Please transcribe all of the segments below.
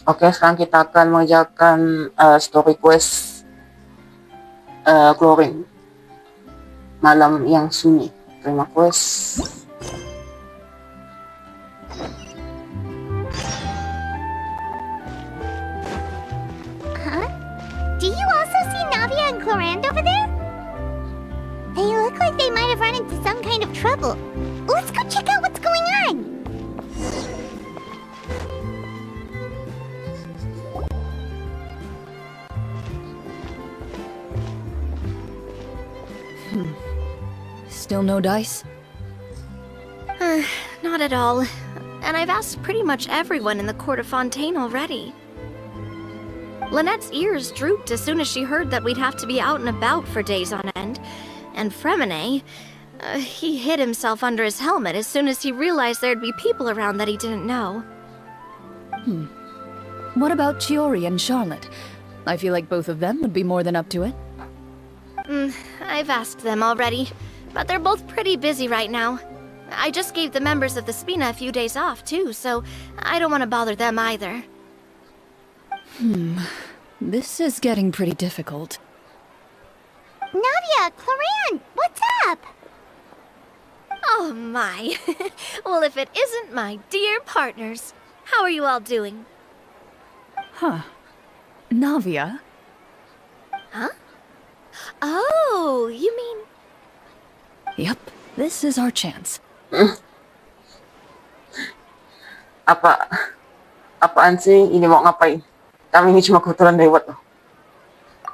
Oke, sekarang kita akan mengerjakan story quest Clorinde. Malam yang sunyi. Terima quest. Huh? Do you also see Navia and Clorinde over there? They look like they might have run into some kind of trouble. Let's go check out what's going on! Still no dice? Not at all. And I've asked pretty much everyone in the court of Fontaine already. Lynette's ears drooped as soon as she heard that we'd have to be out and about for days on end. And Fremine, he hid himself under his helmet as soon as he realized there'd be people around that he didn't know. What about Chiori and Charlotte? I feel like both of them would be more than up to it. I've asked them already, but they're both pretty busy right now. I just gave the members of the Spina a few days off, too, so I don't want to bother them either. This is getting pretty difficult. Navia, Clorinde, what's up? Oh my. Well, if it isn't my dear partners. How are you all doing? Huh. Navia? Huh? Oh, you mean... Yep, this is our chance. Apaan sih? Ini mau ngapain? Kami ini cuma kebetulan lewat loh.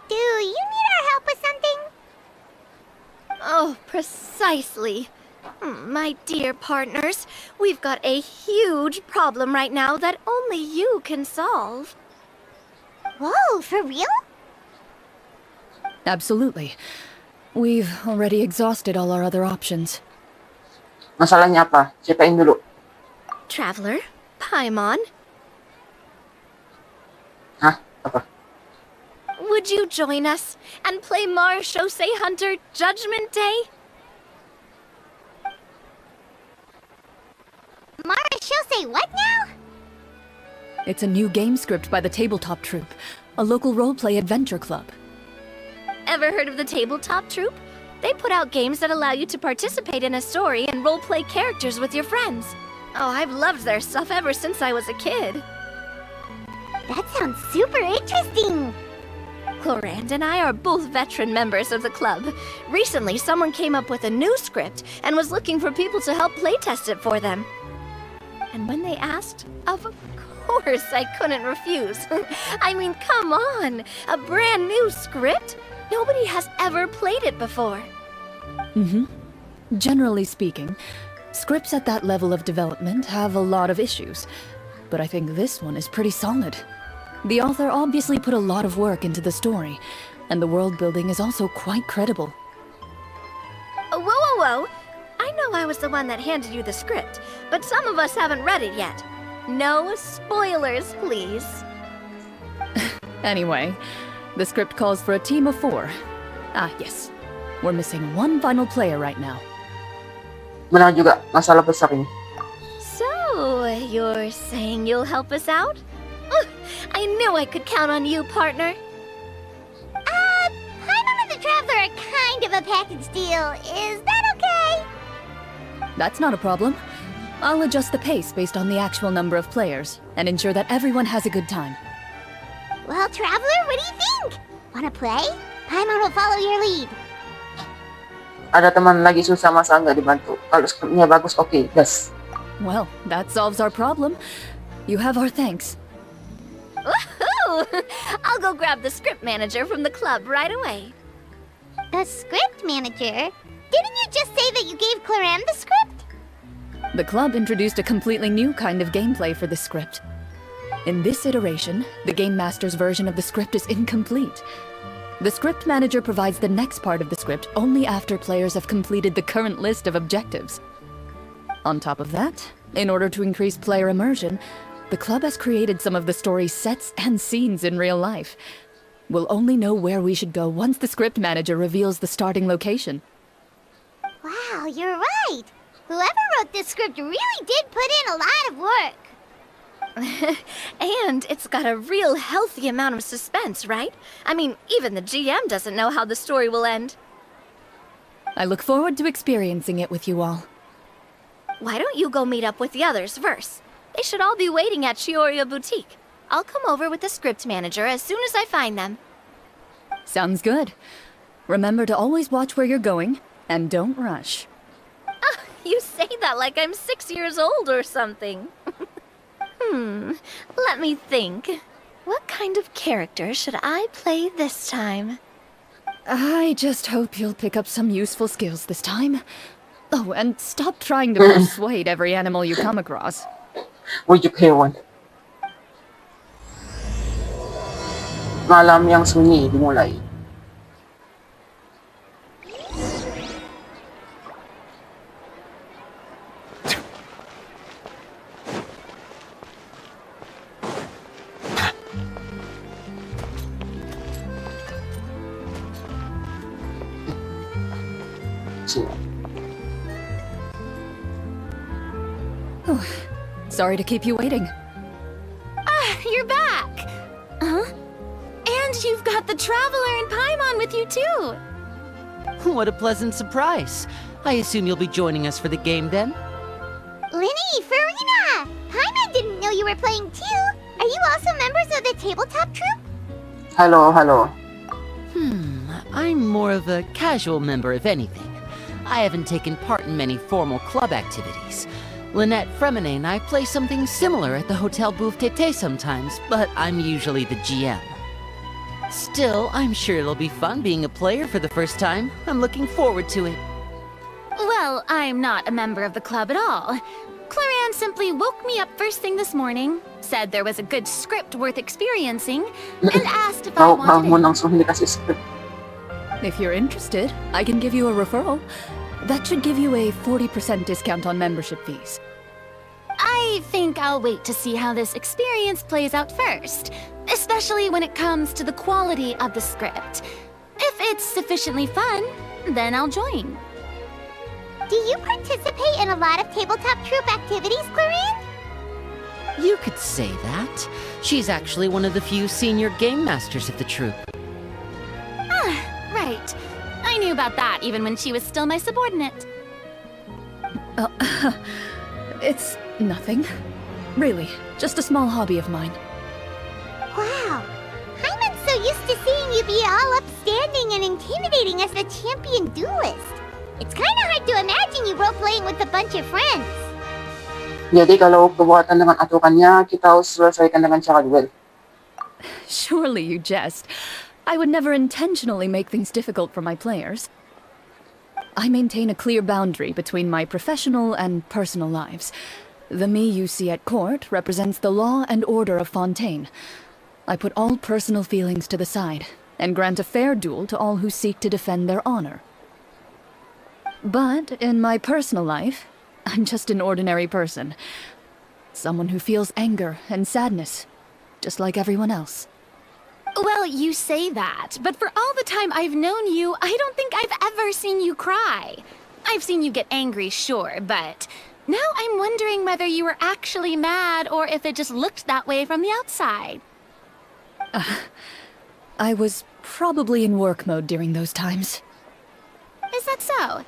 Do you need our help with something? Oh, precisely. My dear partners, we've got a huge problem right now that only you can solve. Whoa, for real? Absolutely. We've already exhausted all our other options. Masalahnya apa? Ceritain dulu. Traveler, Paimon, Hah? Apa? would you join us and play Marechaussee Hunter Judgment Day? Marechaussee what now? It's a new game script by the Tabletop Troupe, a local roleplay adventure club. Ever heard of the Tabletop Troupe? They put out games that allow you to participate in a story and roleplay characters with your friends. Oh, I've loved their stuff ever since I was a kid. That sounds super interesting! Clorinde and I are both veteran members of the club. Recently, someone came up with a new script and was looking for people to help playtest it for them. And when they asked, of course I couldn't refuse. I mean, come on! A brand new script? Nobody has ever played it before. Generally speaking, scripts at that level of development have a lot of issues, but I think this one is pretty solid. The author obviously put a lot of work into the story, and the world building is also quite credible. Whoa, whoa, whoa! I know I was the one that handed you the script, but some of us haven't read it yet. No spoilers, please. Anyway, the script calls for a team of 4. Ah, yes. We're missing one final player right now. Benar juga, masalah besar ini. So, you're saying you'll help us out? I knew I could count on you, partner. Paimon and the Traveler are kind of a package deal. Is that okay? That's not a problem. I'll adjust the pace based on the actual number of players, and ensure that everyone has a good time. Well, Traveler, what do you think? Wanna play? Paimon will follow your lead. Ada teman lagi susah masa nggak dibantu. Kalau skripnya bagus, oke, gas. Well, that solves our problem. You have our thanks. Woohoo! I'll go grab the script manager from the club right away. The script manager? Didn't you just say that you gave Clorinde the script? The club introduced a completely new kind of gameplay for the script. In this iteration, the Game Master's version of the script is incomplete. The script manager provides the next part of the script only after players have completed the current list of objectives. On top of that, in order to increase player immersion, the club has created some of the story's sets and scenes in real life. We'll only know where we should go once the script manager reveals the starting location. Wow, you're right. Whoever wrote this script really did put in a lot of work. And it's got a real healthy amount of suspense, right? I mean, even the GM doesn't know how the story will end. I look forward to experiencing it with you all. Why don't you go meet up with the others first? They should all be waiting at Chioria Boutique. I'll come over with the script manager as soon as I find them. Sounds good. Remember to always watch where you're going, and don't rush. You say that like I'm 6 years old or something. Let me think. What kind of character should I play this time? I just hope you'll pick up some useful skills this time. Oh, and stop trying to persuade every animal you come across. Would you pay one? Malam yang Sunyi dimulai. Sino? Sorry to keep you waiting. You're back! Huh? And you've got the Traveler and Paimon with you too! What a pleasant surprise. I assume you'll be joining us for the game then? Linny, Farina! Paimon didn't know you were playing too! Are you also members of the tabletop troupe? Hello, hello. I'm more of a casual member if anything. I haven't taken part in many formal club activities. Lynette Fremine and I play something similar at the Hotel Bouffe Tété sometimes, but I'm usually the GM. Still, I'm sure it'll be fun being a player for the first time. I'm looking forward to it. Well, I'm not a member of the club at all. Clorinde simply woke me up first thing this morning, said there was a good script worth experiencing, and asked if I Tawag mo wanted it. ng Sunyi kasi script. If you're interested, I can give you a referral. That should give you a 40% discount on membership fees. I think I'll wait to see how this experience plays out first, especially when it comes to the quality of the script. If it's sufficiently fun, then I'll join. Do you participate in a lot of tabletop troupe activities, Clorinde? You could say that. She's actually one of the few senior game masters of the troupe. Right. I knew about that even when she was still my subordinate. It's nothing. Really, just a small hobby of mine. Wow. Paimon's so used to seeing you be all upstanding and intimidating as the champion duelist. It's kinda hard to imagine you role-playing with a bunch of friends. Jadi kalau kebuatan dengan aturan niya, kita harus selesaikan dengan cara duel. Surely you jest. I would never intentionally make things difficult for my players. I maintain a clear boundary between my professional and personal lives. The me you see at court represents the law and order of Fontaine. I put all personal feelings to the side and grant a fair duel to all who seek to defend their honor. But in my personal life, I'm just an ordinary person. Someone who feels anger and sadness, just like everyone else. Well, you say that, but for all the time I've known you, I don't think I've ever seen you cry. I've seen you get angry, sure, but now I'm wondering whether you were actually mad or if it just looked that way from the outside. I was probably in work mode during those times. Is that so?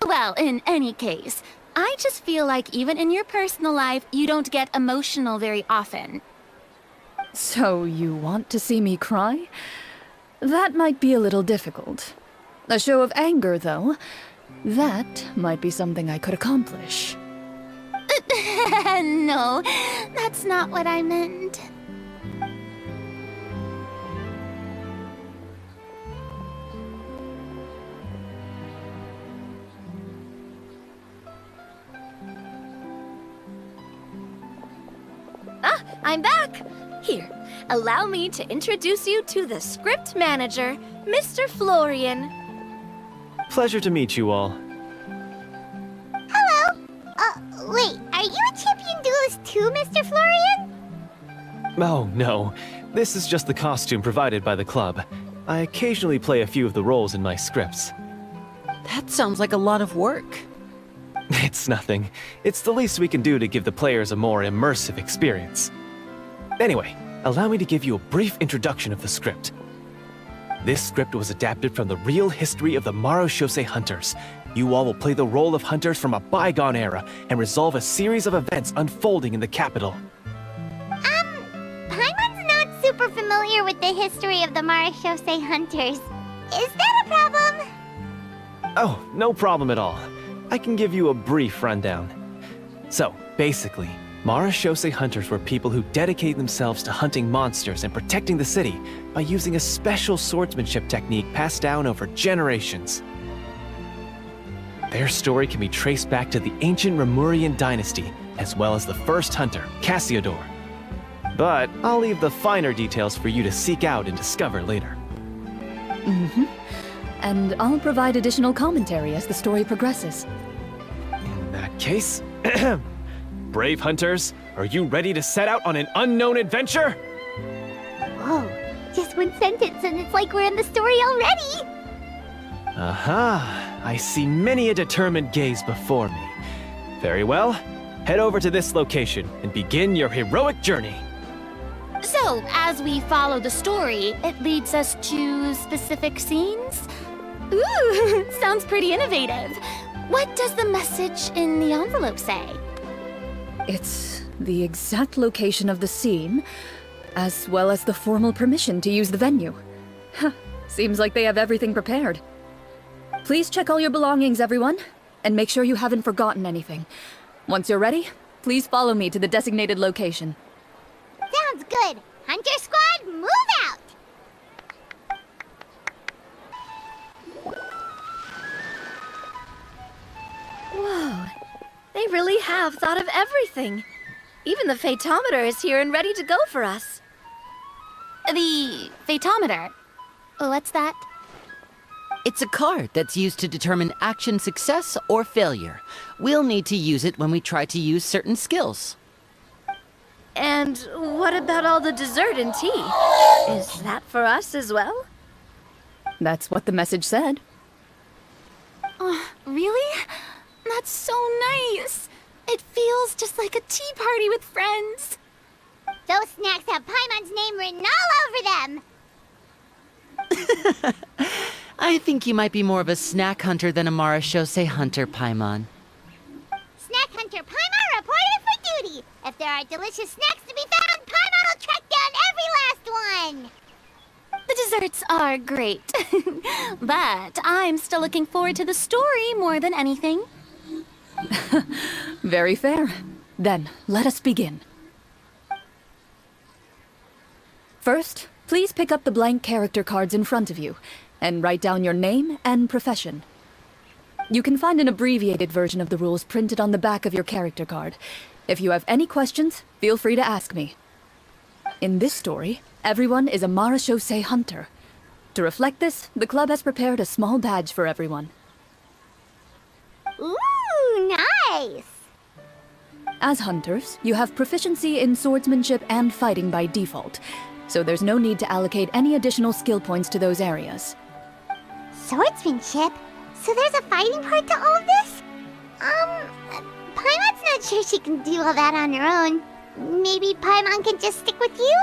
Well, in any case, I just feel like even in your personal life, you don't get emotional very often. So you want to see me cry? That might be a little difficult. A show of anger, though, that might be something I could accomplish. No, that's not what I meant. I'm back! Here, allow me to introduce you to the script manager, Mr. Florian. Pleasure to meet you all. Hello. Wait, are you a champion duelist too, Mr. Florian? Oh, no. This is just the costume provided by the club. I occasionally play a few of the roles in my scripts. That sounds like a lot of work. It's nothing. It's the least we can do to give the players a more immersive experience. Anyway, allow me to give you a brief introduction of the script. This script was adapted from the real history of the Marashose hunters. You all will play the role of hunters from a bygone era and resolve a series of events unfolding in the capital. Paimon's not super familiar with the history of the Marashose hunters. Is that a problem? Oh, no problem at all. I can give you a brief rundown. So, basically, Marashose hunters were people who dedicated themselves to hunting monsters and protecting the city by using a special swordsmanship technique passed down over generations. Their story can be traced back to the ancient Remurian dynasty, as well as the first hunter, Cassiodor. But I'll leave the finer details for you to seek out and discover later. And I'll provide additional commentary as the story progresses. In that case, brave hunters, are you ready to set out on an unknown adventure? Whoa, just one sentence and it's like we're in the story already! Aha, I see many a determined gaze before me. Very well, head over to this location and begin your heroic journey. So, as we follow the story, it leads us to specific scenes? Ooh, sounds pretty innovative. What does the message in the envelope say? It's the exact location of the scene, as well as the formal permission to use the venue. Huh, seems like they have everything prepared. Please check all your belongings, everyone, and make sure you haven't forgotten anything. Once you're ready, please follow me to the designated location. Sounds good. Hunter Squad, move out! Whoa, they really have thought of everything. Even the phaetometer is here and ready to go for us. The phaetometer. What's that? It's a card that's used to determine action success or failure. We'll need to use it when we try to use certain skills. And what about all the dessert and tea? Is that for us as well? That's what the message said. Really? That's so nice. It feels just like a tea party with friends. Those snacks have Paimon's name written all over them! I think you might be more of a snack hunter than a Marashose hunter, Paimon. Snack Hunter Paimon reported for duty! If there are delicious snacks to be found, Paimon will track down every last one! The desserts are great. But I'm still looking forward to the story more than anything. Very fair. Then, let us begin. First, please pick up the blank character cards in front of you, and write down your name and profession. You can find an abbreviated version of the rules printed on the back of your character card. If you have any questions, feel free to ask me. In this story, everyone is a Marashose hunter. To reflect this, the club has prepared a small badge for everyone. Ooh, nice! As hunters, you have proficiency in swordsmanship and fighting by default, so there's no need to allocate any additional skill points to those areas. Swordsmanship? So there's a fighting part to all of this? Paimon's not sure she can do all that on her own. Maybe Paimon can just stick with you?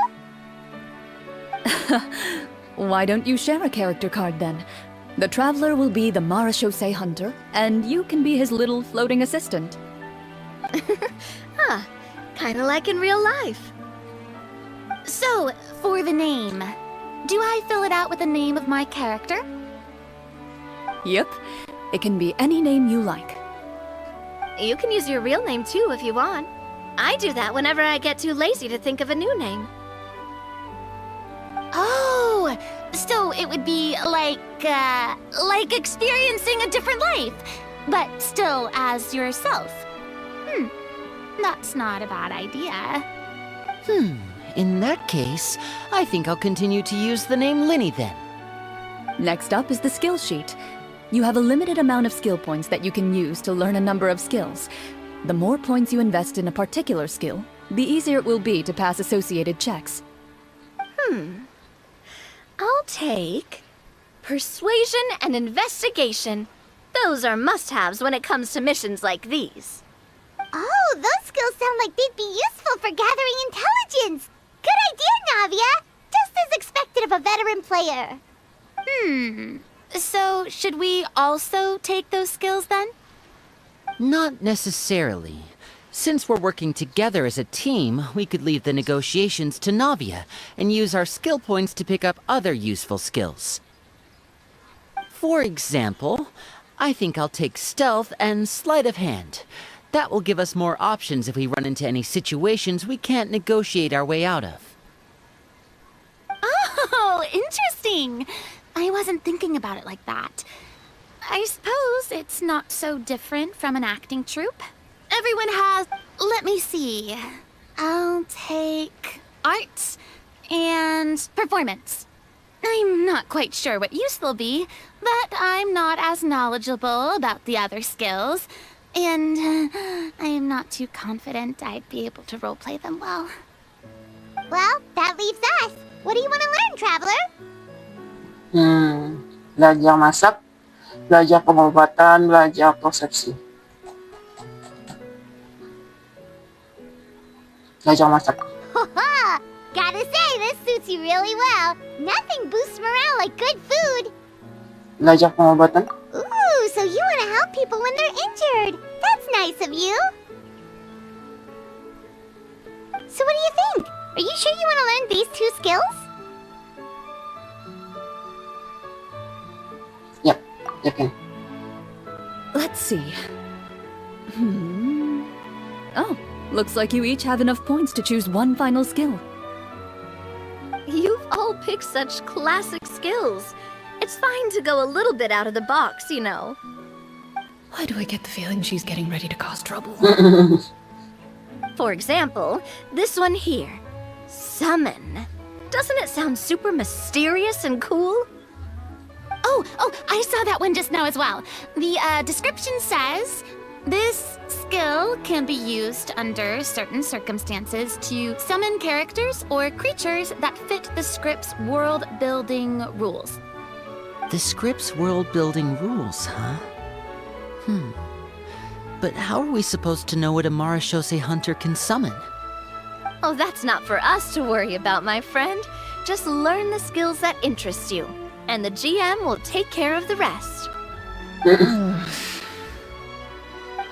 Why don't you share a character card then? The Traveler will be the Marashose hunter, and you can be his little floating assistant. Kinda like in real life. So, for the name, do I fill it out with the name of my character? Yep, it can be any name you like. You can use your real name too if you want. I do that whenever I get too lazy to think of a new name. Oh, so it would be like experiencing a different life, but still as yourself. That's not a bad idea. In that case, I think I'll continue to use the name Linny then. Next up is the skill sheet. You have a limited amount of skill points that you can use to learn a number of skills. The more points you invest in a particular skill, the easier it will be to pass associated checks. I'll take persuasion and investigation. Those are must-haves when it comes to missions like these. Oh, those skills sound like they'd be useful for gathering intelligence! Good Navia! Just as expected of a veteran player. So, should we also take those skills then? Not necessarily. Since we're working together as a team, we could leave the negotiations to Navia and use our skill points to pick up other useful skills. For example, I think I'll take stealth and sleight of hand. That will give us more options if we run into any situations we can't negotiate our way out of. Oh, interesting! I wasn't thinking about it like that. I suppose it's not so different from an acting troupe. Everyone has... Let me see. I'll take arts and performance. I'm not quite sure what use they'll be, but I'm not as knowledgeable about the other skills, and I'm not too confident I'd be able to roleplay them well. Well, that leaves us. What do you want to learn, Traveler? Belajar masak, belajar pengobatan, belajar persepsi. Belajar masak. Haha! Gotta say, this suits you really well. Nothing boosts morale like good food. Belajar pengobatan. Ooh, so you want to help people when they're injured. That's nice of you. So what do you think? Are you sure you want to learn these two skills? Yep, yakin. Let's see. Oh, looks like you each have enough points to choose one final skill. You've all picked such classic skills. It's fine to go a little bit out of the box, you know. Why do I get the feeling she's getting ready to cause trouble? For example, this one here. Summon. Doesn't it sound super mysterious and cool? Oh, I saw that one just now as well. The description says, this skill can be used under certain circumstances to summon characters or creatures that fit the script's world-building rules. The script's world-building rules, huh? But how are we supposed to know what a Marashose hunter can summon? Oh, that's not for us to worry about, my friend. Just learn the skills that interest you, and the GM will take care of the rest.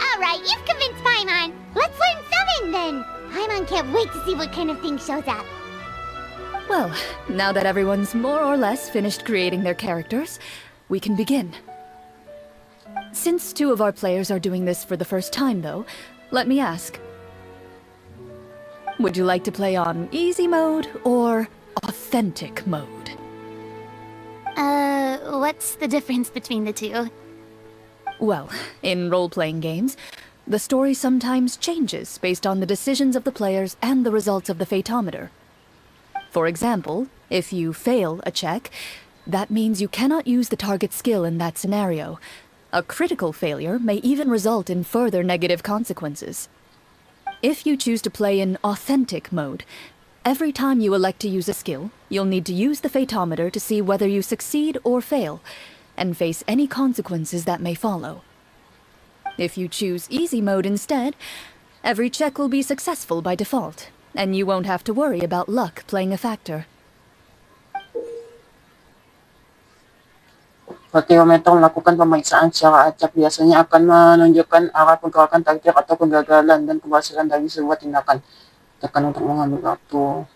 Alright, you've convinced Paimon. Let's learn summon then. Paimon can't wait to see what kind of thing shows up. Well, now that everyone's more or less finished creating their characters, we can begin. Since two of our players are doing this for the first time, though, let me ask. Would you like to play on easy mode or authentic mode? What's the difference between the two? Well, in role-playing games, the story sometimes changes based on the decisions of the players and the results of the Fatometer. For example, if you fail a check, that means you cannot use the target skill in that scenario. A critical failure may even result in further negative consequences. If you choose to play in authentic mode, every time you elect to use a skill, you'll need to use the Fatometer to see whether you succeed or fail, and face any consequences that may follow. If you choose easy mode instead, every check will be successful by default, and you won't have to worry about luck playing a factor. Ketika mentor melakukan pemeriksaan secara acak, biasanya akan menunjukkan arah pergerakan takdir atau kegagalan dan keberhasilan dari sebuah tindakan. Tekan untuk mengambil waktu.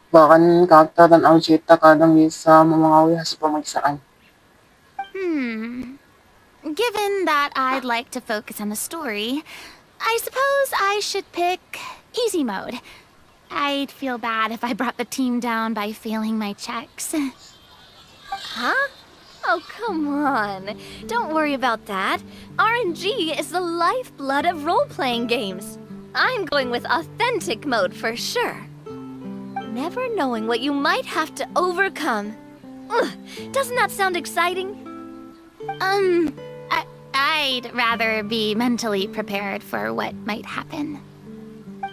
Bahkan karakter dan alur cerita kadang bisa memengaruhi hasil pemeriksaan. Given that I'd like to focus on the story, I suppose I should pick easy mode. I'd feel bad if I brought the team down by failing my checks. Huh? Oh, come on. Don't worry about that. RNG is the lifeblood of role-playing games. I'm going with authentic mode for sure. Never knowing what you might have to overcome. Ugh, doesn't that sound exciting? I'd rather be mentally prepared for what might happen.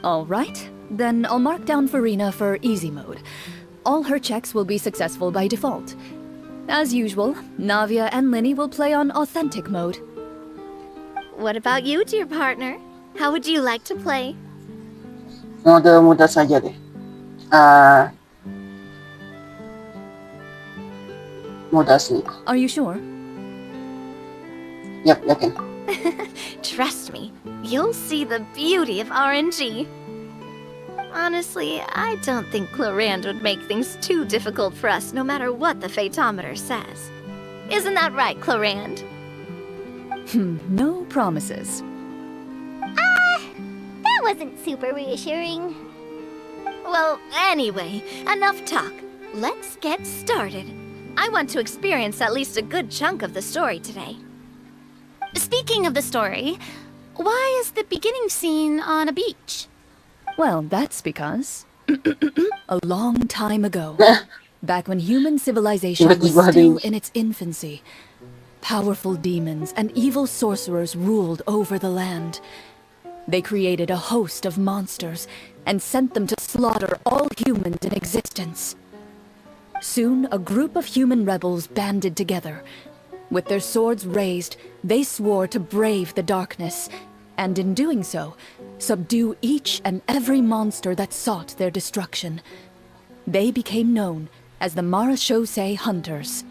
All right, then I'll mark down Farina for easy mode. All her checks will be successful by default. As usual, Navia and Linny will play on authentic mode. What about you, dear partner? How would you like to play? Mode mudah saja deh. Ah, mode asli. Are you sure? Yap, yakin. Trust me, you'll see the beauty of RNG. Honestly, I don't think Clorinde would make things too difficult for us no matter what the Fatometer says. Isn't that right, Clorinde? No promises. That wasn't super reassuring. Well, anyway, enough talk. Let's get started. I want to experience at least a good chunk of the story today. Speaking of the story, why is the beginning scene on a beach? Well, that's because a long time ago, back when human civilization was Tiba-tiba ada still ini. in its infancy, powerful demons and evil sorcerers ruled over the land. They created a host of monsters and sent them to slaughter all humans in existence. Soon, a group of human rebels banded together. With their swords raised, they swore to brave the darkness, and in doing so, subdue each and every monster that sought their destruction. They became known as the Marashosei Hunters.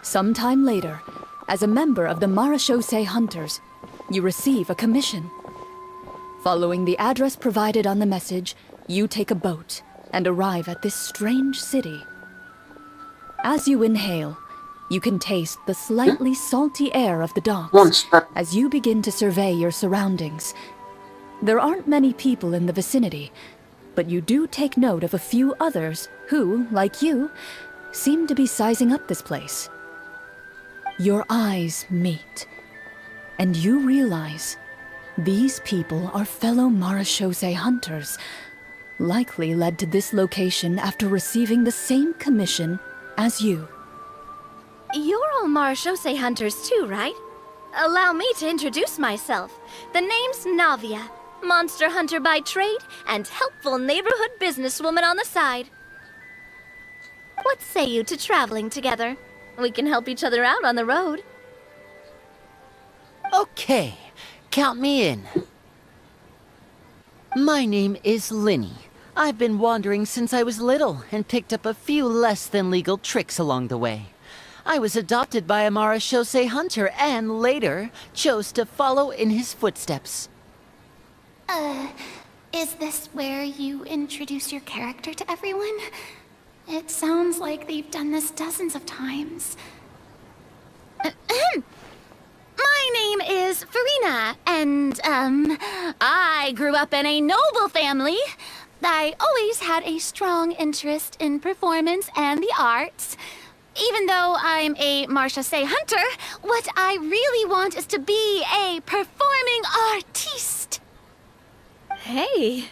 Sometime later, as a member of the Marashosei Hunters, you receive a commission. Following the address provided on the message, you take a boat and arrive at this strange city. As you inhale, you can taste the slightly salty air of the docks Monster. as you begin to survey your surroundings. There aren't many people in the vicinity, but you do take note of a few others who, like you, seem to be sizing up this place. Your eyes meet, and you realize these people are fellow Marashosei hunters, likely led to this location after receiving the same commission as you. You're all Marashosei hunters too, right? Allow me to introduce myself. The name's Navia, monster hunter by trade and helpful neighborhood businesswoman on the side. What say you to traveling together? We can help each other out on the road. Okay, count me in. My name is Linny. I've been wandering since I was little and picked up a few less than legal tricks along the way. I was adopted by a Marashosei hunter and later chose to follow in his footsteps. Is this where you introduce your character to everyone? It sounds like they've done this dozens of times. My name is Farina, and, I grew up in a noble family. I always had a strong interest in performance and the arts. Even though I'm a Marashosei hunter, what I really want is to be a performing artiste. Hey,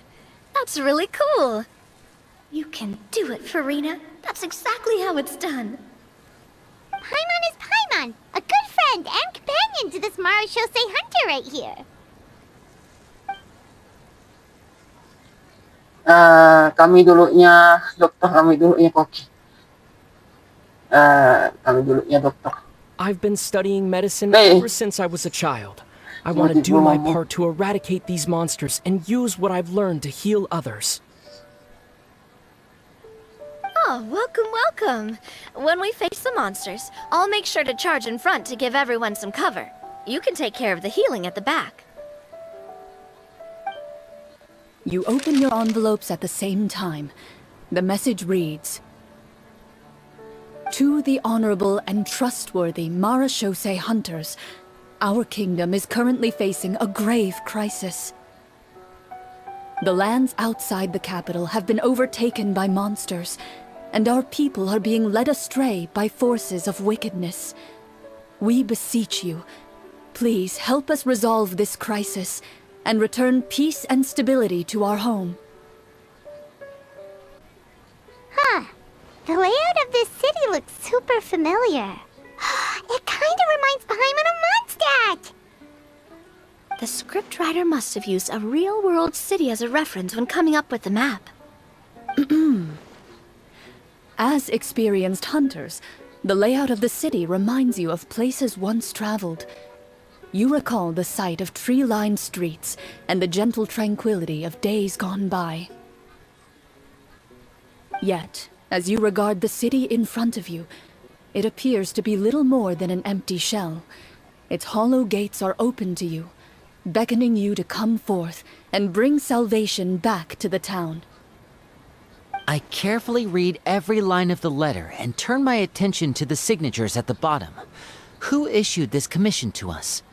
that's really cool. You can do it, Farina. That's exactly how it's done. Paimon is Paimon, a good friend and companion to this Marashosei hunter right here. Kami dulunya dokter, kami dulunya koki. Kami dulunya dokter. I've been studying medicine Hey. ever since I was a child. I want to do my part to eradicate these monsters and use what I've learned to heal others. Oh, welcome, welcome. When we face the monsters, I'll make sure to charge in front to give everyone some cover. You can take care of the healing at the back. You open your envelopes at the same time. The message reads, "To the honorable and trustworthy Marashosei hunters, our kingdom is currently facing a grave crisis. The lands outside the capital have been overtaken by monsters, and our people are being led astray by forces of wickedness. We beseech you, please help us resolve this crisis and return peace and stability to our home." The layout of this city looks super familiar. It kind of reminds Paimon of Mondstadt. The scriptwriter must have used a real-world city as a reference when coming up with the map. As experienced hunters, the layout of the city reminds you of places once traveled. You recall the sight of tree-lined streets and the gentle tranquility of days gone by. Yet, as you regard the city in front of you, it appears to be little more than an empty shell. Its hollow gates are open to you, beckoning you to come forth and bring salvation back to the town. I carefully read every line of the letter and turn my attention to the signatures at the bottom. Who issued this commission to us?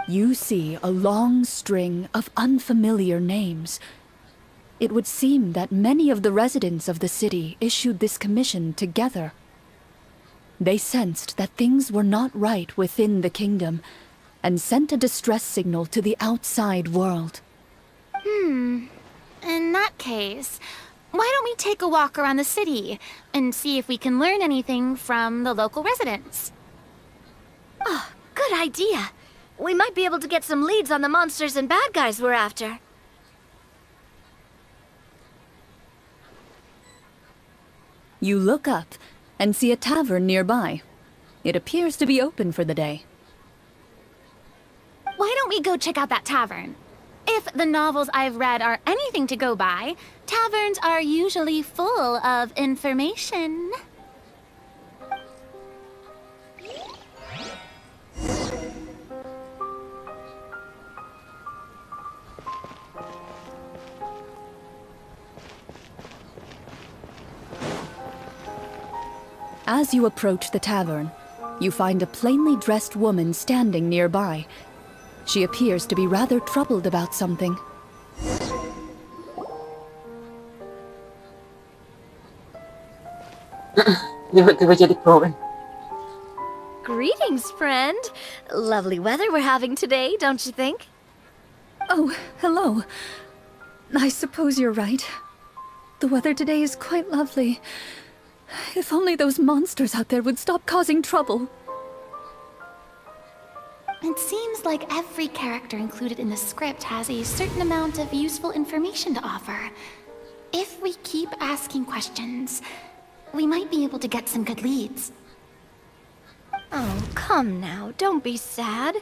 You see a long string of unfamiliar names. It would seem that many of the residents of the city issued this commission together. They sensed that things were not right within the kingdom and sent a distress signal to the outside world. In that case, why don't we take a walk around the city and see if we can learn anything from the local residents? Oh, good idea. We might be able to get some leads on the monsters and bad guys we're after. You look up and see a tavern nearby. It appears to be open for the day. Why don't we go check out that tavern? If the novels I've read are anything to go by, taverns are usually full of information. As you approach the tavern, you find a plainly dressed woman standing nearby. She appears to be rather troubled about something. Tiba-tiba jadi Clorinde. Greetings, friend. Lovely weather we're having today, don't you think? Oh, hello. I suppose you're right. The weather today is quite lovely. If only those monsters out there would stop causing trouble. It seems like every character included in the script has a certain amount of useful information to offer. If we keep asking questions, we might be able to get some good leads. Oh, come now, don't be sad.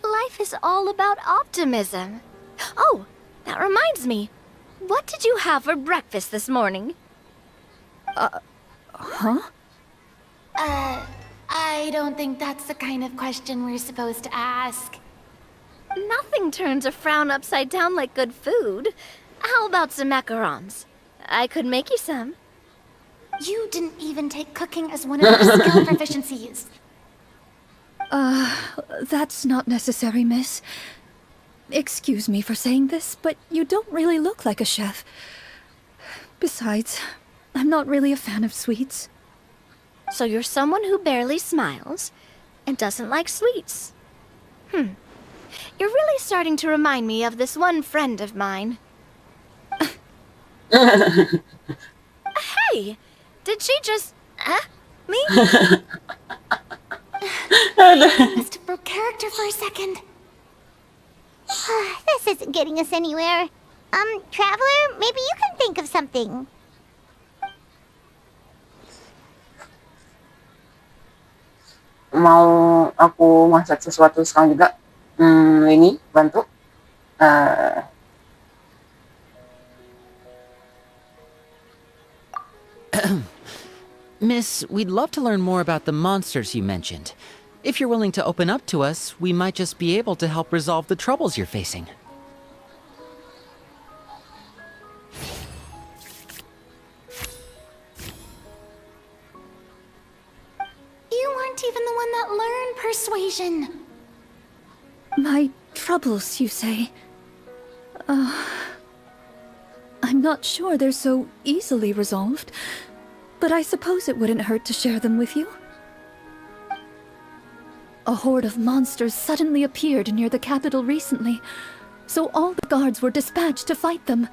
Life is all about optimism. Oh, that reminds me. What did you have for breakfast this morning? I don't think that's the kind of question we're supposed to ask. Nothing turns a frown upside down like good food. How about some macarons? I could make you some. You didn't even take cooking as one of your skill proficiencies. That's not necessary, miss. Excuse me for saying this, but you don't really look like a chef. Besides, I'm not really a fan of sweets. So you're someone who barely smiles and doesn't like sweets. You're really starting to remind me of this one friend of mine. Hey! Did she just... me? Must have broke character for a second. This isn't getting us anywhere. Traveler, maybe you can think of something. Mau aku masak sesuatu sekarang juga? Ini bantu. Miss, we'd love to learn more about the monsters you mentioned. If you're willing to open up to us, we might just be able to help resolve the troubles you're facing. You weren't even the one that learned persuasion. My troubles, you say? I'm not sure they're so easily resolved, but I suppose it wouldn't hurt to share them with you. A horde of monsters suddenly appeared near the capital recently, so all the guards were dispatched to fight them.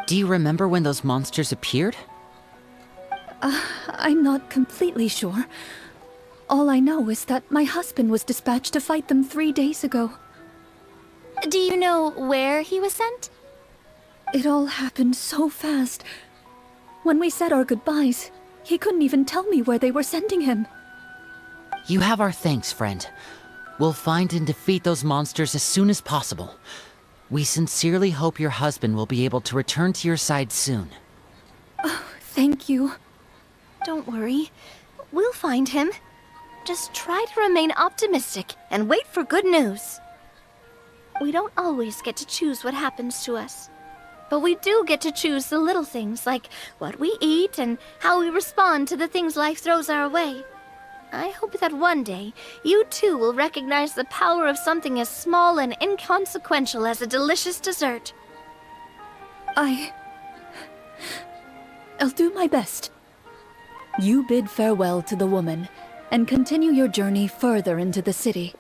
Do you remember when those monsters appeared? I'm not completely sure. All I know is that my husband was dispatched to fight them 3 days ago. Do you know where he was sent? It all happened so fast. When we said our goodbyes, he couldn't even tell me where they were sending him. You have our thanks, friend. We'll find and defeat those monsters as soon as possible. We sincerely hope your husband will be able to return to your side soon. Thank you. Don't worry. We'll find him. Just try to remain optimistic and wait for good news. We don't always get to choose what happens to us. But we do get to choose the little things, like what we eat and how we respond to the things life throws our way. I hope that one day, you too will recognize the power of something as small and inconsequential as a delicious dessert. I'll do my best. You bid farewell to the woman, and continue your journey further into the city.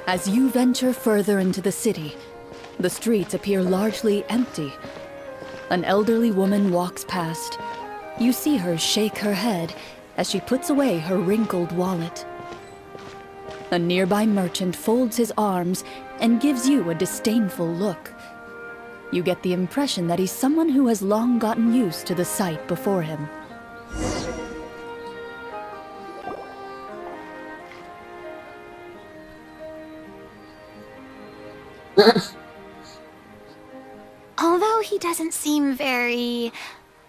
As you venture further into the city, the streets appear largely empty. An elderly woman walks past. You see her shake her head as she puts away her wrinkled wallet. A nearby merchant folds his arms and gives you a disdainful look. You get the impression that he's someone who has long gotten used to the sight before him. Although he doesn't seem very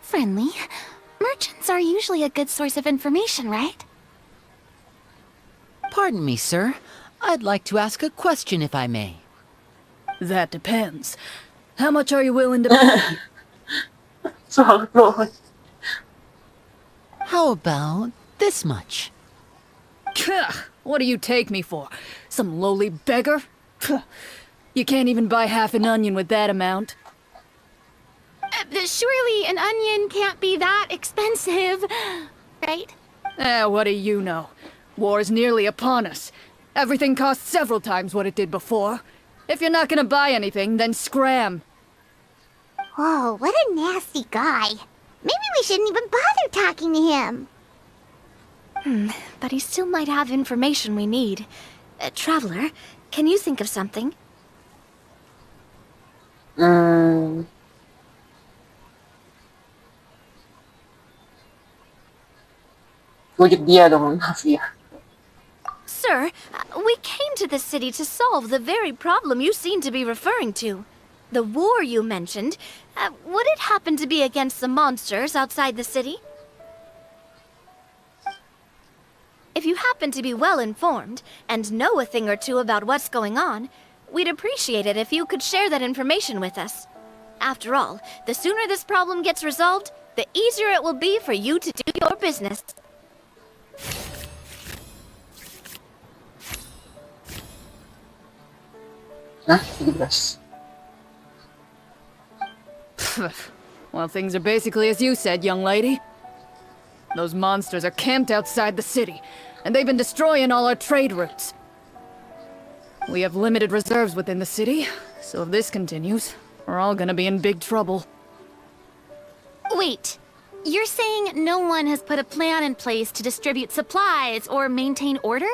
friendly, merchants are usually a good source of information, right? Pardon me, sir. I'd like to ask a question if I may. That depends. How much are you willing to pay? So, Lord. How about this much? What do you take me for? Some lowly beggar? You can't even buy half an onion with that amount. Surely an onion can't be that expensive, right? What do you know? War's nearly upon us. Everything costs several times what it did before. If you're not gonna buy anything, then scram. Whoa, what a nasty guy. Maybe we shouldn't even bother talking to him. But he still might have information we need. Traveler, can you think of something? Wujud dia dong, Mafia. Sir, we came to the city to solve the very problem you seem to be referring to. The war you mentioned, would it happen to be against the monsters outside the city? If you happen to be well informed and know a thing or two about what's going on, we'd appreciate it if you could share that information with us. After all, the sooner this problem gets resolved, the easier it will be for you to do your business. Nah, sige, bros. Well, things are basically as you said, young lady. Those monsters are camped outside the city, and they've been destroying all our trade routes. We have limited reserves within the city, so if this continues, we're all gonna be in big trouble. Wait, you're saying no one has put a plan in place to distribute supplies or maintain order?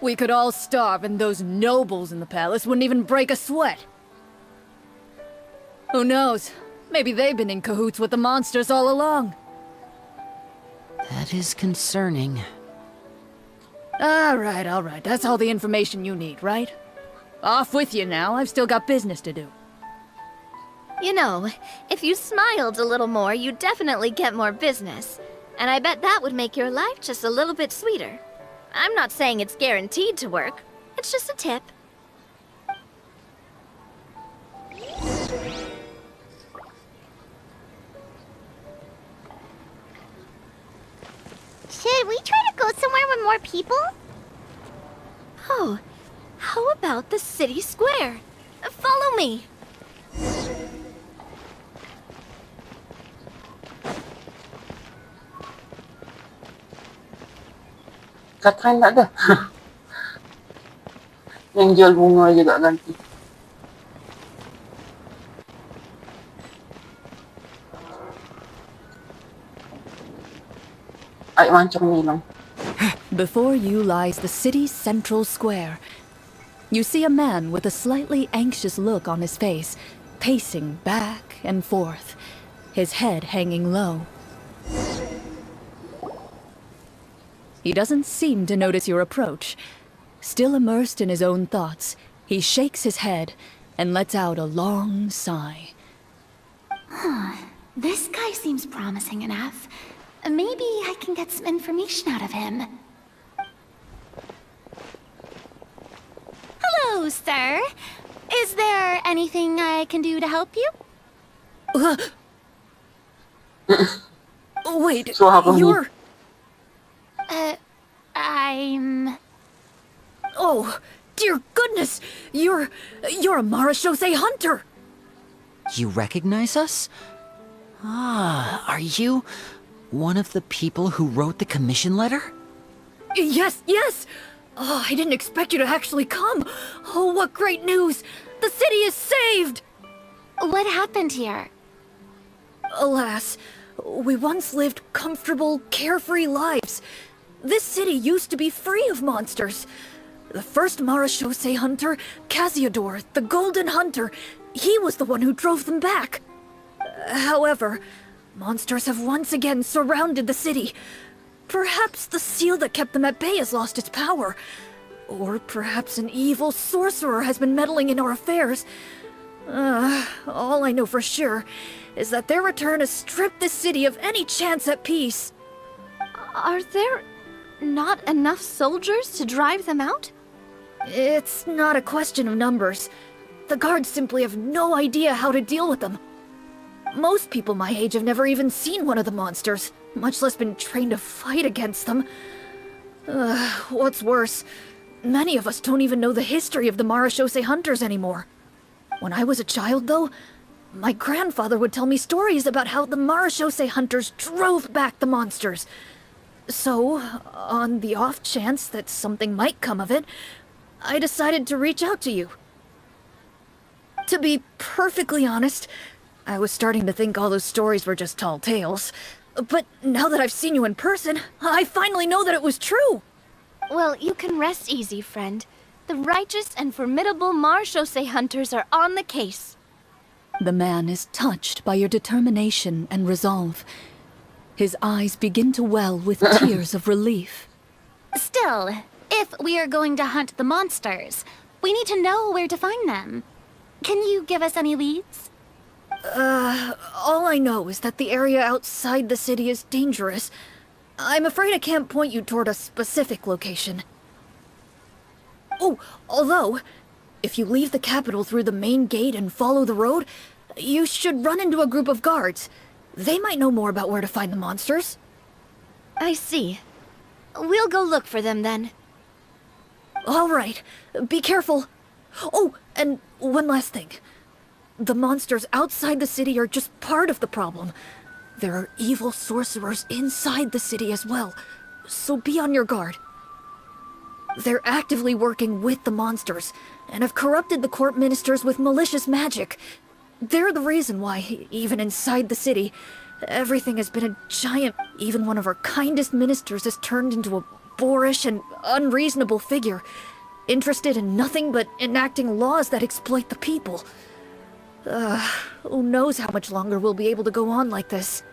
We could all starve, and those nobles in the palace wouldn't even break a sweat. Who knows? Maybe they've been in cahoots with the monsters all along. That is concerning. All right. That's all the information you need, right? Off with you now. I've still got business to do. You know, if you smiled a little more, you'd definitely get more business. And I bet that would make your life just a little bit sweeter. I'm not saying it's guaranteed to work. It's just a tip. Should we try to go somewhere with more people? Oh, how about the city square? Follow me. Katrin na dah. Yang jual bunga juga ganti. Ay, mancok nilang. Before you lies the city's central square. You see a man with a slightly anxious look on his face, pacing back and forth, his head hanging low. He doesn't seem to notice your approach. Still immersed in his own thoughts, he shakes his head and lets out a long sigh. This guy seems promising enough. Maybe I can get some information out of him. Hello, sir. Is there anything I can do to help you? Wait, So how come you're... I'm... Oh, dear goodness! You're a Marashose hunter! You recognize us? Ah, are you one of the people who wrote the commission letter? Yes, yes! Oh, I didn't expect you to actually come. Oh, what great news! The city is saved! What happened here? Alas, we once lived comfortable, carefree lives. This city used to be free of monsters. The first Marashose hunter, Casiodor, the Golden Hunter, he was the one who drove them back. However, monsters have once again surrounded the city. Perhaps the seal that kept them at bay has lost its power. Or perhaps an evil sorcerer has been meddling in our affairs. All I know for sure is that their return has stripped the city of any chance at peace. Are there not enough soldiers to drive them out? It's not a question of numbers. The guards simply have no idea how to deal with them. Most people my age have never even seen one of the monsters, much less been trained to fight against them. What's worse, many of us don't even know the history of the Marashose hunters anymore. When I was a child, though, my grandfather would tell me stories about how the Marashose hunters drove back the monsters. So, on the off chance that something might come of it, I decided to reach out to you. To be perfectly honest, I was starting to think all those stories were just tall tales. But now that I've seen you in person, I finally know that it was true! Well, you can rest easy, friend. The righteous and formidable Marashose hunters are on the case. The man is touched by your determination and resolve. His eyes begin to well with tears of relief. Still, if we are going to hunt the monsters, we need to know where to find them. Can you give us any leads? All I know is that the area outside the city is dangerous. I'm afraid I can't point you toward a specific location. Oh, although, if you leave the capital through the main gate and follow the road, you should run into a group of guards. They might know more about where to find the monsters. I see. We'll go look for them then. All right, be careful. Oh, and one last thing. The monsters outside the city are just part of the problem. There are evil sorcerers inside the city as well, so be on your guard. They're actively working with the monsters, and have corrupted the court ministers with malicious magic. They're the reason why, even inside the city, everything has been a giant... Even one of our kindest ministers has turned into a boorish and unreasonable figure, interested in nothing but enacting laws that exploit the people. Who knows how much longer we'll be able to go on like this.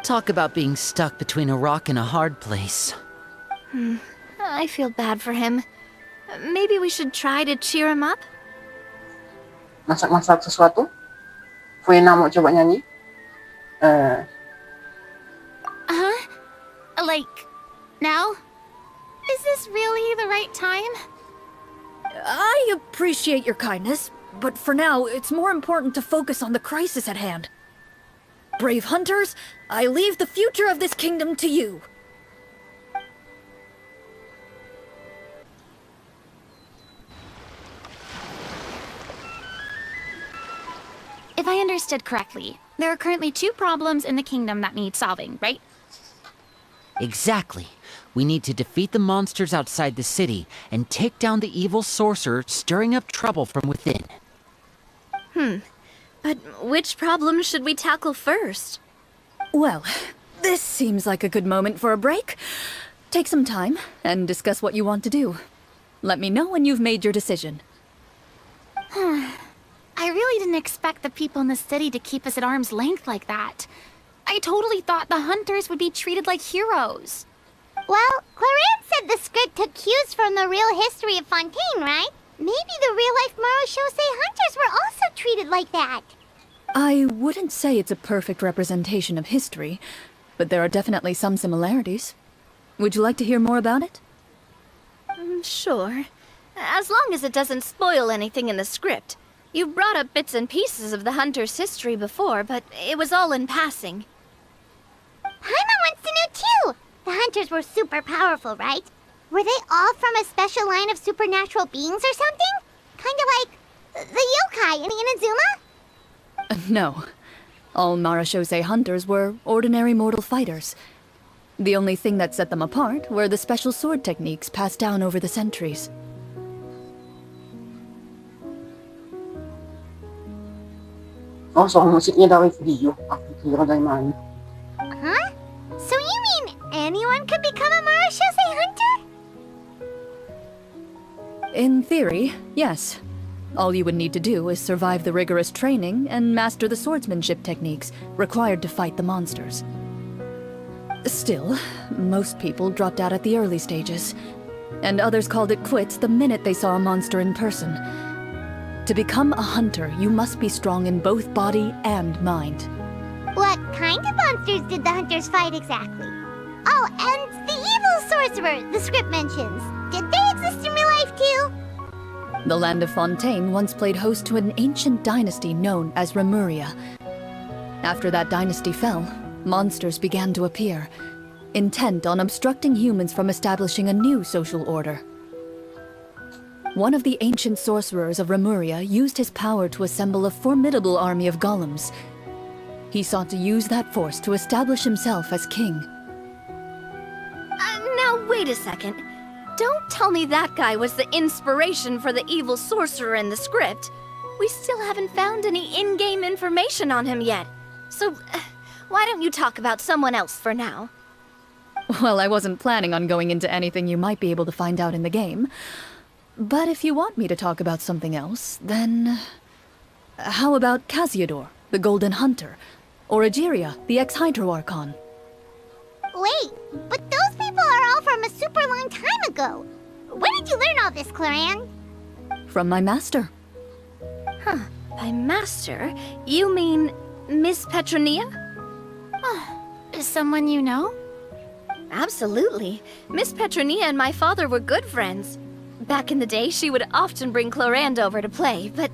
Talk about being stuck between a rock and a hard place. I feel bad for him. Maybe we should try to cheer him up? Masak-masak sesuatu. Fuena mau coba nyanyi. Like, now? Is this really the right time? I appreciate your kindness, but for now, it's more important to focus on the crisis at hand. Brave hunters, I leave the future of this kingdom to you. If I understood correctly, there are currently 2 problems in the kingdom that need solving, right? Exactly. We need to defeat the monsters outside the city and take down the evil sorcerer stirring up trouble from within. But which problem should we tackle first? Well, this seems like a good moment for a break. Take some time and discuss what you want to do. Let me know when you've made your decision. I really didn't expect the people in the city to keep us at arm's length like that. I totally thought the hunters would be treated like heroes. Well, Clorinde said the script took cues from the real history of Fontaine, right? Maybe the real-life Marachose hunters were also treated like that. I wouldn't say it's a perfect representation of history, but there are definitely some similarities. Would you like to hear more about it? Sure. As long as it doesn't spoil anything in the script. You brought up bits and pieces of the hunter's history before, but it was all in passing. Paimon wants to know too! The hunters were super powerful, right? Were they all from a special line of supernatural beings or something? Kind of like the yokai in Inazuma? No. All Marachose hunters were ordinary mortal fighters. The only thing that set them apart were the special sword techniques passed down over the centuries. Oh, so ang musik niya daw ay Dio. Akira Daimani. Huh? So you mean anyone could become a Marachose hunter? In theory, yes. All you would need to do is survive the rigorous training and master the swordsmanship techniques required to fight the monsters. Still, most people dropped out at the early stages, and others called it quits the minute they saw a monster in person. To become a hunter, you must be strong in both body and mind. What kind of monsters did the hunters fight exactly? Oh, and the evil sorcerer the script mentions. Did they exist in real life too? The land of Fontaine once played host to an ancient dynasty known as Remuria. After that dynasty fell, monsters began to appear, intent on obstructing humans from establishing a new social order. One of the ancient sorcerers of Remuria used his power to assemble a formidable army of golems. He sought to use that force to establish himself as king. Now wait a second. Don't tell me that guy was the inspiration for the evil sorcerer in the script. We still haven't found any in-game information on him yet. So, why don't you talk about someone else for now? Well, I wasn't planning on going into anything you might be able to find out in the game. But if you want me to talk about something else, then... How about Casiodor, the Golden Hunter? Or Egeria, the ex-Hydro Archon? Wait, but those people are all from a super long time ago. Where did you learn all this, Clorinde? From my master. By master, you mean Miss Petronia? Is someone you know? Absolutely. Miss Petronia and my father were good friends. Back in the day, she would often bring Clorinde over to play, but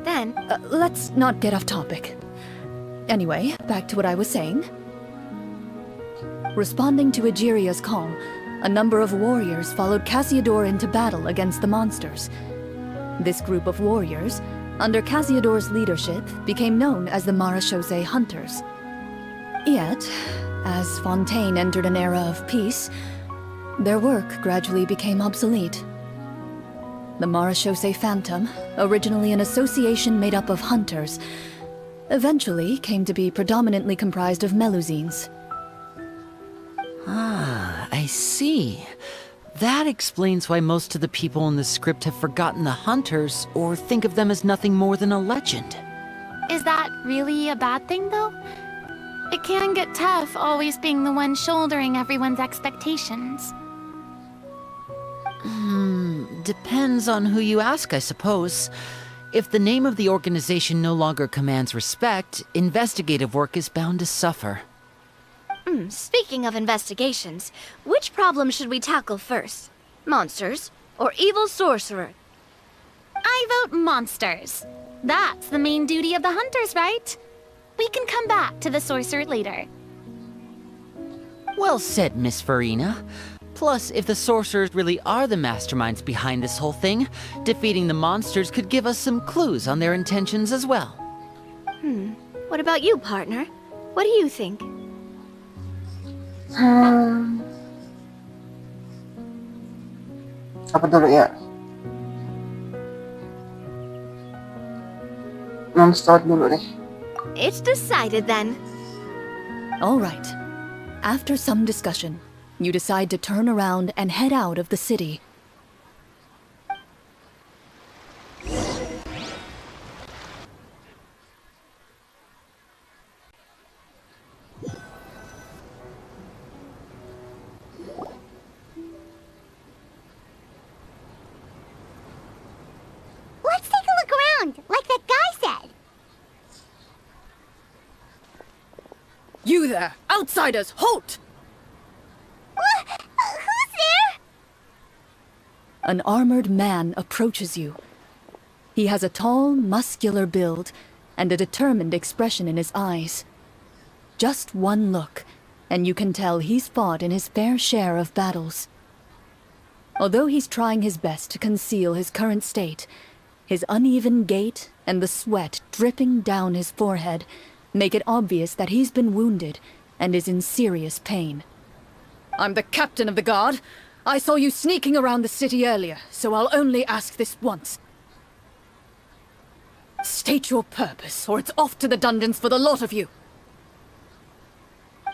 then... Let's not get off topic. Anyway, back to what I was saying. Responding to Egeria's call, a number of warriors followed Casiodor into battle against the monsters. This group of warriors, under Casiodor's leadership, became known as the Marachose Hunters. Yet, as Fontaine entered an era of peace, their work gradually became obsolete. The Marachose Phantom, originally an association made up of hunters, eventually came to be predominantly comprised of Melusines. Ah, I see. That explains why most of the people in the script have forgotten the hunters or think of them as nothing more than a legend. Is that really a bad thing, though? It can get tough always being the one shouldering everyone's expectations. Depends on who you ask, I suppose. If the name of the organization no longer commands respect, investigative work is bound to suffer. Speaking of investigations, which problem should we tackle first? Monsters or evil sorcerer? I vote monsters. That's the main duty of the hunters, right? We can come back to the sorcerer later. Well said, Miss Farina. Plus, if the sorcerers really are the masterminds behind this whole thing, defeating the monsters could give us some clues on their intentions as well. What about you, partner? What do you think? Apa dulu ya? Non-start dulu deh. It's decided then. All right. After some discussion, you decide to turn around and head out of the city. Let's take a look around, like that guy said. You there! Outsiders, halt! Who's there? An armored man approaches you. He has a tall, muscular build and a determined expression in his eyes. Just one look, and you can tell he's fought in his fair share of battles. Although he's trying his best to conceal his current state, his uneven gait and the sweat dripping down his forehead make it obvious that he's been wounded and is in serious pain. I'm the captain of the guard. I saw you sneaking around the city earlier, so I'll only ask this once. State your purpose, or it's off to the dungeons for the lot of you.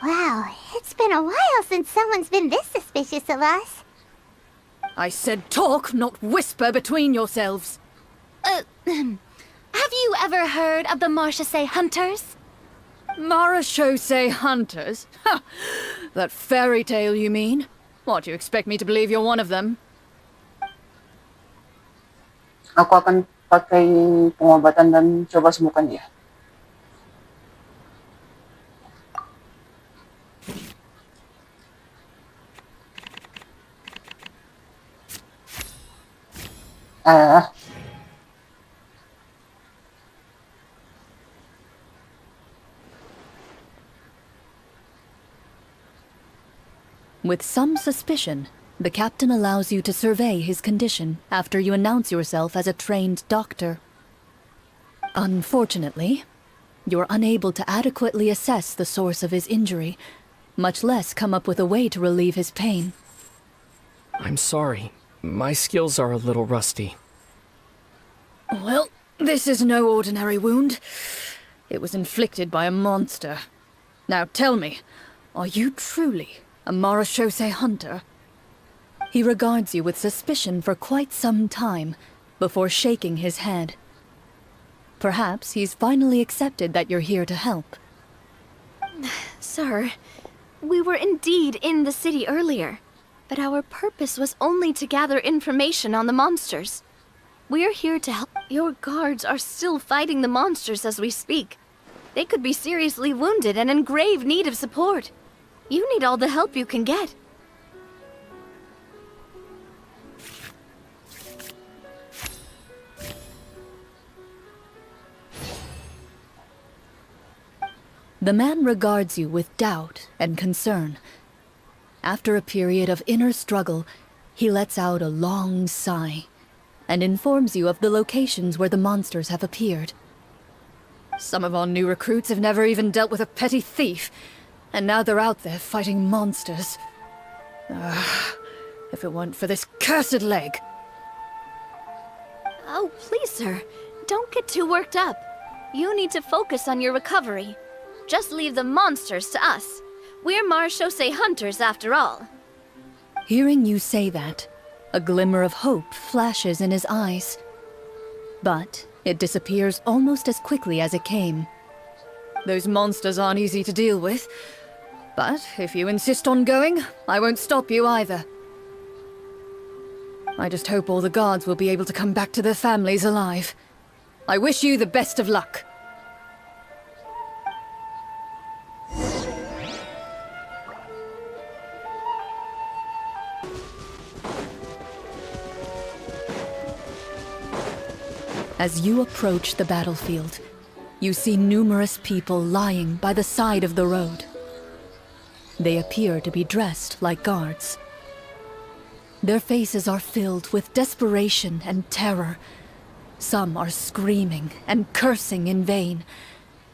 Wow, it's been a while since someone's been this suspicious of us. I said talk, not whisper between yourselves. Have you ever heard of the Marchese Hunters? Marachose hunters? Ha! That fairy tale, you mean? What, you expect me to believe you're one of them? Aku akan pakai pengobatan dan coba sembuhkan dia. With some suspicion, the captain allows you to survey his condition after you announce yourself as a trained doctor. Unfortunately, you're unable to adequately assess the source of his injury, much less come up with a way to relieve his pain. I'm sorry. My skills are a little rusty. Well, this is no ordinary wound. It was inflicted by a monster. Now tell me, are you truly a Marachose hunter? He regards you with suspicion for quite some time, before shaking his head. Perhaps he's finally accepted that you're here to help. Sir, we were indeed in the city earlier, but our purpose was only to gather information on the monsters. We're here to help. Your guards are still fighting the monsters as we speak. They could be seriously wounded and in grave need of support. You need all the help you can get. The man regards you with doubt and concern. After a period of inner struggle, he lets out a long sigh and informs you of the locations where the monsters have appeared. Some of our new recruits have never even dealt with a petty thief, and now they're out there fighting monsters. If it weren't for this cursed leg. Oh, please, sir. Don't get too worked up. You need to focus on your recovery. Just leave the monsters to us. We're Marachose hunters after all. Hearing you say that, a glimmer of hope flashes in his eyes. But it disappears almost as quickly as it came. Those monsters aren't easy to deal with. But if you insist on going, I won't stop you either. I just hope all the guards will be able to come back to their families alive. I wish you the best of luck. As you approach the battlefield, you see numerous people lying by the side of the road. They appear to be dressed like guards. Their faces are filled with desperation and terror. Some are screaming and cursing in vain,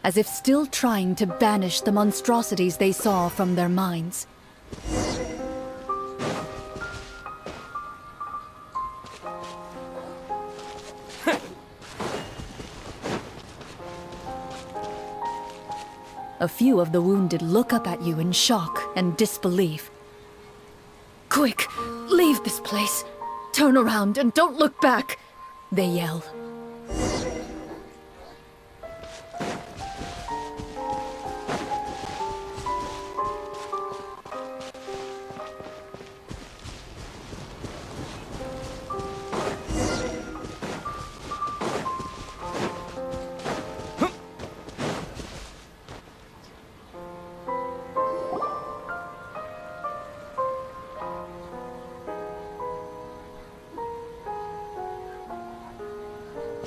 as if still trying to banish the monstrosities they saw from their minds. A few of the wounded look up at you in shock and disbelief. Quick, leave this place. Turn around and don't look back, they yell.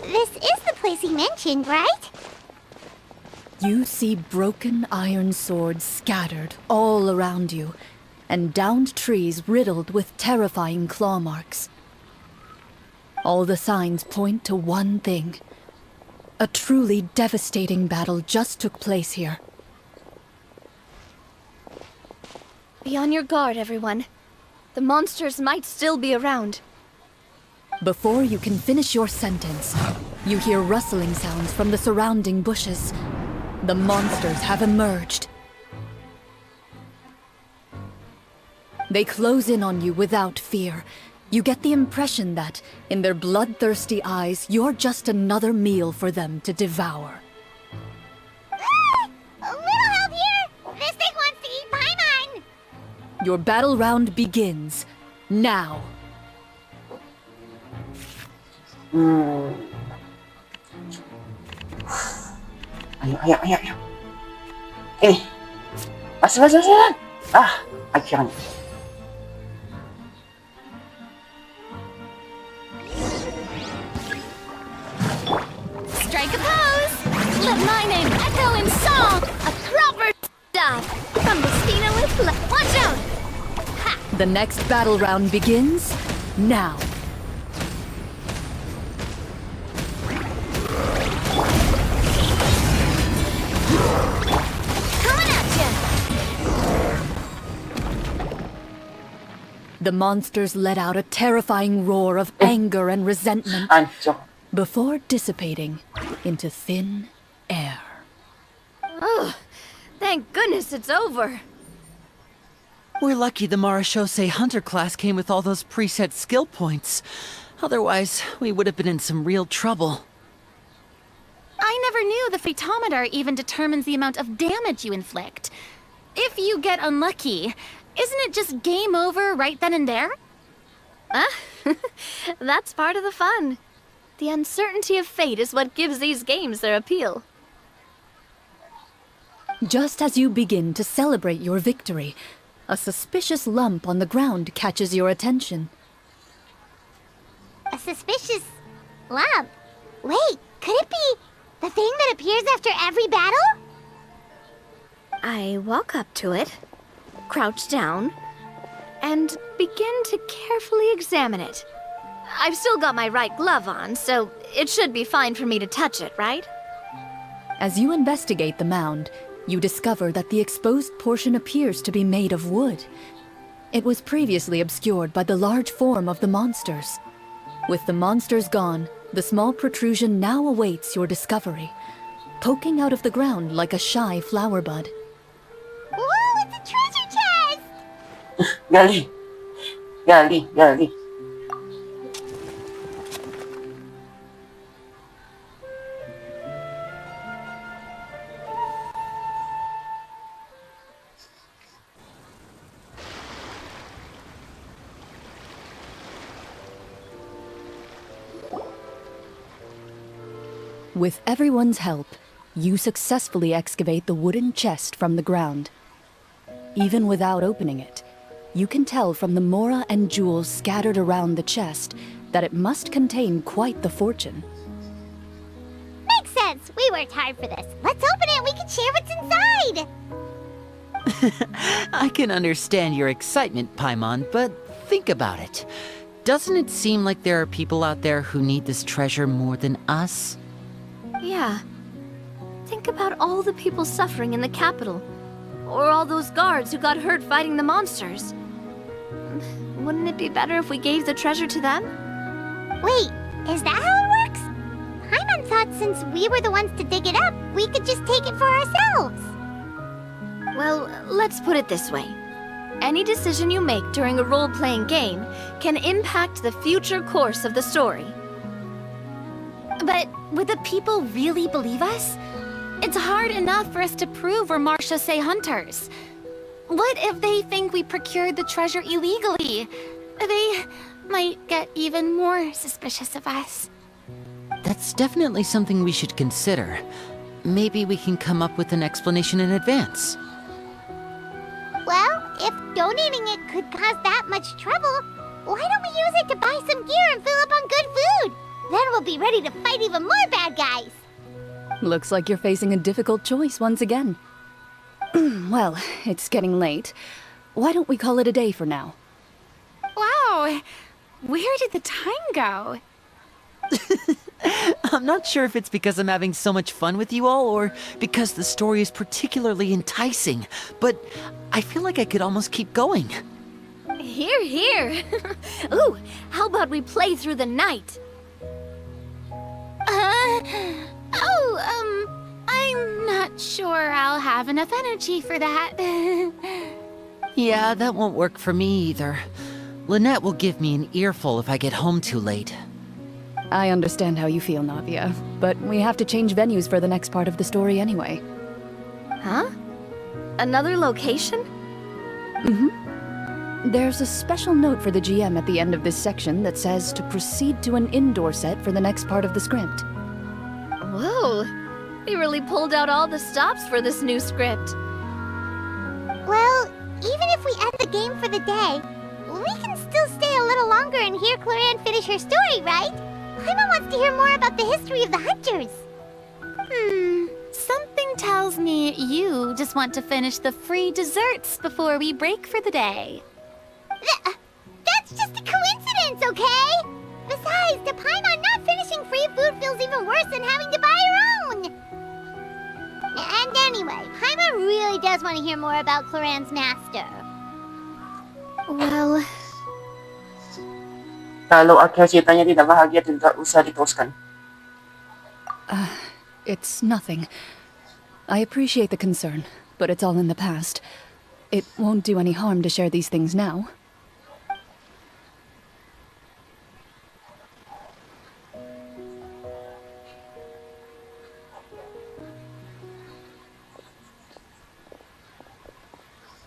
This is the place he mentioned, right? You see broken iron swords scattered all around you, and downed trees riddled with terrifying claw marks. All the signs point to one thing. A truly devastating battle just took place here. Be on your guard, everyone. The monsters might still be around. Before you can finish your sentence, you hear rustling sounds from the surrounding bushes. The monsters have emerged. They close in on you without fear. You get the impression that, in their bloodthirsty eyes, you're just another meal for them to devour. A little help here! This thing wants to eat Paimon! Your battle round begins now. Ayo. Pas. Akhirnya. Strike a pose! Let my name echo in song! A proper stop from the Spina with Watch out! The next battle round begins now. Coming at ya! The monsters let out a terrifying roar of anger and resentment Ancur. before dissipating into thin air. Oh, thank goodness it's over. We're lucky the Marashose Hunter class came with all those preset skill points. Otherwise, we would have been in some real trouble. I never knew the Fatometer even determines the amount of damage you inflict. If you get unlucky, isn't it just game over right then and there? That's part of the fun. The uncertainty of fate is what gives these games their appeal. Just as you begin to celebrate your victory, a suspicious lump on the ground catches your attention. A suspicious lump. Wait, could it be the thing that appears after every battle? I walk up to it, crouch down, and begin to carefully examine it. I've still got my right glove on, so it should be fine for me to touch it, right? As you investigate the mound, you discover that the exposed portion appears to be made of wood. It was previously obscured by the large form of the monsters. With the monsters gone, the small protrusion now awaits your discovery, poking out of the ground like a shy flower bud. Whoa, it's a treasure chest! Gali. With everyone's help, you successfully excavate the wooden chest from the ground. Even without opening it, you can tell from the mora and jewels scattered around the chest that it must contain quite the fortune. Makes sense. We worked hard for this. Let's open it. We can share what's inside. I can understand your excitement, Paimon, but think about it. Doesn't it seem like there are people out there who need this treasure more than us? Yeah. Think about all the people suffering in the capital. Or all those guards who got hurt fighting the monsters. Wouldn't it be better if we gave the treasure to them? Wait, is that how it works? Paimon thought since we were the ones to dig it up, we could just take it for ourselves. Well, let's put it this way. Any decision you make during a role-playing game can impact the future course of the story. But would the people really believe us? It's hard enough for us to prove we're Marchese hunters. What if they think we procured the treasure illegally? They might get even more suspicious of us. That's definitely something we should consider. Maybe we can come up with an explanation in advance. Well, if donating it could cause that much trouble, why don't we use it to buy some gear and fill up on good food? Then we'll be ready to fight even more bad guys. Looks like you're facing a difficult choice once again. Well, it's getting late. Why don't we call it a day for now? Wow, where did the time go? I'm not sure if it's because I'm having so much fun with you all, or because the story is particularly enticing, but I feel like I could almost keep going. Here, here. Ooh, how about we play through the night? I'm not sure I'll have enough energy for that. Yeah, that won't work for me either. Lynette will give me an earful if I get home too late. I understand how you feel, Navia, but we have to change venues for the next part of the story anyway. Huh? Another location? There's a special note for the GM at the end of this section that says to proceed to an indoor set for the next part of the script. Whoa, they really pulled out all the stops for this new script. Well, even if we end the game for the day, we can still stay a little longer and hear Clorinde finish her story, right? Paimon wants to hear more about the history of the hunters. Something tells me you just want to finish the free desserts before we break for the day. That's just a coincidence, okay? Besides, to Paimon, not finishing free food feels even worse than having to buy her own. And anyway, Paimon really does want to hear more about Clorinde's master. Well, Kalau akhir ceritanya tidak bahagia, tidak usah diteruskan. It's nothing. I appreciate the concern, but it's all in the past. It won't do any harm to share these things now.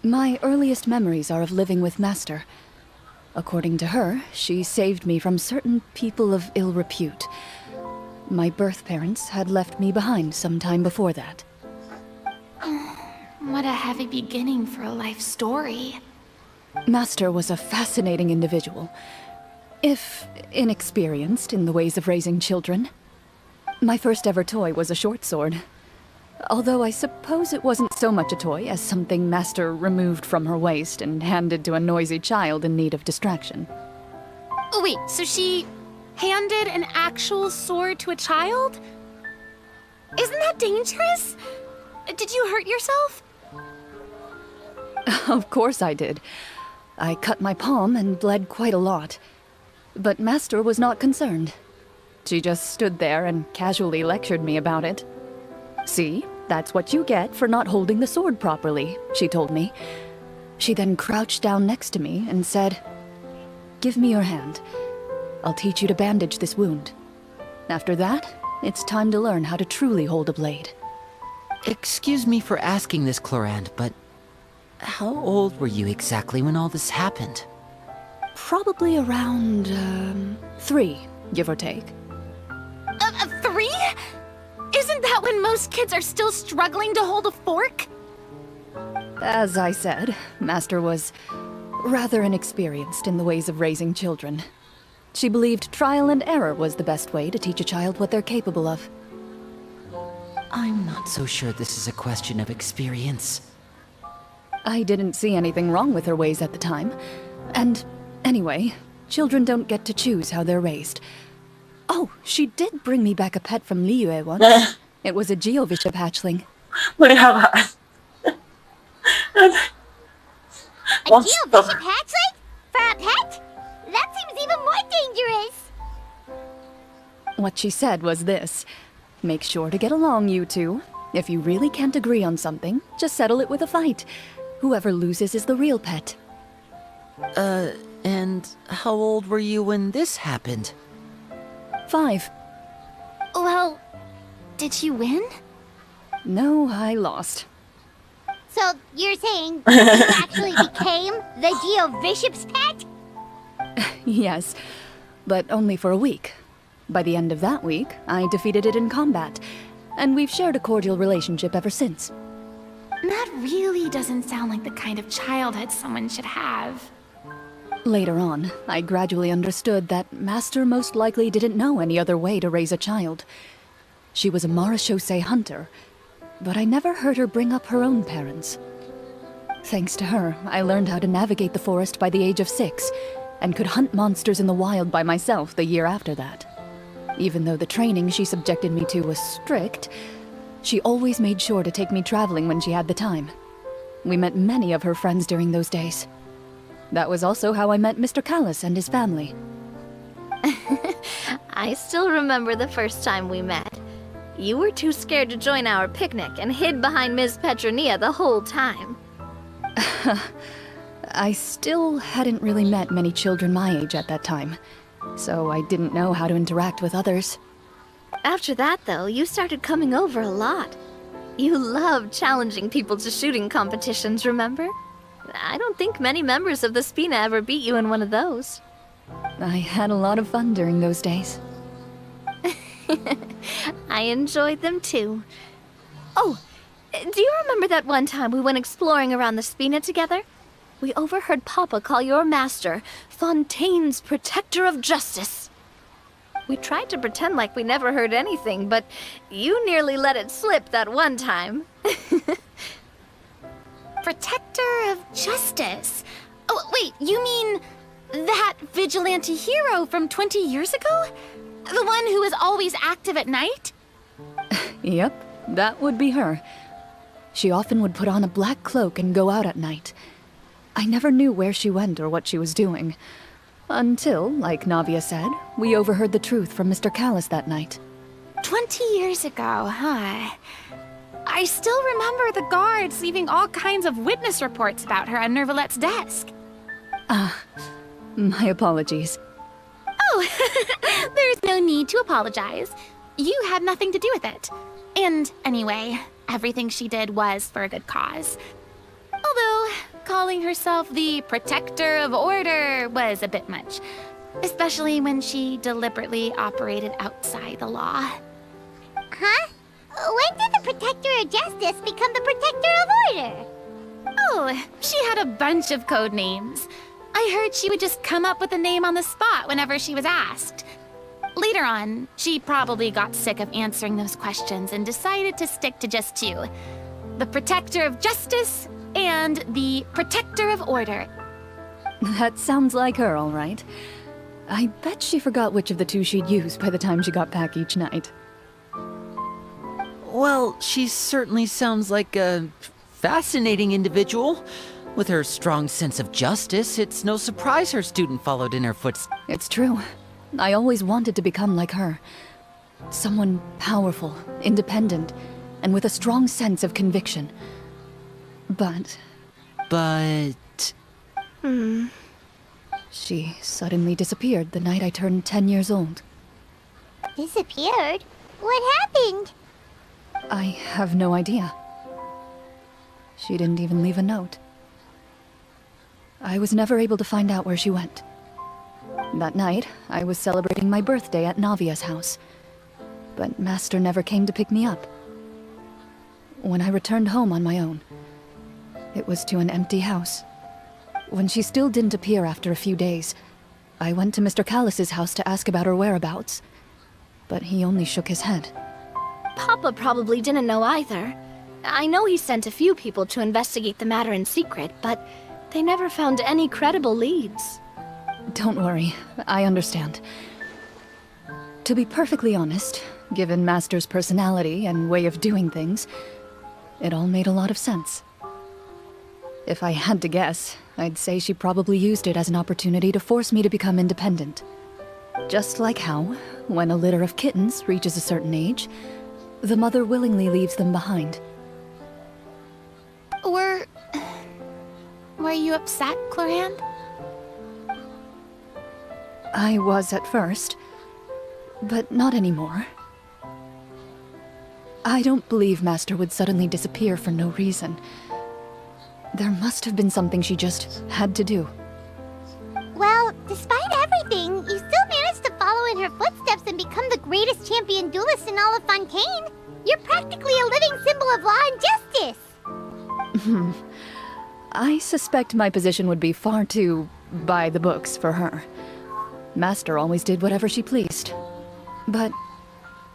My earliest memories are of living with Master. According to her, she saved me from certain people of ill repute. My birth parents had left me behind some time before that. What a heavy beginning for a life story. Master was a fascinating individual, if inexperienced in the ways of raising children. My first ever toy was a short sword. Although I suppose it wasn't so much a toy as something Master removed from her waist and handed to a noisy child in need of distraction. Oh wait, so she handed an actual sword to a child? Isn't that dangerous? Did you hurt yourself? Of course I did. I cut my palm and bled quite a lot. But Master was not concerned. She just stood there and casually lectured me about it. See, that's what you get for not holding the sword properly, she told me. She then crouched down next to me and said, "Give me your hand. I'll teach you to bandage this wound. After that, it's time to learn how to truly hold a blade." Excuse me for asking this, Clorinde, but how old were you exactly when all this happened? Probably around, 3, give or take. 3? Isn't that when most kids are still struggling to hold a fork? As I said, Master was rather inexperienced in the ways of raising children. She believed trial and error was the best way to teach a child what they're capable of. I'm not so sure this is a question of experience. I didn't see anything wrong with her ways at the time. And anyway, children don't get to choose how they're raised. Oh, she did bring me back a pet from Liyue once. It was a Geovishap hatchling. Meliharaan. A Geovishap hatchling? For a pet? That seems even more dangerous. What she said was this: "Make sure to get along, you two. If you really can't agree on something, just settle it with a fight. Whoever loses is the real pet. And how old were you when this happened? 5. Well, did you win? No, I lost. So you're saying you actually became the Geo Bishop's pet? Yes, but only for a week. By the end of that week, I defeated it in combat, and we've shared a cordial relationship ever since. That really doesn't sound like the kind of childhood someone should have. Later on, I gradually understood that Master most likely didn't know any other way to raise a child. She was a marechaussee hunter, but I never heard her bring up her own parents. Thanks to her, I learned how to navigate the forest by the age of 6, and could hunt monsters in the wild by myself the year after that. Even though the training she subjected me to was strict, she always made sure to take me traveling when she had the time. We met many of her friends during those days. That was also how I met Mr. Callis and his family. I still remember the first time we met. You were too scared to join our picnic and hid behind Ms. Petronia the whole time. I still hadn't really met many children my age at that time, so I didn't know how to interact with others. After that, though, you started coming over a lot. You loved challenging people to shooting competitions, remember? I don't think many members of the Spina ever beat you in one of those. I had a lot of fun during those days. I enjoyed them too. Oh, do you remember that one time we went exploring around the Spina together? We overheard Papa call your master Fontaine's Protector of Justice. We tried to pretend like we never heard anything, but you nearly let it slip that one time. Protector of Justice? Oh, wait, you mean that vigilante hero from 20 years ago? The one who is always active at night? Yep, that would be her. She often would put on a black cloak and go out at night. I never knew where she went or what she was doing. Until, like Navia said, we overheard the truth from Mr. Callis that night. 20 years ago, huh? I still remember the guards leaving all kinds of witness reports about her on Nervalette's desk. My apologies. Oh, there's no need to apologize. You had nothing to do with it. And anyway, everything she did was for a good cause. Although, calling herself the Protector of Order was a bit much. Especially when she deliberately operated outside the law. Huh? When did the Protector of Justice become the Protector of Order? Oh, she had a bunch of code names. I heard she would just come up with a name on the spot whenever she was asked. Later on, she probably got sick of answering those questions and decided to stick to just 2. The Protector of Justice and the Protector of Order. That sounds like her, all right. I bet she forgot which of the 2 she'd use by the time she got back each night. Well, she certainly sounds like a fascinating individual. With her strong sense of justice, it's no surprise her student followed in her footsteps. It's true. I always wanted to become like her. Someone powerful, independent, and with a strong sense of conviction. But she suddenly disappeared the night I turned 10 years old. Disappeared? What happened? I have no idea. She didn't even leave a note. I was never able to find out where she went. That night, I was celebrating my birthday at Navia's house, but Master never came to pick me up. When I returned home on my own, it was to an empty house. When she still didn't appear after a few days, I went to Mr. Callis's house to ask about her whereabouts, but he only shook his head. Papa probably didn't know either. I know he sent a few people to investigate the matter in secret, but they never found any credible leads. Don't worry, I understand. To be perfectly honest, given Master's personality and way of doing things, it all made a lot of sense. If I had to guess, I'd say she probably used it as an opportunity to force me to become independent. Just like how, when a litter of kittens reaches a certain age, The mother willingly leaves them behind. Were you upset, Clorinde? I was at first, but not anymore. I don't believe Master would suddenly disappear for no reason. There must have been something she just had to do. Well, despite everything, you still managed to follow in her footsteps and become the greatest champion duelist in all of Fontaine. You're practically a living symbol of law and justice. I suspect my position would be far too by the books for her. Master always did whatever she pleased. But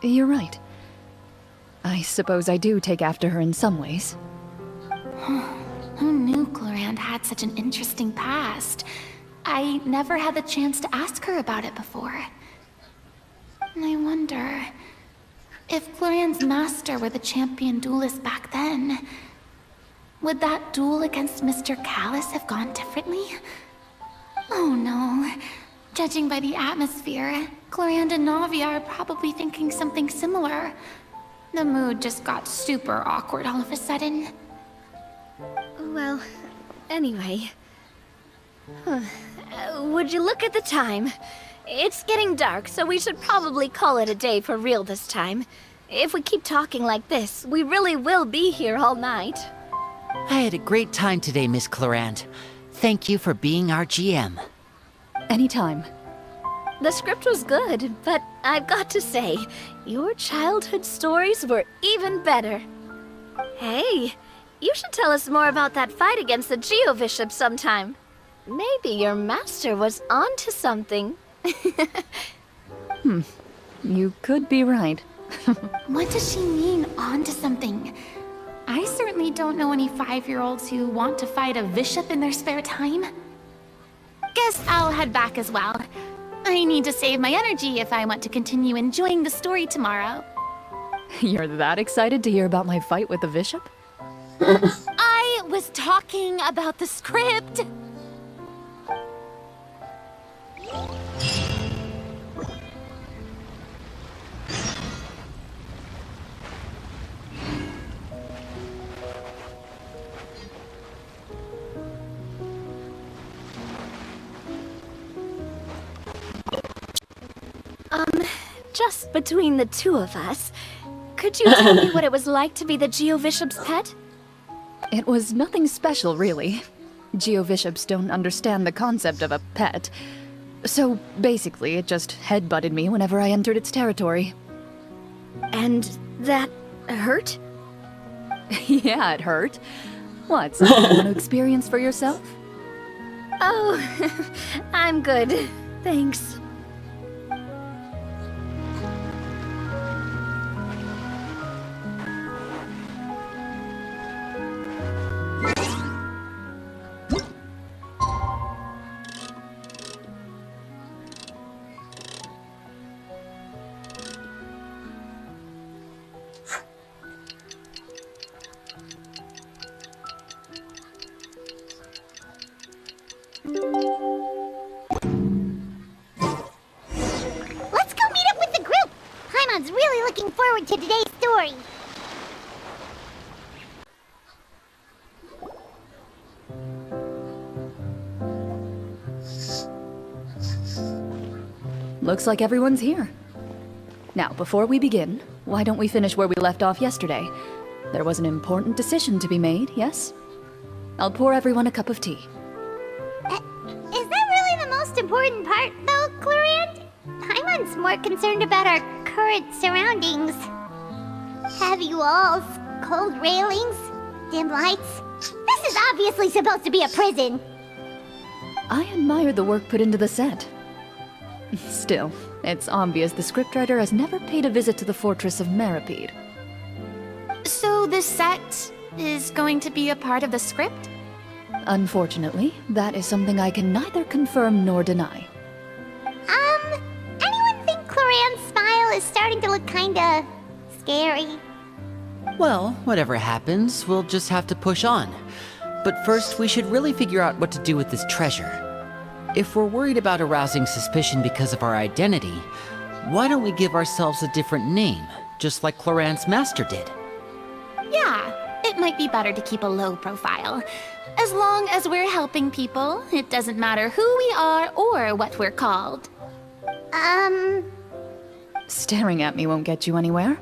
you're right. I suppose I do take after her in some ways. Who knew Clorinde had such an interesting past? I never had the chance to ask her about it before. I wonder if Clorinde's master were the champion duelist back then. Would that duel against Mr. Callus have gone differently? Oh no. Judging by the atmosphere, Clorinde and Navi are probably thinking something similar. The mood just got super awkward all of a sudden. Well, anyway. Would you look at the time? It's getting dark, so we should probably call it a day for real this time. If we keep talking like this, we really will be here all night. I had a great time today, Miss Clorinde. Thank you for being our GM. Anytime. The script was good, but I've got to say, your childhood stories were even better. Hey, you should tell us more about that fight against the Geo-Bishop sometime. Maybe your master was onto something. You could be right. What does she mean, on to something? I certainly don't know any 5-year-olds who want to fight a bishop in their spare time. Guess I'll head back as well. I need to save my energy if I want to continue enjoying the story tomorrow. You're that excited to hear about my fight with the bishop? I was talking about the script! Just between the two of us, could you tell me what it was like to be the Geo-Bishop's pet? It was nothing special, really. Geo-Bishops don't understand the concept of a pet. So basically, it just headbutted me whenever I entered its territory. And that hurt? Yeah, it hurt. What, something you want to experience for yourself? Oh, I'm good. Thanks. Let's go meet up with the group! Paimon's really looking forward to today's story. Looks like everyone's here. Now, before we begin, why don't we finish where we left off yesterday? There was an important decision to be made, yes? I'll pour everyone a cup of tea. Is that really the most important part, though, Clorinde? Paimon's more concerned about our current surroundings. Heavy walls, cold railings, dim lights. This is obviously supposed to be a prison. I admire the work put into the set. Still, it's obvious the scriptwriter has never paid a visit to the fortress of Meripede. So this set is going to be a part of the script? Unfortunately, that is something I can neither confirm nor deny. Anyone think Clorinde's smile is starting to look kinda scary? Well, whatever happens, we'll just have to push on. But first, we should really figure out what to do with this treasure. If we're worried about arousing suspicion because of our identity, why don't we give ourselves a different name, just like Clorinde's master did. Yeah, it might be better to keep a low profile. As long as we're helping people, it doesn't matter who we are or what we're called. Staring at me won't get you anywhere.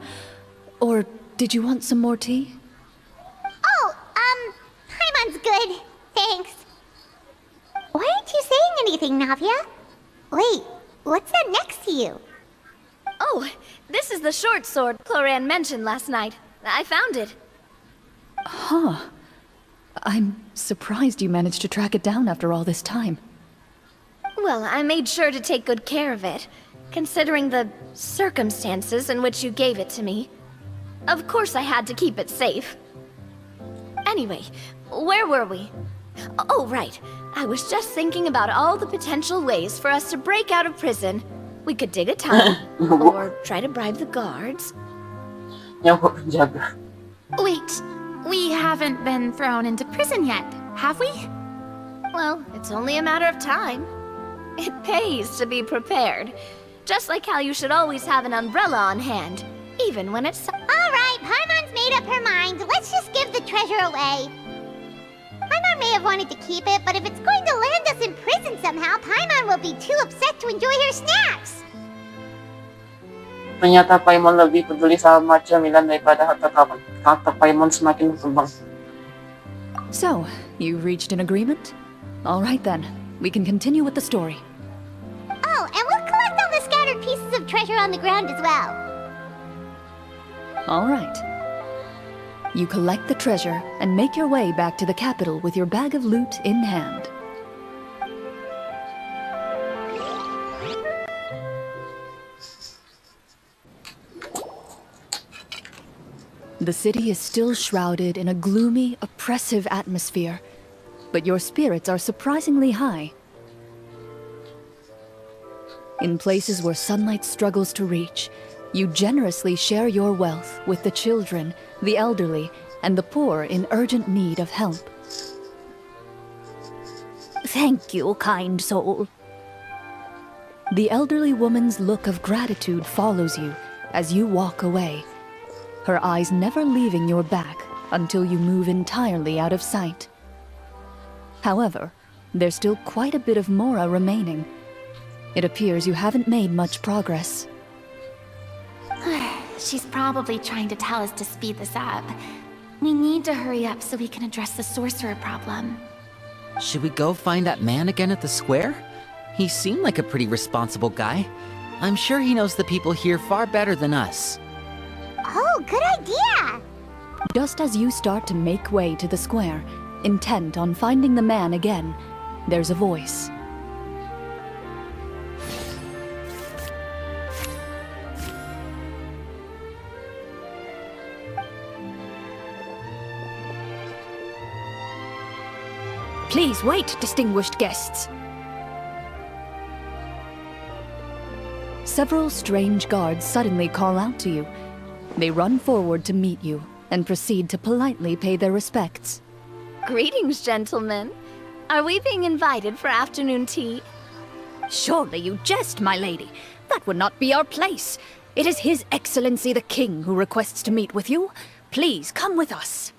Or did you want some more tea? Oh, Paimon's good. Thanks. Why aren't you saying anything, Navia? Wait, what's that next to you? Oh, this is the short sword Clorinde mentioned last night. I found it. Huh. I'm surprised you managed to track it down after all this time. Well, I made sure to take good care of it, considering the circumstances in which you gave it to me. Of course I had to keep it safe. Anyway, where were we? Oh, right. I was just thinking about all the potential ways for us to break out of prison. We could dig a tunnel, or try to bribe the guards. Yung po penjaga. Wait, we haven't been thrown into prison yet, have we? Well, it's only a matter of time. It pays to be prepared. Just like how you should always have an umbrella on hand, even when it's... Alright, Paimon's made up her mind. Let's just give the treasure away. Paimon may have wanted to keep it, but if it's going to land us in prison somehow, Paimon will be too upset to enjoy her snacks. Ternyata Paimon lebih peduli sama cemilan daripada harta karun. Kata Paimon semakin berkembang. So, you reached an agreement? All right then, we can continue with the story. Oh, and we'll collect all the scattered pieces of treasure on the ground as well. All right. You collect the treasure and make your way back to the capital with your bag of loot in hand. The city is still shrouded in a gloomy, oppressive atmosphere, but your spirits are surprisingly high. In places where sunlight struggles to reach, you generously share your wealth with the children, the elderly, and the poor in urgent need of help. Thank you, kind soul. The elderly woman's look of gratitude follows you as you walk away, her eyes never leaving your back until you move entirely out of sight. However, there's still quite a bit of Mora remaining. It appears you haven't made much progress. She's probably trying to tell us to speed this up. We need to hurry up so we can address the sorcerer problem. Should we go find that man again at the square? He seemed like a pretty responsible guy. I'm sure he knows the people here far better than us. Oh, good idea! Just as you start to make way to the square, intent on finding the man again, there's a voice. Please wait, distinguished guests. Several strange guards suddenly call out to you. They run forward to meet you and proceed to politely pay their respects. Greetings, gentlemen. Are we being invited for afternoon tea? Surely you jest, my lady. That would not be our place. It is His Excellency the King who requests to meet with you. Please come with us.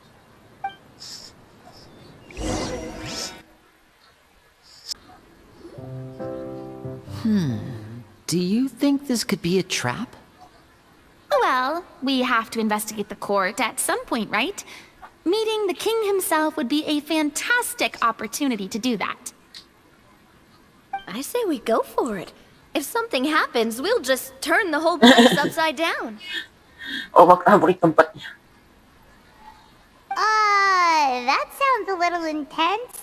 Do you think this could be a trap? Well, we have to investigate the court at some point, right? Meeting the king himself would be a fantastic opportunity to do that. I say we go for it. If something happens, we'll just turn the whole place upside down. O mag-abrik tempatnya. That sounds a little intense.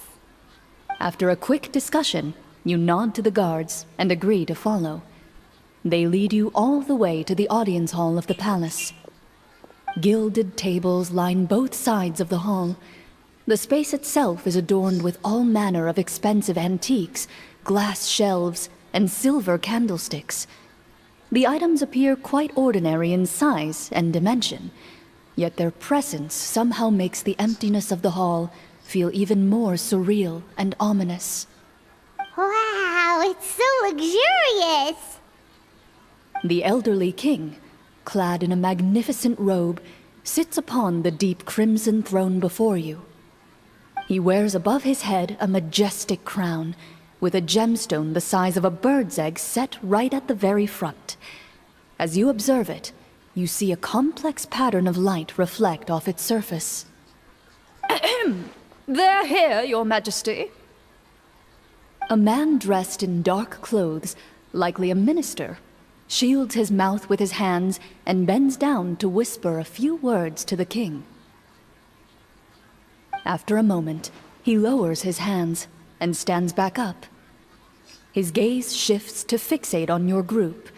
After a quick discussion, you nod to the guards and agree to follow. They lead you all the way to the audience hall of the palace. Gilded tables line both sides of the hall. The space itself is adorned with all manner of expensive antiques, glass shelves, and silver candlesticks. The items appear quite ordinary in size and dimension, yet their presence somehow makes the emptiness of the hall feel even more surreal and ominous. Wow, it's so luxurious. The elderly king, clad in a magnificent robe, sits upon the deep crimson throne before you. He wears above his head a majestic crown, with a gemstone the size of a bird's egg set right at the very front. As you observe it, you see a complex pattern of light reflect off its surface. They're here, Your Majesty. A man dressed in dark clothes, likely a minister, shields his mouth with his hands and bends down to whisper a few words to the king. After a moment, he lowers his hands and stands back up. His gaze shifts to fixate on your group,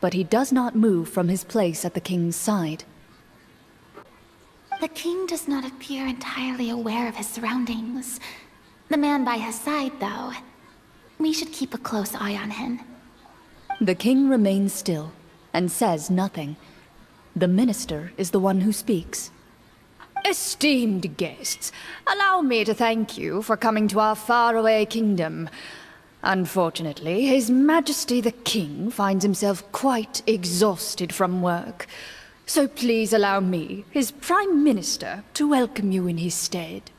but he does not move from his place at the king's side. The king does not appear entirely aware of his surroundings. The man by his side, though. We should keep a close eye on him. The king remains still and says nothing. The minister is the one who speaks. Esteemed guests, allow me to thank you for coming to our faraway kingdom. Unfortunately, His Majesty the King finds himself quite exhausted from work. So please allow me, his Prime Minister, to welcome you in his stead.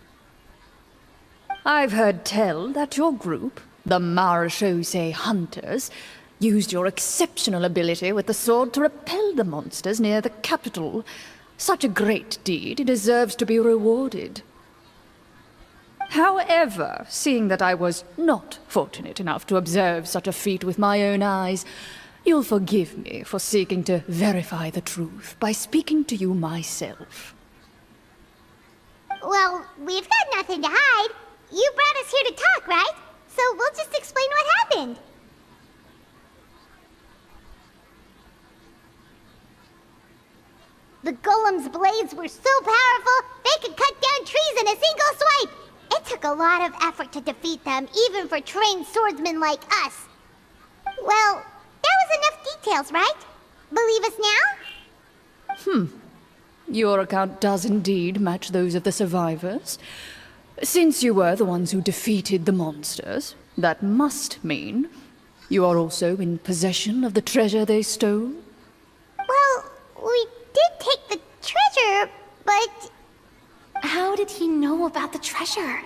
I've heard tell that your group, the Marechaussee Hunters, used your exceptional ability with the sword to repel the monsters near the capital. Such a great deed deserves to be rewarded. However, seeing that I was not fortunate enough to observe such a feat with my own eyes, you'll forgive me for seeking to verify the truth by speaking to you myself. Well, we've got nothing to hide. You brought us here to talk, right? So we'll just explain what happened. The golem's blades were so powerful, they could cut down trees in a single swipe. It took a lot of effort to defeat them, even for trained swordsmen like us. Well, that was enough details, right? Believe us now? Your account does indeed match those of the survivors. Since you were the ones who defeated the monsters, that must mean you are also in possession of the treasure they stole? Well, we did take the treasure, but... How did he know about the treasure?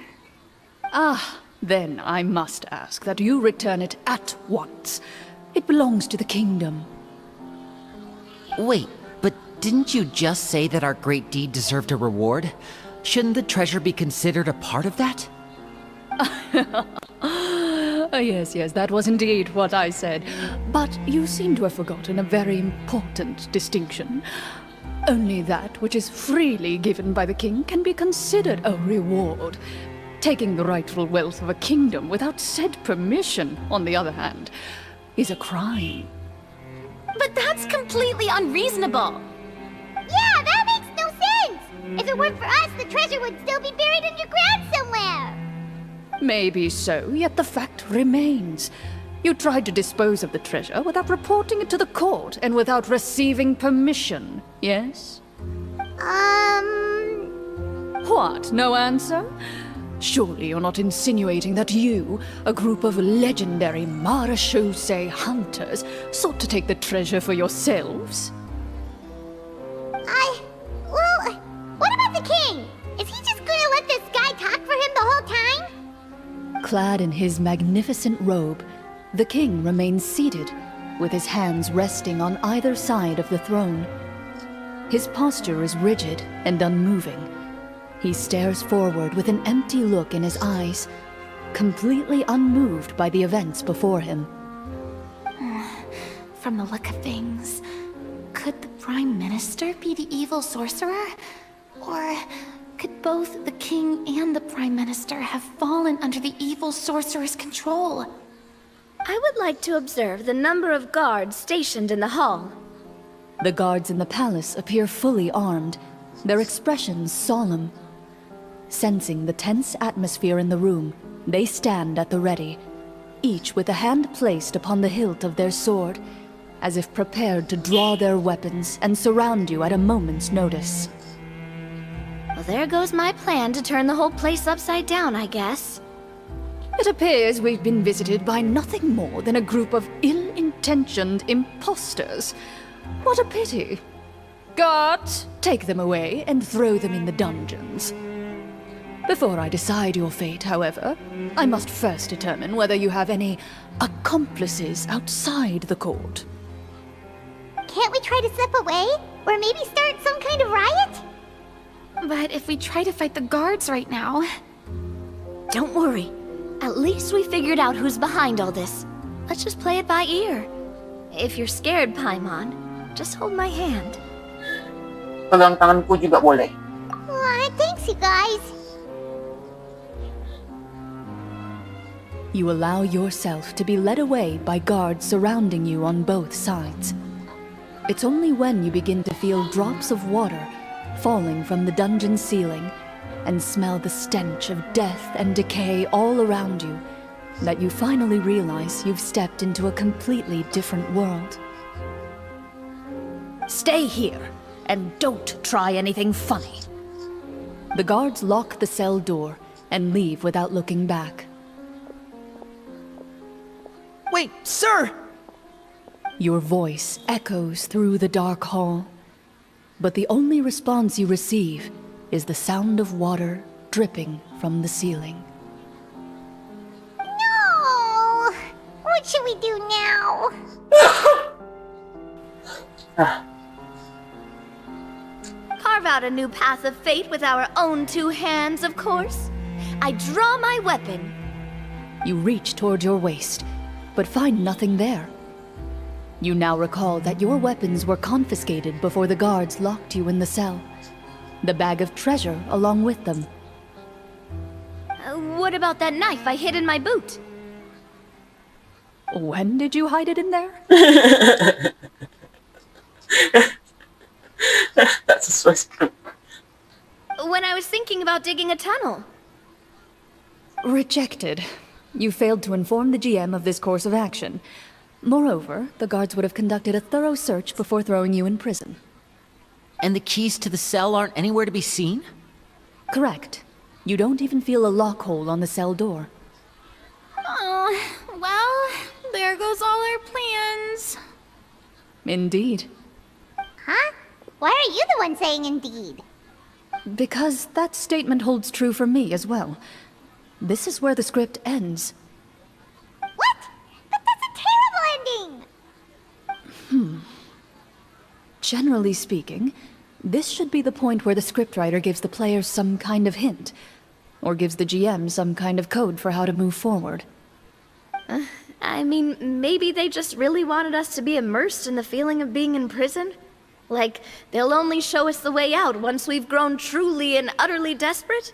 Then I must ask that you return it at once. It belongs to the kingdom. Wait, but didn't you just say that our great deed deserved a reward? Shouldn't the treasure be considered a part of that? Yes, that was indeed what I said. But you seem to have forgotten a very important distinction. Only that which is freely given by the king can be considered a reward. Taking the rightful wealth of a kingdom without said permission, on the other hand, is a crime. But that's completely unreasonable. Yeah, that makes no sense! If it weren't for us, the treasure would still be buried underground somewhere! Maybe so, yet the fact remains. You tried to dispose of the treasure without reporting it to the court and without receiving permission, yes? What, no answer? Surely you're not insinuating that you, a group of legendary Marechaussee hunters, sought to take the treasure for yourselves? Well, what about the king? Is he just gonna let this guy talk for him the whole time? Clad in his magnificent robe, the king remains seated, with his hands resting on either side of the throne. His posture is rigid and unmoving. He stares forward with an empty look in his eyes, completely unmoved by the events before him. From the look of things, could the Prime Minister be the evil sorcerer? Or could both the king and the Prime Minister have fallen under the evil sorcerer's control? I would like to observe the number of guards stationed in the hall. The guards in the palace appear fully armed, their expressions solemn. Sensing the tense atmosphere in the room, they stand at the ready, each with a hand placed upon the hilt of their sword, as if prepared to draw their weapons and surround you at a moment's notice. Well, there goes my plan to turn the whole place upside down, I guess. It appears we've been visited by nothing more than a group of ill-intentioned imposters. What a pity. Guards, take them away and throw them in the dungeons. Before I decide your fate, however, I must first determine whether you have any accomplices outside the court. Can't we try to slip away? Or maybe start some kind of riot? But if we try to fight the guards right now... Don't worry. At least we figured out who's behind all this. Let's just play it by ear. If you're scared, Paimon, just hold my hand. Pegang tanganku juga boleh. Thanks, you guys. You allow yourself to be led away by guards surrounding you on both sides. It's only when you begin to feel drops of water falling from the dungeon ceiling and smell the stench of death and decay all around you that you finally realize you've stepped into a completely different world. Stay here, and don't try anything funny. The guards lock the cell door and leave without looking back. Wait, sir! Your voice echoes through the dark hall, but the only response you receive is the sound of water dripping from the ceiling. No! What should we do now? Carve out a new path of fate with our own two hands, of course. I draw my weapon. You reach toward your waist, but find nothing there. You now recall that your weapons were confiscated before the guards locked you in the cell. The bag of treasure along with them. What about that knife I hid in my boot? When did you hide it in there? That's a script. When I was thinking about digging a tunnel. Rejected. You failed to inform the GM of this course of action. Moreover, the guards would have conducted a thorough search before throwing you in prison. And the keys to the cell aren't anywhere to be seen? Correct. You don't even feel a lock hole on the cell door. Oh, well, there goes all our plans. Indeed. Huh? Why are you the one saying indeed? Because that statement holds true for me as well. This is where the script ends. What? But that's a terrible ending! Generally speaking, this should be the point where the scriptwriter gives the players some kind of hint, or gives the GM some kind of code for how to move forward. I mean, maybe they just really wanted us to be immersed in the feeling of being in prison? Like, they'll only show us the way out once we've grown truly and utterly desperate?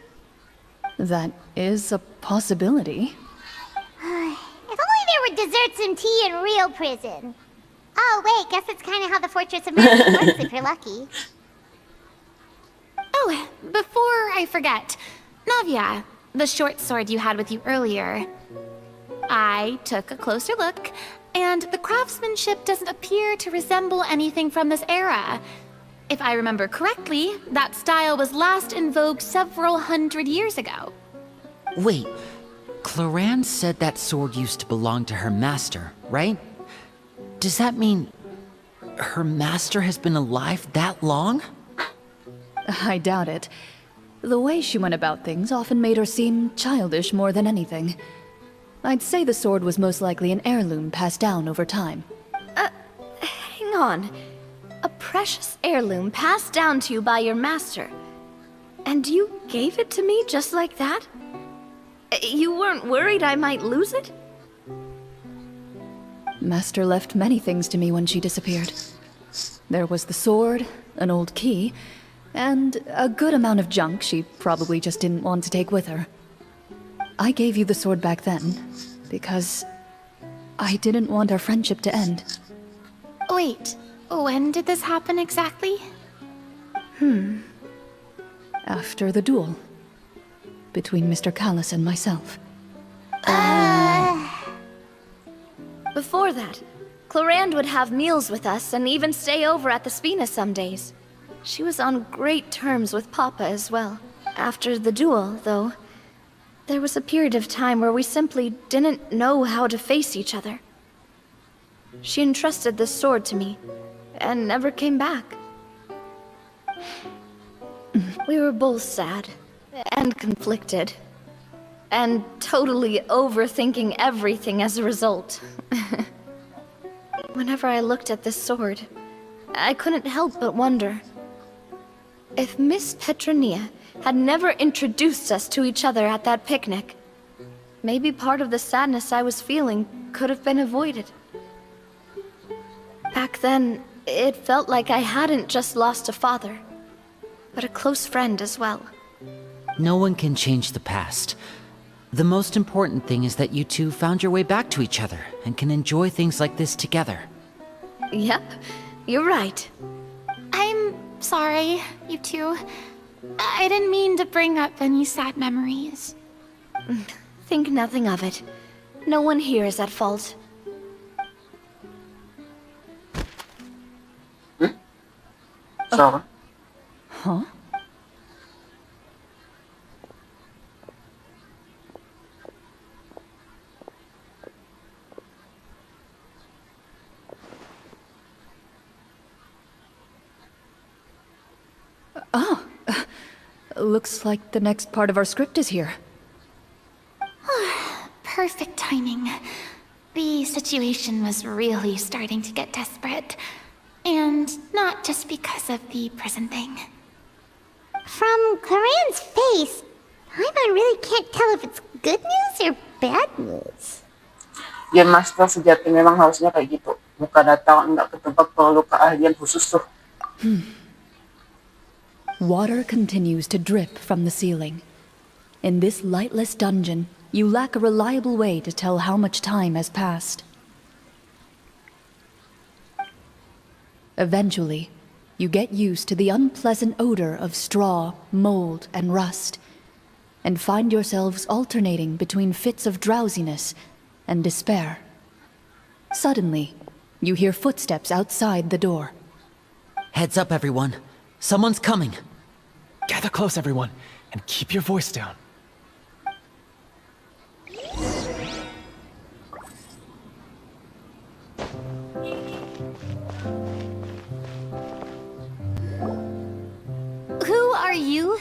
That is a possibility. If only there were desserts and tea in real prison. Oh, wait, guess it's kind of how the Fortress of Mercy works if you're lucky. Oh, before I forget, Navia, the short sword you had with you earlier. I took a closer look, and the craftsmanship doesn't appear to resemble anything from this era. If I remember correctly, that style was last in vogue several hundred years ago. Wait, Clorinde said that sword used to belong to her master, right? Does that mean her master has been alive that long? I doubt it. The way she went about things often made her seem childish more than anything. I'd say the sword was most likely an heirloom passed down over time. Hang on. A precious heirloom passed down to you by your master. And you gave it to me just like that? You weren't worried I might lose it? Master left many things to me when she disappeared. There was the sword, an old key, and a good amount of junk she probably just didn't want to take with her. I gave you the sword back then, because I didn't want our friendship to end. Wait, when did this happen exactly? After the duel. Between Mr. Callis and myself. Before that, Clorinde would have meals with us and even stay over at the Spina some days. She was on great terms with Papa as well. After the duel, though, there was a period of time where we simply didn't know how to face each other. She entrusted this sword to me, and never came back. We were both sad and conflicted, and totally overthinking everything as a result. Whenever I looked at this sword, I couldn't help but wonder if Miss Petronia had never introduced us to each other at that picnic. Maybe part of the sadness I was feeling could have been avoided. Back then, it felt like I hadn't just lost a father, but a close friend as well. No one can change the past. The most important thing is that you two found your way back to each other and can enjoy things like this together. Yep, you're right. I'm sorry, you two. I didn't mean to bring up any sad memories. Think nothing of it. No one here is at fault. Sarah? Huh? Looks like the next part of our script is here. Perfect timing. The situation was really starting to get desperate. And not just because of the prison thing. From Clorinde's face, Paimon really can't tell if it's good news or bad news. Yan, Master, sejati memang harusnya kayak gitu. Muka datang nggak ketebak perlu keahlian khusus tuh. Water continues to drip from the ceiling. In this lightless dungeon, you lack a reliable way to tell how much time has passed. Eventually, you get used to the unpleasant odor of straw, mold, and rust, and find yourselves alternating between fits of drowsiness and despair. Suddenly, you hear footsteps outside the door. Heads up, everyone. Someone's coming. Gather close, everyone, and keep your voice down. Who are you?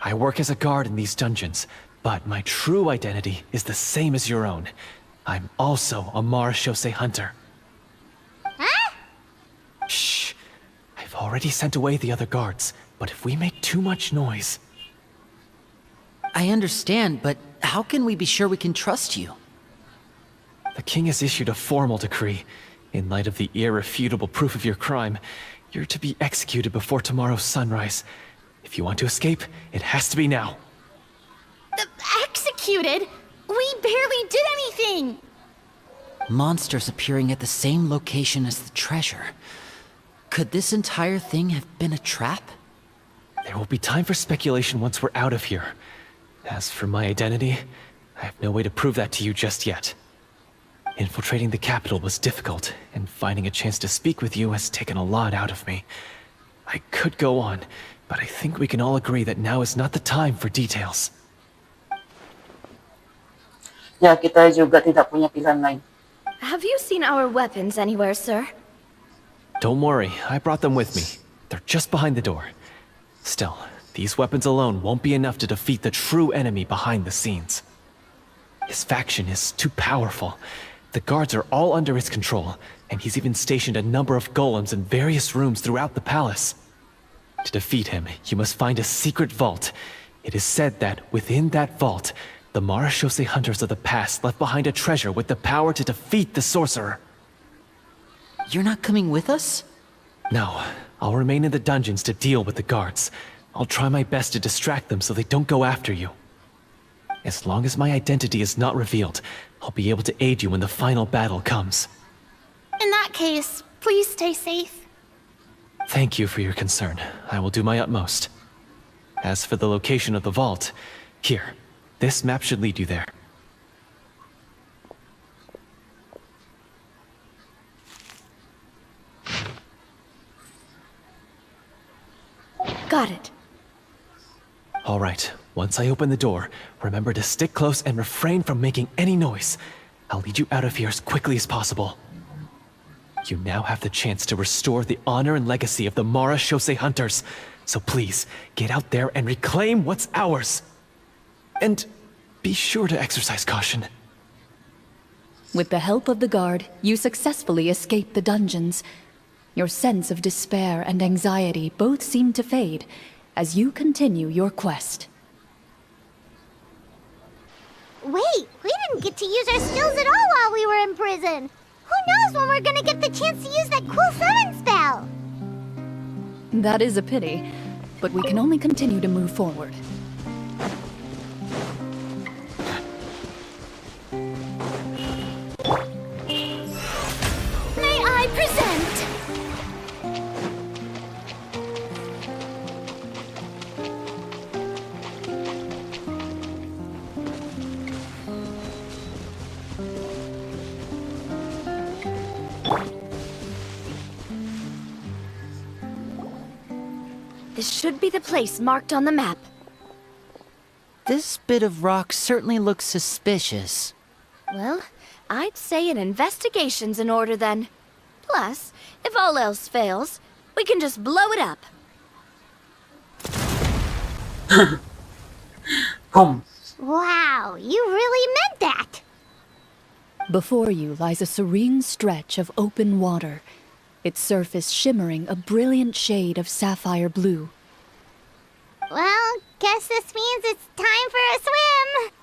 I work as a guard in these dungeons, but my true identity is the same as your own. I'm also a Marashose hunter. Huh? Shh! I've already sent away the other guards, but if we make too much noise... I understand, but how can we be sure we can trust you? The king has issued a formal decree. In light of the irrefutable proof of your crime, you're to be executed before tomorrow's sunrise. If you want to escape, it has to be now. Executed? We barely did anything! Monsters appearing at the same location as the treasure. Could this entire thing have been a trap? There will be time for speculation once we're out of here. As for my identity, I have no way to prove that to you just yet. Infiltrating the capital was difficult, and finding a chance to speak with you has taken a lot out of me. I could go on, but I think we can all agree that now is not the time for details. Ya, kita juga tidak punya pilihan lain. Have you seen our weapons anywhere, sir? Don't worry, I brought them with me. They're just behind the door. Still, these weapons alone won't be enough to defeat the true enemy behind the scenes. His faction is too powerful. The guards are all under his control, and he's even stationed a number of golems in various rooms throughout the palace. To defeat him, you must find a secret vault. It is said that within that vault, the Marashose hunters of the past left behind a treasure with the power to defeat the sorcerer. You're not coming with us? No, I'll remain in the dungeons to deal with the guards. I'll try my best to distract them so they don't go after you. As long as my identity is not revealed, I'll be able to aid you when the final battle comes. In that case, please stay safe. Thank you for your concern. I will do my utmost. As for the location of the vault, here, this map should lead you there. Got it. All right, once I open the door, remember to stick close and refrain from making any noise. I'll lead you out of here as quickly as possible. You now have the chance to restore the honor and legacy of the Mara Shosei Hunters. So please, get out there and reclaim what's ours. And be sure to exercise caution. With the help of the guard, you successfully escape the dungeons. Your sense of despair and anxiety both seem to fade as you continue your quest. Wait, we didn't get to use our skills at all while we were in prison. Who knows when we're gonna get the chance to use that cool summon spell? That is a pity, but we can only continue to move forward. May I present? This should be the place marked on the map. This bit of rock certainly looks suspicious. Well, I'd say an investigation's in order then. Plus, if all else fails, we can just blow it up. Boom. Wow, you really meant that. Before you lies a serene stretch of open water, its surface shimmering a brilliant shade of sapphire blue. Well, guess this means it's time for a swim.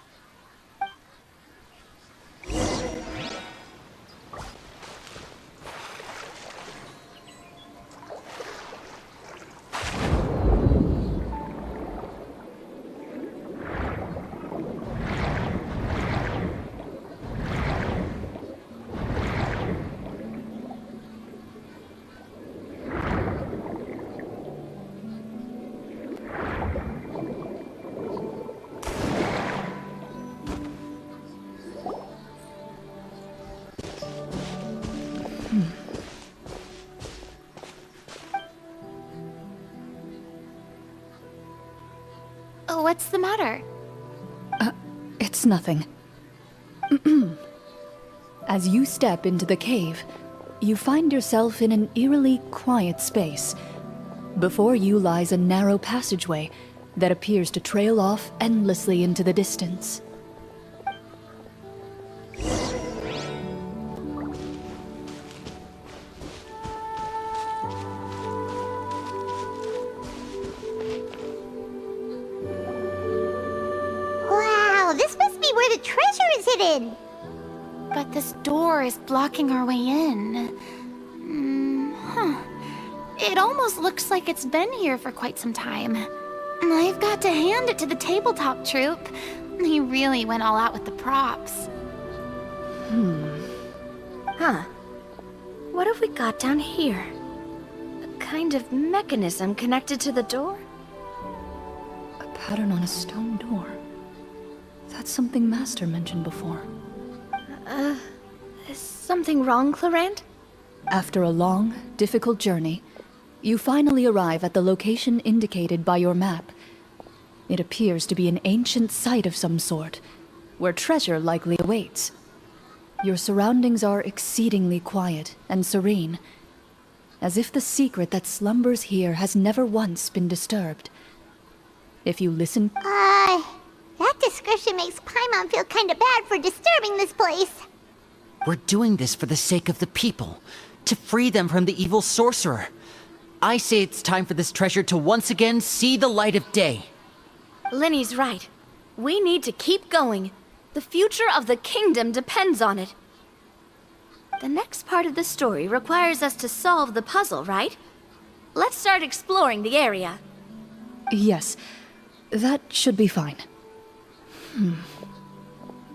What's the matter? It's nothing. As you step into the cave, you find yourself in an eerily quiet space. Before you lies a narrow passageway that appears to trail off endlessly into the distance. Wow, this must be where the treasure is hidden. But this door is blocking our way in. It almost looks like it's been here for quite some time. I've got to hand it to the tabletop troupe. They really went all out with the props. Huh. What have we got down here? A kind of mechanism connected to the door? A pattern on a stone door. That's something Master mentioned before. Is something wrong, Clorinde? After a long, difficult journey, you finally arrive at the location indicated by your map. It appears to be an ancient site of some sort, where treasure likely awaits. Your surroundings are exceedingly quiet and serene, as if the secret that slumbers here has never once been disturbed. If you listen... That description makes Paimon feel kinda bad for disturbing this place. We're doing this for the sake of the people, to free them from the evil sorcerer. I say it's time for this treasure to once again see the light of day. Linny's right. We need to keep going. The future of the kingdom depends on it. The next part of the story requires us to solve the puzzle, right? Let's start exploring the area. Yes, that should be fine.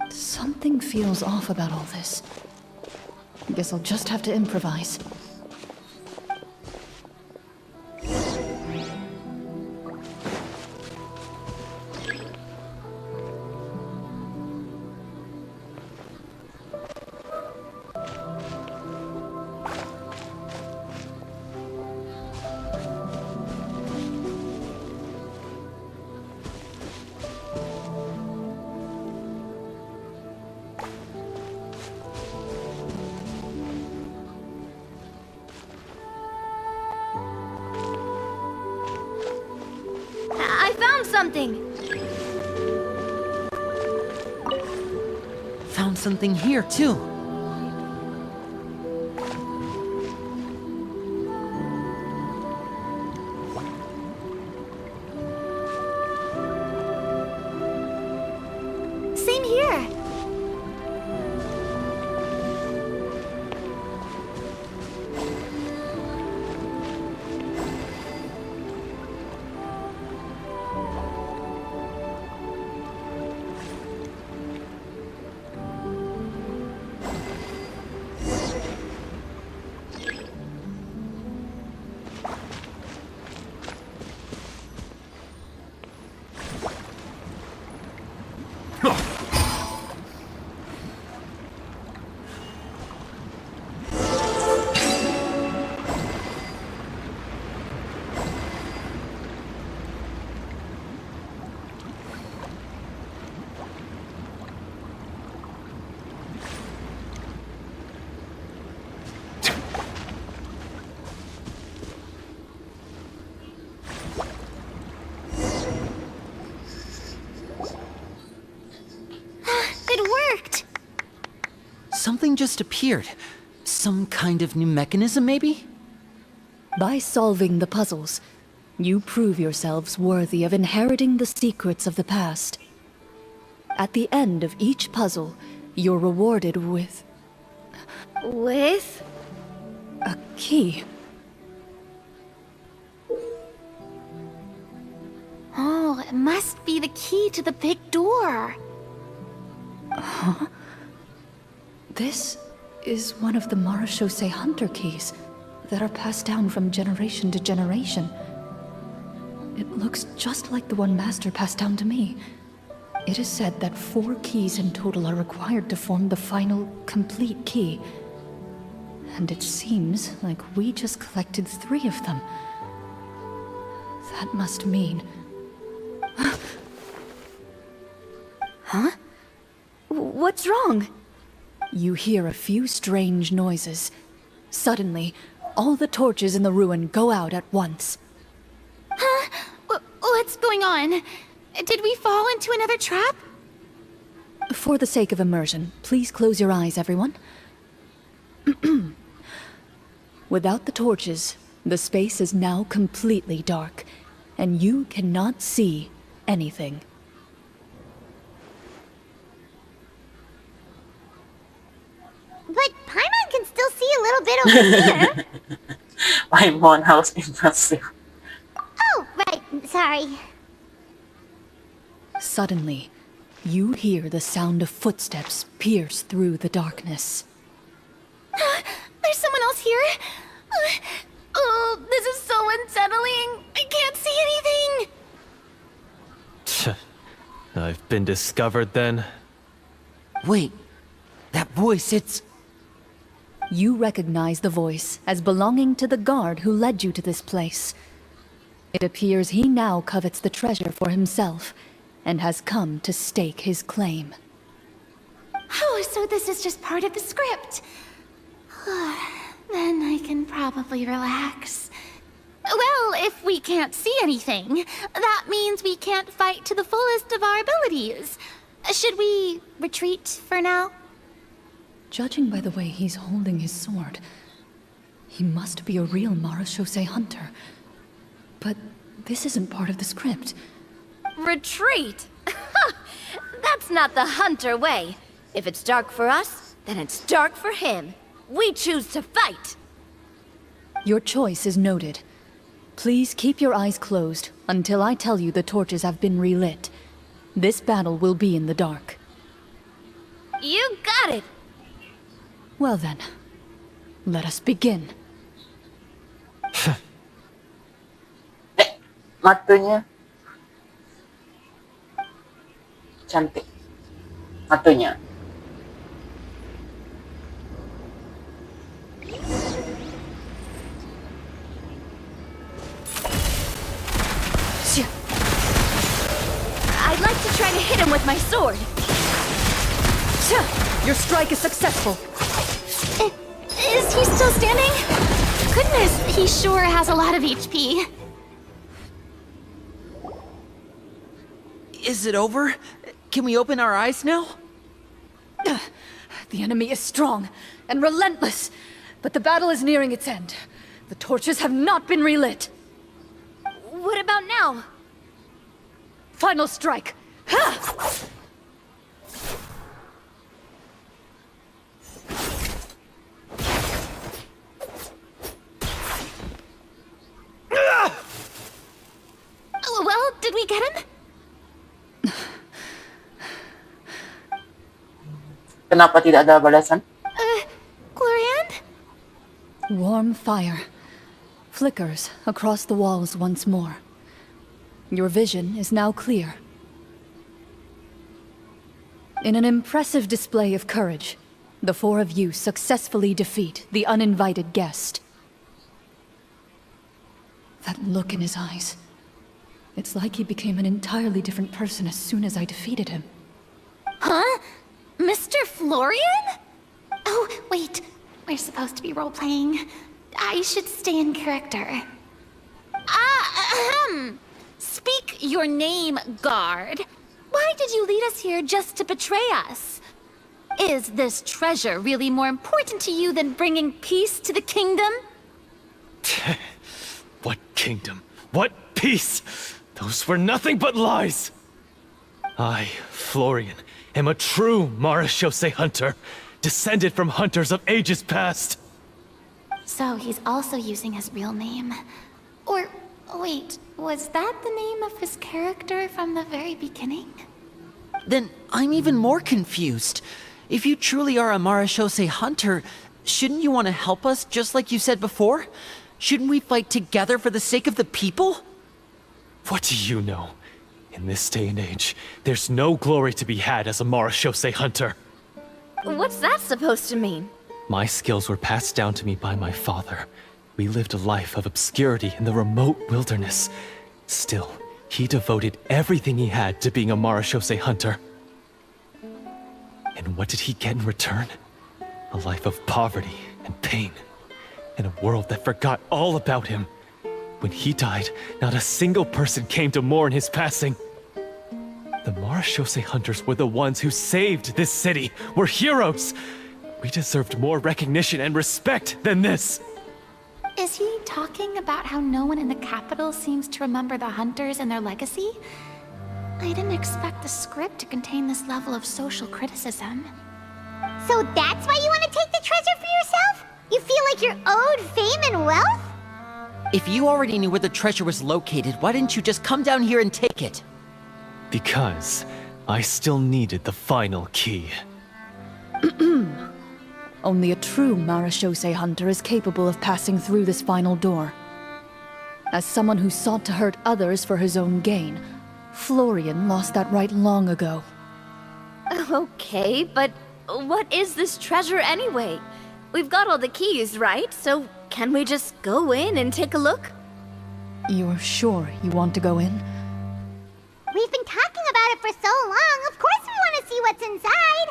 Something feels off about all this. Guess I'll just have to improvise. something! Found something here, too. Same here. It worked! Something just appeared. Some kind of new mechanism, maybe? By solving the puzzles, you prove yourselves worthy of inheriting the secrets of the past. At the end of each puzzle, you're rewarded with With? a key. Oh, it must be the key to the big door. This is one of the Marachose Hunter keys that are passed down from generation to generation. It looks just like the one Master passed down to me. It is said that 4 keys in total are required to form the final, complete key. And it seems like we just collected 3 of them. That must mean... Huh? What's wrong? You hear a few strange noises. Suddenly, all the torches in the ruin go out at once. Huh? What's going on? Did we fall into another trap? For the sake of immersion, please close your eyes, everyone. Without the torches, the space is now completely dark, and you cannot see anything. But Paimon can still see a little bit over here. Paimon House impressive. Oh, right. Sorry. Suddenly, you hear the sound of footsteps pierce through the darkness. There's someone else here? Oh, this is so unsettling. I can't see anything. I've been discovered then. Wait, that voice, it's... You recognize the voice as belonging to the guard who led you to this place. It appears he now covets the treasure for himself, and has come to stake his claim. Oh, so this is just part of the script. Then I can probably relax. Well, if we can't see anything, that means we can't fight to the fullest of our abilities. Should we retreat for now? Judging by the way he's holding his sword, he must be a real Marachose hunter. But this isn't part of the script. Retreat? That's not the hunter way. If it's dark for us, then it's dark for him. We choose to fight. Your choice is noted. Please keep your eyes closed until I tell you the torches have been relit. This battle will be in the dark. You got it. Well then, let us begin. Matunya cantik. Matunya. I'd like to try to hit him with my sword. Your strike is successful. Is he still standing? Goodness, he sure has a lot of HP. Is it over? Can we open our eyes now? The enemy is strong and relentless, but the battle is nearing its end. The torches have not been relit. What about now? Final strike. Ha! Well, did we get him? Kenapa tidak ada balasan? Clorinde? Warm fire flickers across the walls once more. Your vision is now clear. In an impressive display of courage, the four of you successfully defeat the uninvited guest. That look in his eyes. It's like he became an entirely different person as soon as I defeated him. Huh? Mr. Florian? Oh, wait. We're supposed to be role-playing. I should stay in character. Speak your name, guard. Why did you lead us here just to betray us? Is this treasure really more important to you than bringing peace to the kingdom? What kingdom? What peace? Those were nothing but lies! I, Florian, am a true Marashose hunter, descended from hunters of ages past. So he's also using his real name. Or, wait, was that the name of his character from the very beginning? Then I'm even more confused. If you truly are a Marashose hunter, shouldn't you want to help us just like you said before? Shouldn't we fight together for the sake of the people? What do you know? In this day and age, there's no glory to be had as a Marashose hunter. What's that supposed to mean? My skills were passed down to me by my father. We lived a life of obscurity in the remote wilderness. Still, he devoted everything he had to being a Marashose hunter. And what did he get in return? A life of poverty and pain. In a world that forgot all about him. When he died, not a single person came to mourn his passing. The Marashose hunters were the ones who saved this city, were heroes. We deserved more recognition and respect than this. Is he talking about how no one in the capital seems to remember the hunters and their legacy? I didn't expect the script to contain this level of social criticism. So that's why you want to take the treasure for yourself? You feel like you're owed fame and wealth? If you already knew where the treasure was located, why didn't you just come down here and take it? Because I still needed the final key. Only a true Marashose hunter is capable of passing through this final door. As someone who sought to hurt others for his own gain, Florian lost that right long ago. Okay, but what is this treasure anyway? We've got all the keys, right? So can we just go in and take a look? You're sure you want to go in? We've been talking about it for so long. Of course we want to see what's inside.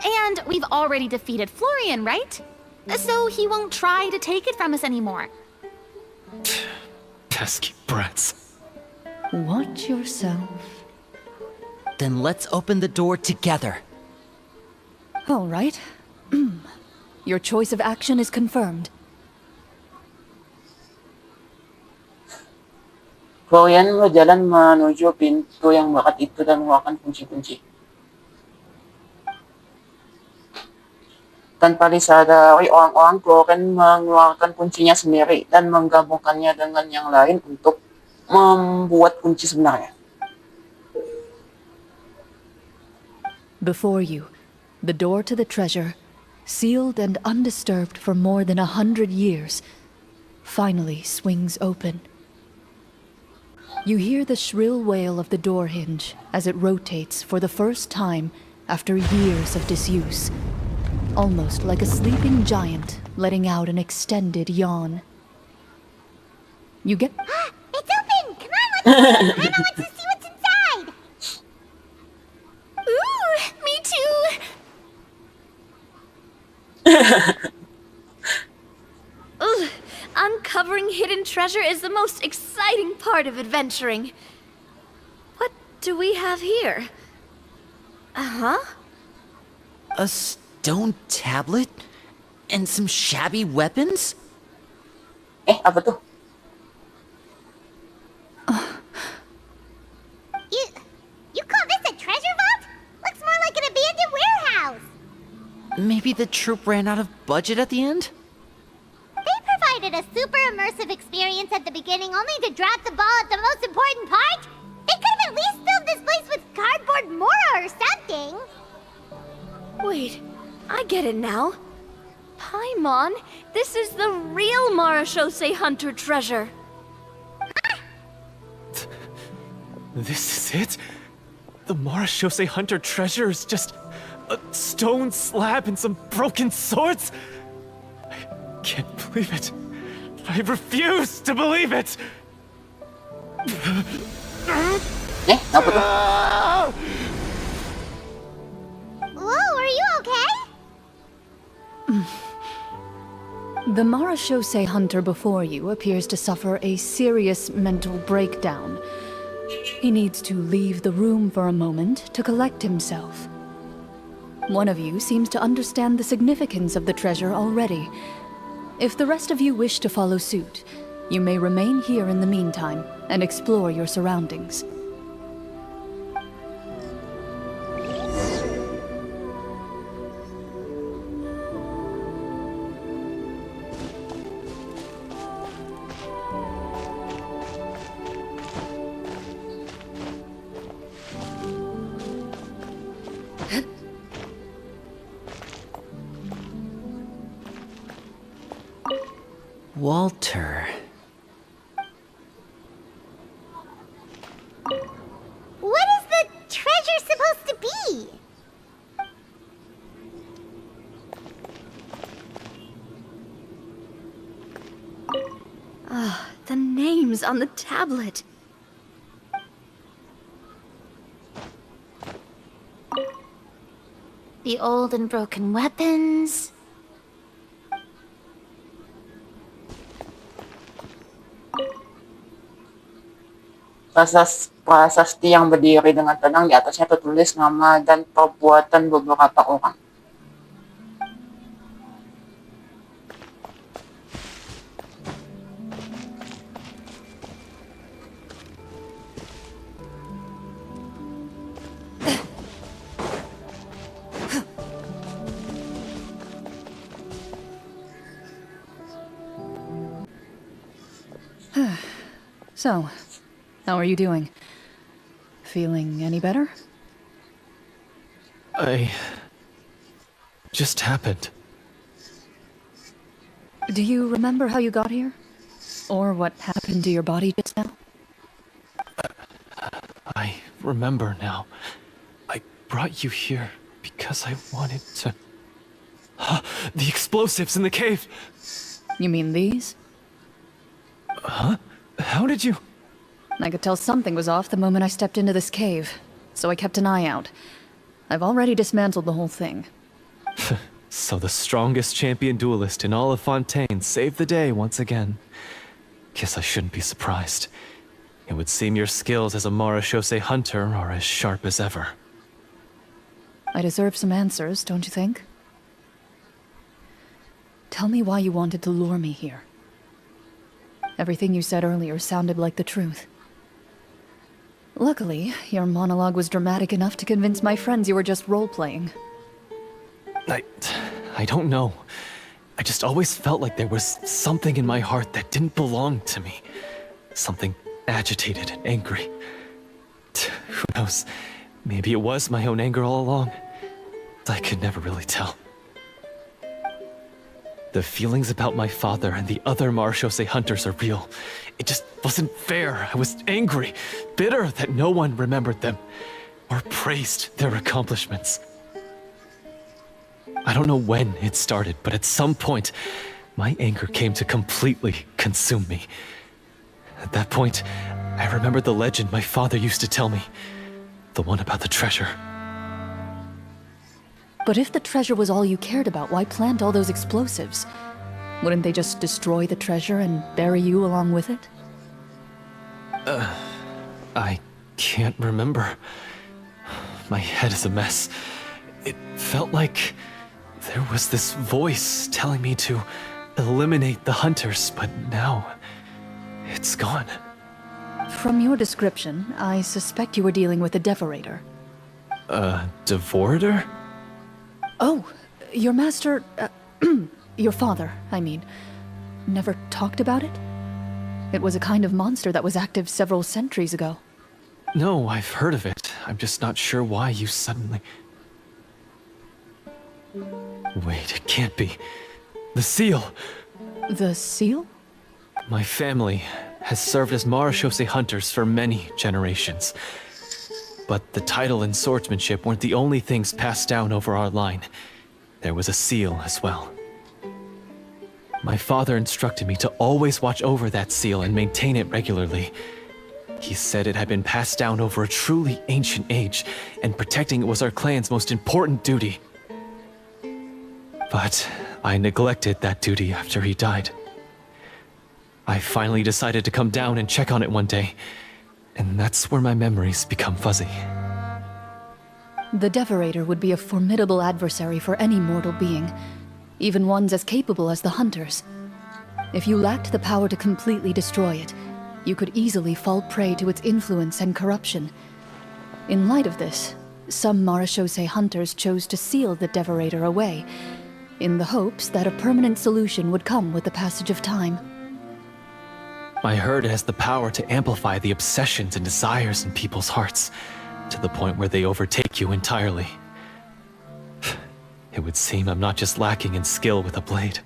And we've already defeated Florian, right? So he won't try to take it from us anymore. Pesky brats. Watch yourself. Then let's open the door together. All right. Your choice of action is confirmed. Florian berjalan menuju pintu yang bakat itu dan mengeluarkan kunci-kunci. Tanpa disadari orang-orang, Clorinde mengeluarkan kuncinya sendiri dan menggabungkannya dengan yang lain untuk membuat kunci sebenarnya. Before you, the door to the treasure, sealed and undisturbed for more than 100 years, finally swings open. You hear the shrill wail of the door hinge as it rotates for the first time after years of disuse, almost like a sleeping giant letting out an extended yawn. You get... It's open! Come on, let's go! Anna wants to see what's inside! Ooh, me too! Ugh, uncovering hidden treasure is the most exciting part of adventuring. What do we have here? Uh-huh. A stone tablet? And some shabby weapons? Apa tuh? You call this a treasure vault? Looks more like an abandoned warehouse. Maybe the troupe ran out of budget at the end? They provided a super immersive experience at the beginning only to drop the ball at the most important part. They could have at least filled this place with cardboard Mora or something. Wait, I get it now. Paimon, this is the real Marashose Hunter treasure. This is it? The Marashose Hunter treasure is just a stone slab and some broken swords? I can't believe it. I refuse to believe it! Apa tuh? Whoa, are you okay? The Marashose hunter before you appears to suffer a serious mental breakdown. He needs to leave the room for a moment to collect himself. One of you seems to understand the significance of the treasure already. If the rest of you wish to follow suit, you may remain here in the meantime and explore your surroundings. Walter. What is the treasure supposed to be? The names on the tablet. The old and broken weapons. Prasasti yang berdiri dengan tenang, di atasnya tertulis nama dan perbuatan beberapa orang. So, how are you doing? Feeling any better? I just happened. Do you remember how you got here? Or what happened to your body just now? I remember now. I brought you here because I wanted to... The explosives in the cave! You mean these? Huh? How did you... I could tell something was off the moment I stepped into this cave, so I kept an eye out. I've already dismantled the whole thing. So the strongest champion duelist in all of Fontaine saved the day once again. Guess I shouldn't be surprised. It would seem your skills as a Marashose hunter are as sharp as ever. I deserve some answers, don't you think? Tell me why you wanted to lure me here. Everything you said earlier sounded like the truth. Luckily, your monologue was dramatic enough to convince my friends you were just role-playing. I don't know. I just always felt like there was something in my heart that didn't belong to me. Something agitated and angry. Who knows? Maybe it was my own anger all along. I could never really tell. The feelings about my father and the other Marashose hunters are real. It just wasn't fair. I was angry, bitter that no one remembered them or praised their accomplishments. I don't know when it started, but at some point, my anger came to completely consume me. At that point, I remembered the legend my father used to tell me. The one about the treasure. But if the treasure was all you cared about, why plant all those explosives? Wouldn't they just destroy the treasure and bury you along with it? I can't remember. My head is a mess. It felt like there was this voice telling me to eliminate the hunters, but now it's gone. From your description, I suspect you were dealing with a Devorator. Devorator? Oh, your master... your father, I mean, never talked about it? It was a kind of monster that was active several centuries ago. No, I've heard of it. I'm just not sure why you suddenly... Wait, it can't be. The seal! The seal? My family has served as Marashose hunters for many generations. But the title and swordsmanship weren't the only things passed down over our line. There was a seal as well. My father instructed me to always watch over that seal and maintain it regularly. He said it had been passed down over a truly ancient age, and protecting it was our clan's most important duty. But I neglected that duty after he died. I finally decided to come down and check on it one day, and that's where my memories become fuzzy. The Devorator would be a formidable adversary for any mortal being, even ones as capable as the Hunters. If you lacked the power to completely destroy it, you could easily fall prey to its influence and corruption. In light of this, some Marashose hunters chose to seal the Devorator away, in the hopes that a permanent solution would come with the passage of time. I heard it has the power to amplify the obsessions and desires in people's hearts, to the point where they overtake you entirely. It would seem I'm not just lacking in skill with a blade,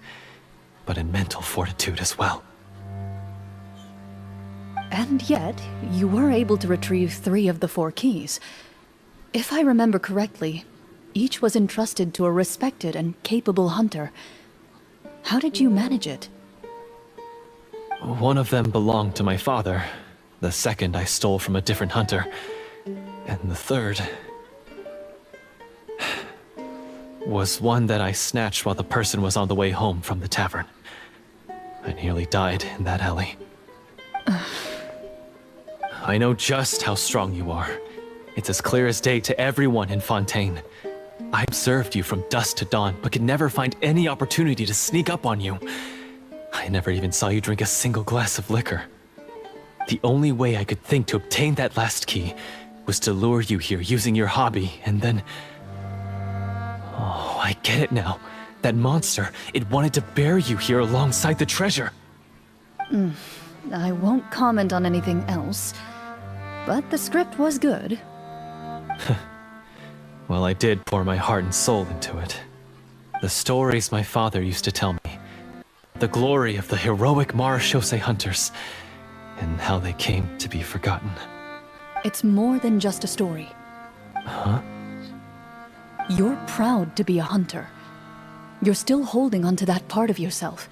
but in mental fortitude as well. And yet, you were able to retrieve 3 of the 4 keys. If I remember correctly, each was entrusted to a respected and capable hunter. How did you manage it? One of them belonged to my father. The second I stole from a different hunter. And the third... was one that I snatched while the person was on the way home from the tavern. I nearly died in that alley. I know just how strong you are. It's as clear as day to everyone in Fontaine. I observed you from dusk to dawn, but could never find any opportunity to sneak up on you. I never even saw you drink a single glass of liquor. The only way I could think to obtain that last key was to lure you here using your hobby, and then... Oh, I get it now. That monster, it wanted to bury you here alongside the treasure. I won't comment on anything else, but the script was good. Well, I did pour my heart and soul into it. The stories my father used to tell me. The glory of the heroic Marashose hunters, and how they came to be forgotten. It's more than just a story. Huh? You're proud to be a hunter. You're still holding onto that part of yourself,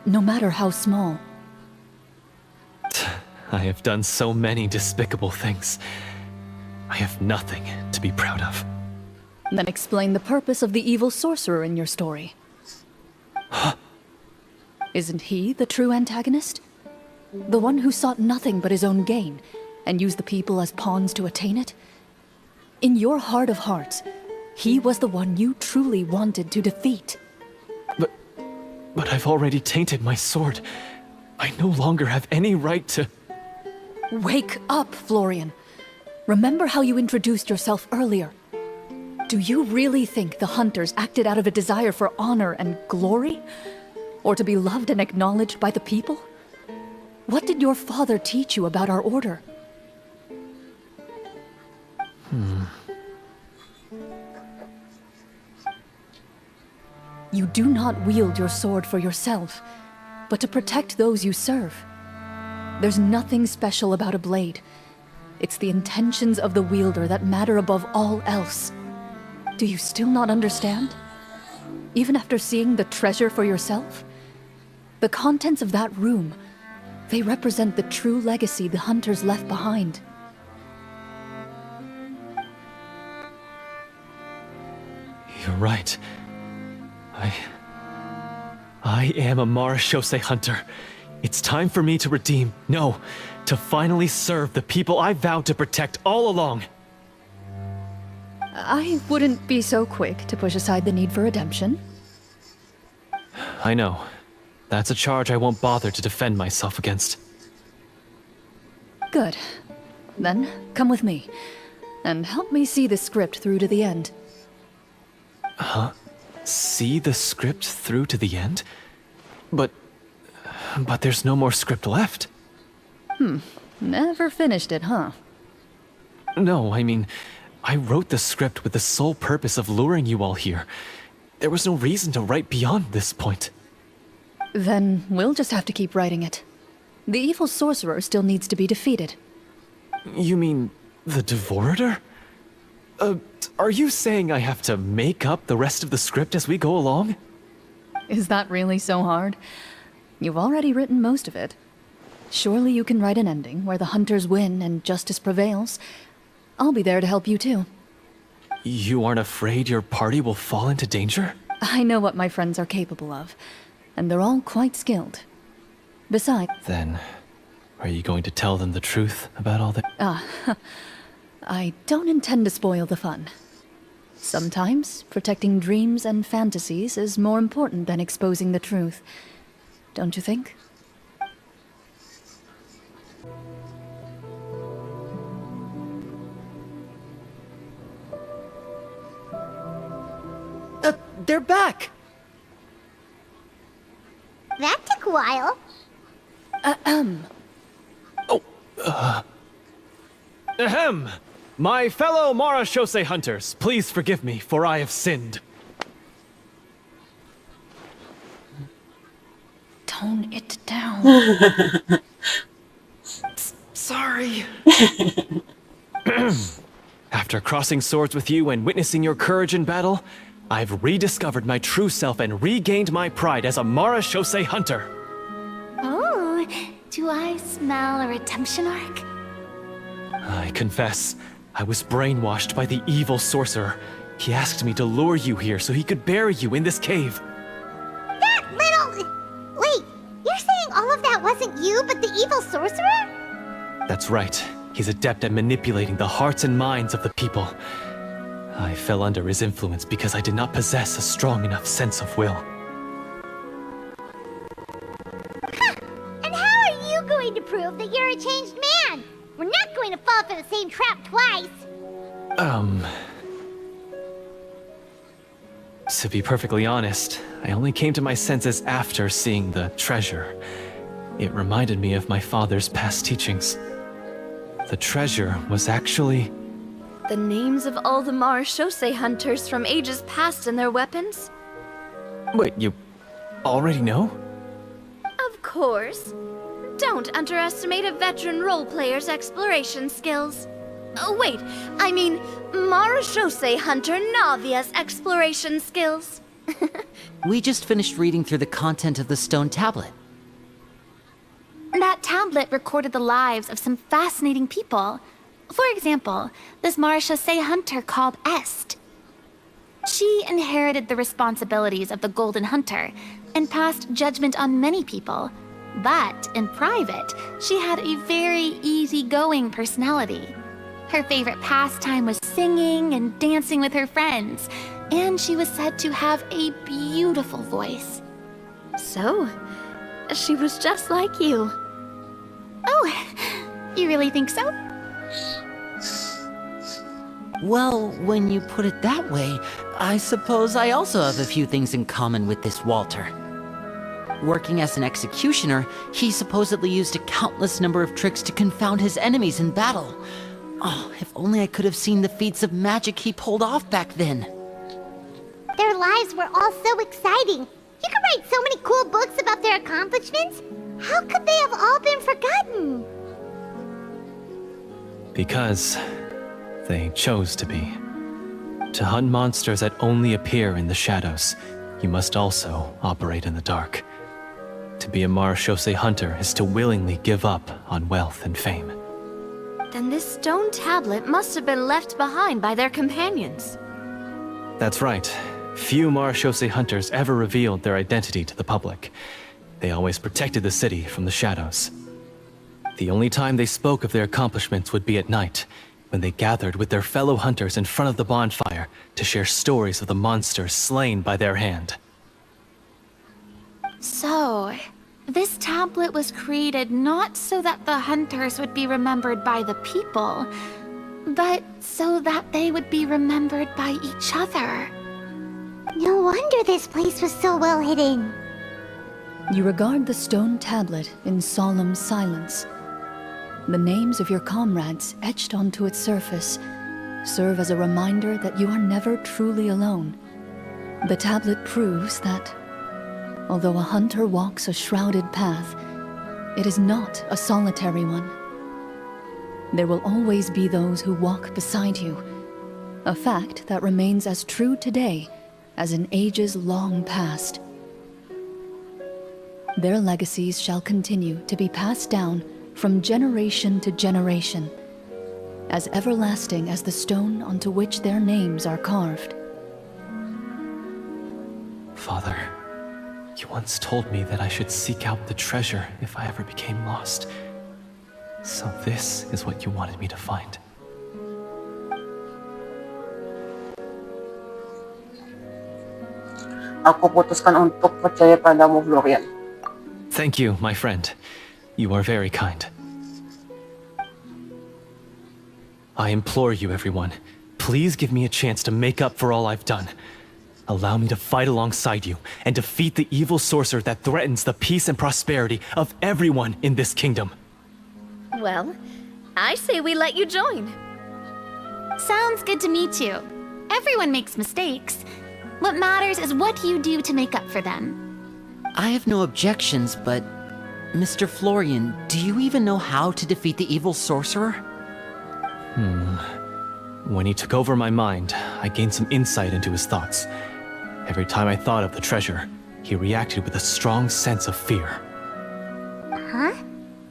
no matter how small. I have done so many despicable things. I have nothing to be proud of. Then explain the purpose of the evil sorcerer in your story. Isn't he the true antagonist? The one who sought nothing but his own gain, and used the people as pawns to attain it? In your heart of hearts, he was the one you truly wanted to defeat. But I've already tainted my sword. I no longer have any right to... Wake up, Florian. Remember how you introduced yourself earlier. Do you really think the hunters acted out of a desire for honor and glory? Or to be loved and acknowledged by the people? What did your father teach you about our order? You do not wield your sword for yourself, but to protect those you serve. There's nothing special about a blade. It's the intentions of the wielder that matter above all else. Do you still not understand? Even after seeing the treasure for yourself? The contents of that room, they represent the true legacy the hunters left behind. You're right. I am a Marashose hunter, It's time for me to redeem, no, to finally serve the people I vowed to protect all along. I wouldn't be so quick to push aside the need for redemption. I know. That's a charge I won't bother to defend myself against. Good. Then, come with me. And help me see the script through to the end. See the script through to the end? But there's no more script left. Never finished it, huh? No, I mean, I wrote the script with the sole purpose of luring you all here. There was no reason to write beyond this point. Then we'll just have to keep writing it. The evil sorcerer still needs to be defeated. You mean the Devorator? Are you saying I have to make up the rest of the script as we go along? Is that really so hard? You've already written most of it. Surely you can write an ending where the hunters win and justice prevails. I'll be there to help you too. You aren't afraid your party will fall into danger? I know what my friends are capable of, and they're all quite skilled. Besides... Then, are you going to tell them the truth about all that? I don't intend to spoil the fun. Sometimes, protecting dreams and fantasies is more important than exposing the truth. Don't you think? They're back! That took a while. Ahem! My fellow Marashose hunters, please forgive me, for I have sinned. Tone it down. Sorry. After crossing swords with you and witnessing your courage in battle, I've rediscovered my true self and regained my pride as a Marashose hunter. Oh, do I smell a redemption arc? I confess, I was brainwashed by the evil sorcerer. He asked me to lure you here so he could bury you in this cave. That little... Wait, you're saying all of that wasn't you, but the evil sorcerer? That's right. He's adept at manipulating the hearts and minds of the people. I fell under his influence because I did not possess a strong enough sense of will. And how are you going to prove that you're a changed man? We're not going to fall for the same trap twice. To be perfectly honest, I only came to my senses after seeing the treasure. It reminded me of my father's past teachings. The treasure was actually... The names of all the Marashose hunters from ages past and their weapons? Wait, you already know? Of course. Don't underestimate a veteran role player's exploration skills. Oh, wait, I mean Marashose hunter Navia's exploration skills. We just finished reading through the content of the stone tablet. That tablet recorded the lives of some fascinating people. For example, this Marashose hunter called Est. She inherited the responsibilities of the Golden Hunter and passed judgment on many people. But in private, she had a very easygoing personality. Her favorite pastime was singing and dancing with her friends, and she was said to have a beautiful voice. So, she was just like you. Oh, you really think so? Well, when you put it that way, I suppose I also have a few things in common with this Walter. Working as an executioner, he supposedly used a countless number of tricks to confound his enemies in battle. Oh, if only I could have seen the feats of magic he pulled off back then. Their lives were all so exciting. You could write so many cool books about their accomplishments. How could they have all been forgotten? Because they chose to be. To hunt monsters that only appear in the shadows, you must also operate in the dark. To be a Marashose hunter is to willingly give up on wealth and fame. Then this stone tablet must have been left behind by their companions. That's right. Few Marashose hunters ever revealed their identity to the public. They always protected the city from the shadows. The only time they spoke of their accomplishments would be at night, when they gathered with their fellow hunters in front of the bonfire to share stories of the monsters slain by their hand. So, this tablet was created not so that the hunters would be remembered by the people, but so that they would be remembered by each other. No wonder this place was so well hidden. You regard the stone tablet in solemn silence. The names of your comrades etched onto its surface serve as a reminder that you are never truly alone. The tablet proves that, although a hunter walks a shrouded path, it is not a solitary one. There will always be those who walk beside you, a fact that remains as true today as in ages long past. Their legacies shall continue to be passed down from generation to generation, as everlasting as the stone onto which their names are carved. Father, you once told me that I should seek out the treasure if I ever became lost. So this is what you wanted me to find. Ako putuskan untuk percaya padamu, Florian. Thank you, my friend. You are very kind. I implore you, everyone, please give me a chance to make up for all I've done. Allow me to fight alongside you and defeat the evil sorcerer that threatens the peace and prosperity of everyone in this kingdom. Well, I say we let you join. Sounds good to me too. Everyone makes mistakes. What matters is what you do to make up for them. I have no objections, but Mr. Florian, do you even know how to defeat the evil sorcerer? When he took over my mind, I gained some insight into his thoughts. Every time I thought of the treasure, he reacted with a strong sense of fear. Huh?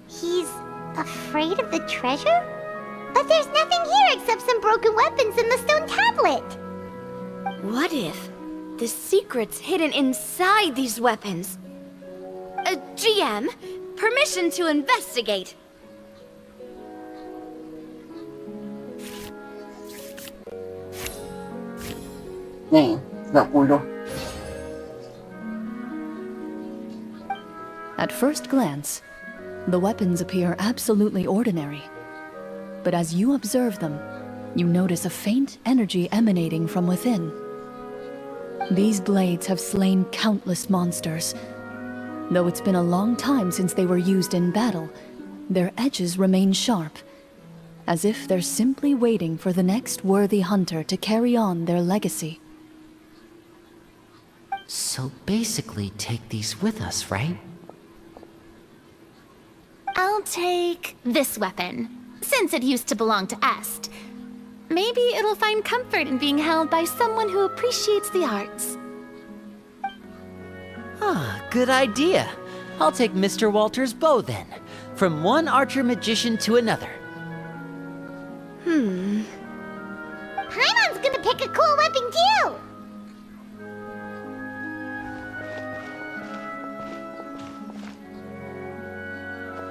He's afraid of the treasure? But there's nothing here except some broken weapons and the stone tablet. What if the secret's hidden inside these weapons? GM, permission to investigate. Nih, 30. At first glance, the weapons appear absolutely ordinary. But as you observe them, you notice a faint energy emanating from within. These blades have slain countless monsters. Though it's been a long time since they were used in battle, their edges remain sharp, as if they're simply waiting for the next worthy hunter to carry on their legacy. So basically take these with us, right? I'll take this weapon, since it used to belong to Est. Maybe it'll find comfort in being held by someone who appreciates the arts. Ah, good idea. I'll take Mr. Walter's bow then. From one archer-magician to another. Paimon's gonna pick a cool weapon too!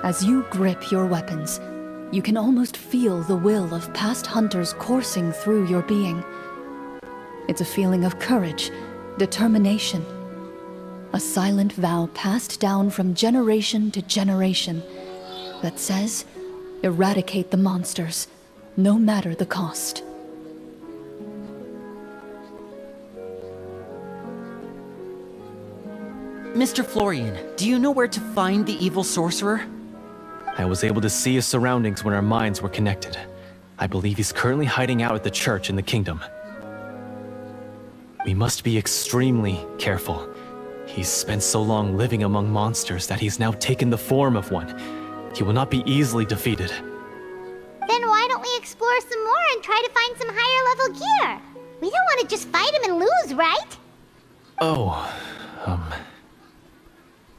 As you grip your weapons, you can almost feel the will of past hunters coursing through your being. It's a feeling of courage, determination, a silent vow passed down from generation to generation that says, eradicate the monsters, no matter the cost. Mr. Florian, do you know where to find the evil sorcerer? I was able to see his surroundings when our minds were connected. I believe he's currently hiding out at the church in the kingdom. We must be extremely careful. He's spent so long living among monsters that he's now taken the form of one. He will not be easily defeated. Then why don't we explore some more and try to find some higher level gear? We don't want to just fight him and lose, right?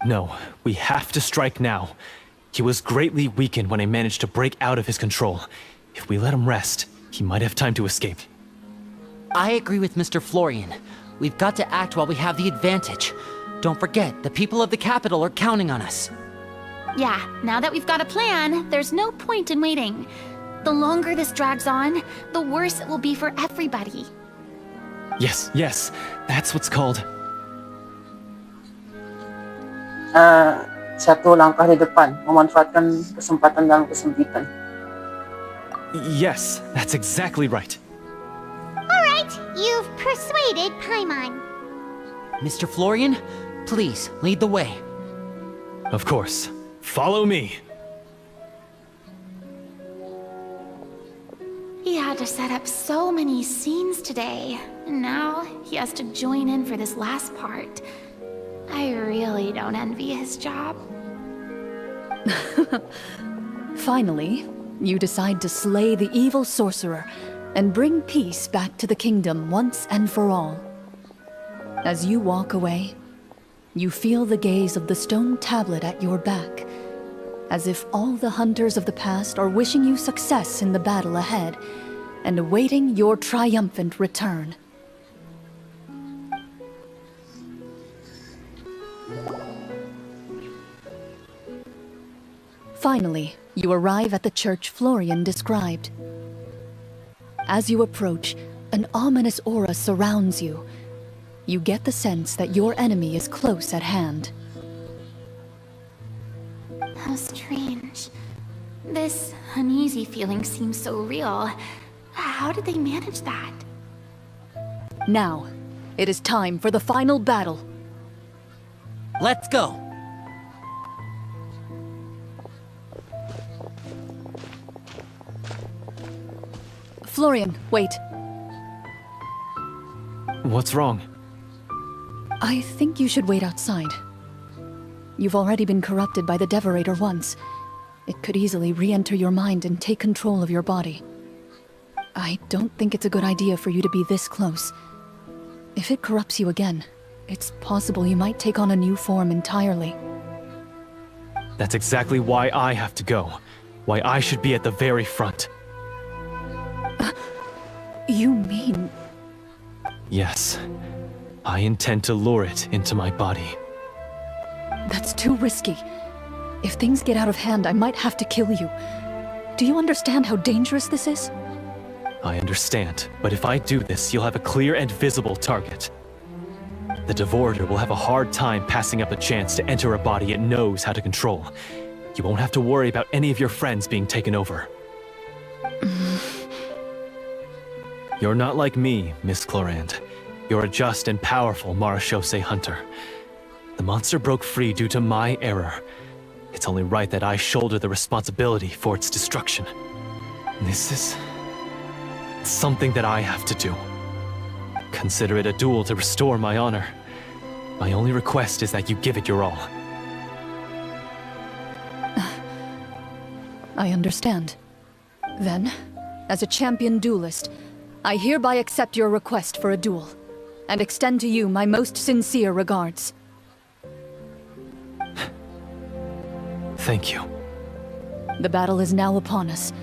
No, we have to strike now. He was greatly weakened when I managed to break out of his control. If we let him rest, he might have time to escape. I agree with Mr. Florian. We've got to act while we have the advantage. Don't forget, the people of the capital are counting on us. Yeah, now that we've got a plan, there's no point in waiting. The longer this drags on, the worse it will be for everybody. Yes, yes, that's what's called. Satu langkah di depan, memanfaatkan kesempatan dalam kesempitan. Yes, that's exactly right. Alright, you've persuaded Paimon. Mr. Florian, please lead the way. Of course. Follow me. He had to set up so many scenes today, and now he has to join in for this last part. I really don't envy his job. Finally, you decide to slay the evil sorcerer and bring peace back to the kingdom once and for all. As you walk away, you feel the gaze of the stone tablet at your back, as if all the hunters of the past are wishing you success in the battle ahead and awaiting your triumphant return. Finally, you arrive at the church Florian described. As you approach, an ominous aura surrounds you. You get the sense that your enemy is close at hand. How strange. This uneasy feeling seems so real. How did they manage that? Now, it is time for the final battle. Let's go! Florian, wait. What's wrong? I think you should wait outside. You've already been corrupted by the Devorator once. It could easily re-enter your mind and take control of your body. I don't think it's a good idea for you to be this close. If it corrupts you again, it's possible you might take on a new form entirely. That's exactly why I have to go. Why I should be at the very front. You mean... Yes. I intend to lure it into my body. That's too risky. If things get out of hand, I might have to kill you. Do you understand how dangerous this is? I understand, but if I do this, you'll have a clear and visible target. The Devorator will have a hard time passing up a chance to enter a body it knows how to control. You won't have to worry about any of your friends being taken over. You're not like me, Miss Clorinde. You're a just and powerful Marechaussee hunter. The monster broke free due to my error. It's only right that I shoulder the responsibility for its destruction. This is... something that I have to do. Consider it a duel to restore my honor. My only request is that you give it your all. I understand. Then, as a champion duelist, I hereby accept your request for a duel, and extend to you my most sincere regards. Thank you. The battle is now upon us.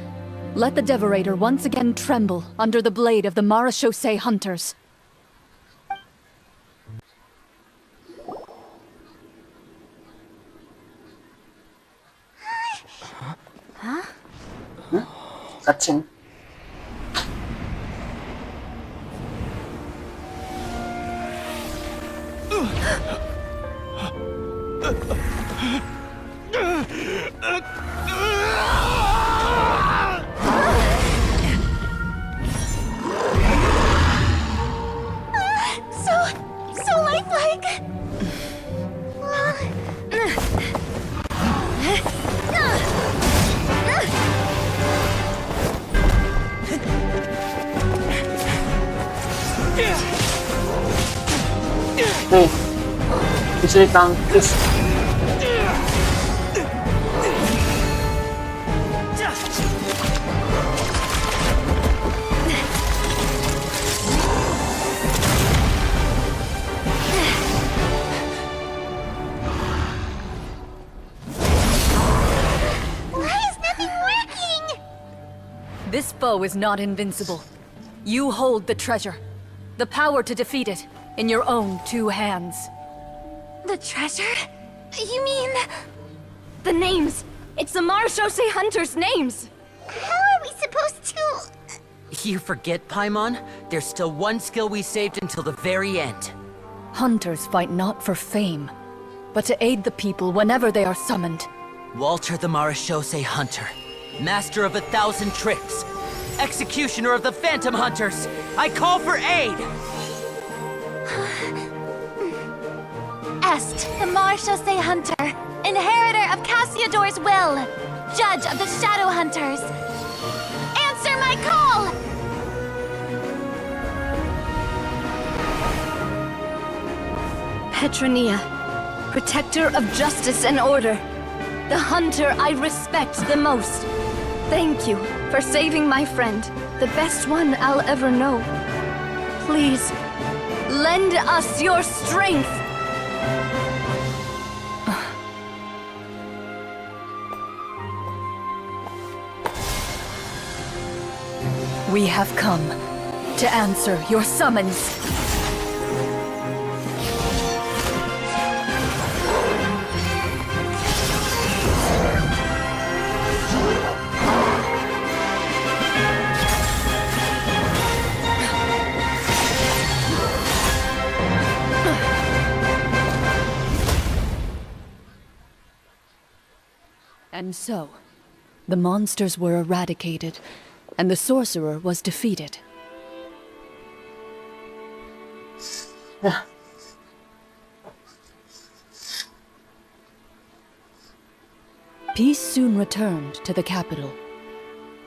Let the Devorator once again tremble under the blade of the Marechaussee hunters. Cutscene. So lifelike. Hey, bisa ditangkis. Why is nothing working? This foe is not invincible. You hold the treasure, the power to defeat it, in your own two hands. The treasure? You mean... The names! It's the Marashose Hunters' names! How are we supposed to... You forget, Paimon? There's still one skill we saved until the very end. Hunters fight not for fame, but to aid the people whenever they are summoned. Walter the Marashose Hunter, master of 1,000 tricks, executioner of the Phantom Hunters, I call for aid! Est, the Marashose Hunter, inheritor of Cassiodor's will, judge of the Shadow Hunters. Answer my call! Petronia, protector of justice and order. The hunter I respect the most. Thank you for saving my friend, the best one I'll ever know. Please, lend us your strength! We have come to answer your summons. And so, the monsters were eradicated, and the sorcerer was defeated. Peace soon returned to the capital.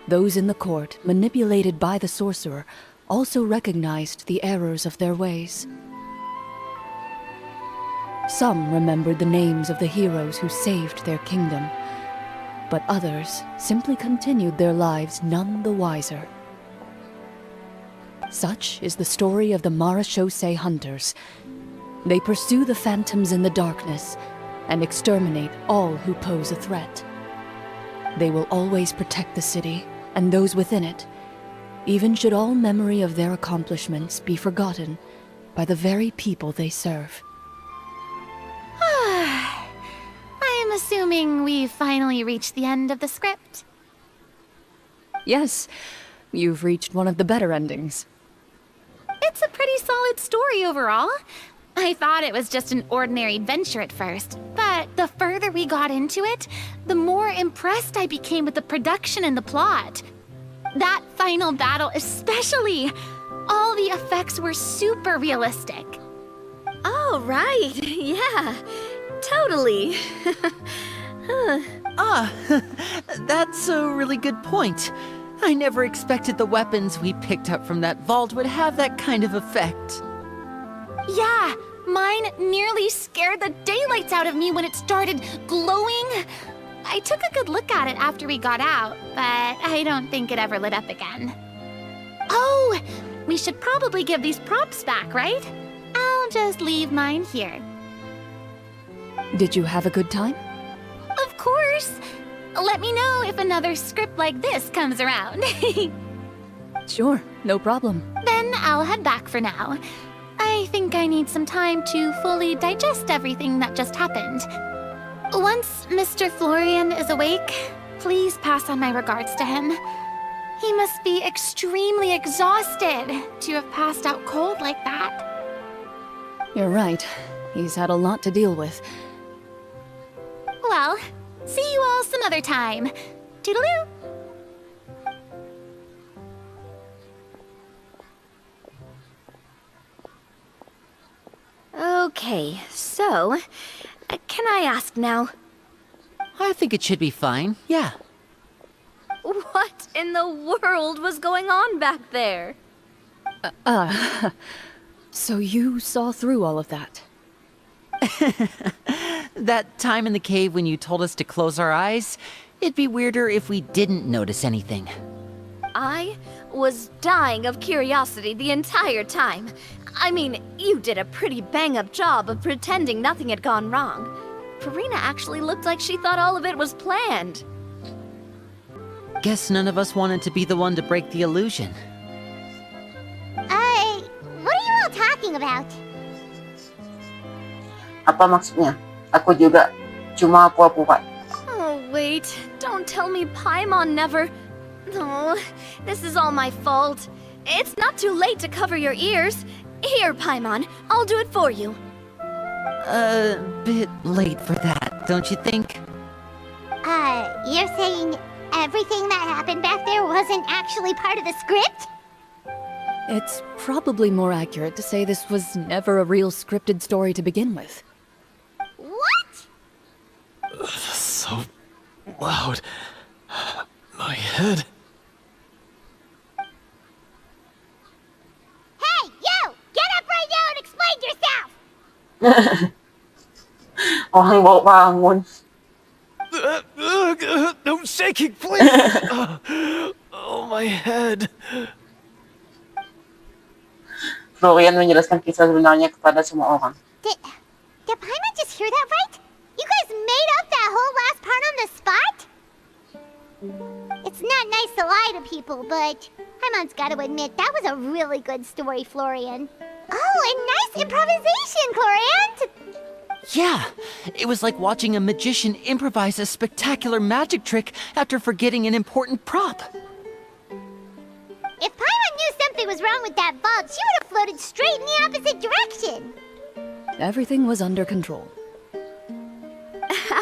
Those in the court, manipulated by the sorcerer, also recognized the errors of their ways. Some remembered the names of the heroes who saved their kingdom, but others simply continued their lives none the wiser. Such is the story of the Marashose Hunters. They pursue the phantoms in the darkness and exterminate all who pose a threat. They will always protect the city and those within it, even should all memory of their accomplishments be forgotten by the very people they serve. I'm assuming we've finally reached the end of the script. Yes, you've reached one of the better endings. It's a pretty solid story overall. I thought it was just an ordinary adventure at first, but the further we got into it, the more impressed I became with the production and the plot. That final battle especially! All the effects were super realistic. Oh, right. Yeah, totally. That's a really good point. I never expected the weapons we picked up from that vault would have that kind of effect. Yeah, mine nearly scared the daylights out of me when it started glowing. I took a good look at it after we got out, but I don't think it ever lit up again. Oh, we should probably give these props back, right? I'll just leave mine here. Did you have a good time? Of course! Let me know if another script like this comes around. Sure, no problem. Then I'll head back for now. I think I need some time to fully digest everything that just happened. Once Mr. Florian is awake, please pass on my regards to him. He must be extremely exhausted to have passed out cold like that. You're right. He's had a lot to deal with. Well, see you all some other time. Toodaloo! Okay, so, can I ask now? I think it should be fine, yeah. What in the world was going on back there? So you saw through all of that? That time in the cave when you told us to close our eyes, it'd be weirder if we didn't notice anything. I was dying of curiosity the entire time. I mean, you did a pretty bang-up job of pretending nothing had gone wrong. Farina actually looked like she thought all of it was planned. Guess none of us wanted to be the one to break the illusion. What are you all talking about? Apa maksudnya? Aku juga cuma pura-pura. Oh, wait. Don't tell me Paimon never... Oh, this is all my fault. It's not too late to cover your ears. Here, Paimon, I'll do it for you. A bit late for that, don't you think? You're saying everything that happened back there wasn't actually part of the script? It's probably more accurate to say this was never a real scripted story to begin with. What? So loud. My head. Hey, you! Get up right now and explain yourself! Ang bangon. No shaking, please! Oh, my head. Florian menjelaskan kisah sebenarnya kepada semua orang. Did Paimon just hear that right? You guys made up that whole last part on the spot? It's not nice to lie to people, but Paimon's gotta admit, that was a really good story, Florian. Oh, and nice improvisation, Clorinde! Yeah, it was like watching a magician improvise a spectacular magic trick after forgetting an important prop. If Paimon knew something was wrong with that vault, she would have floated straight in the opposite direction! Everything was under control.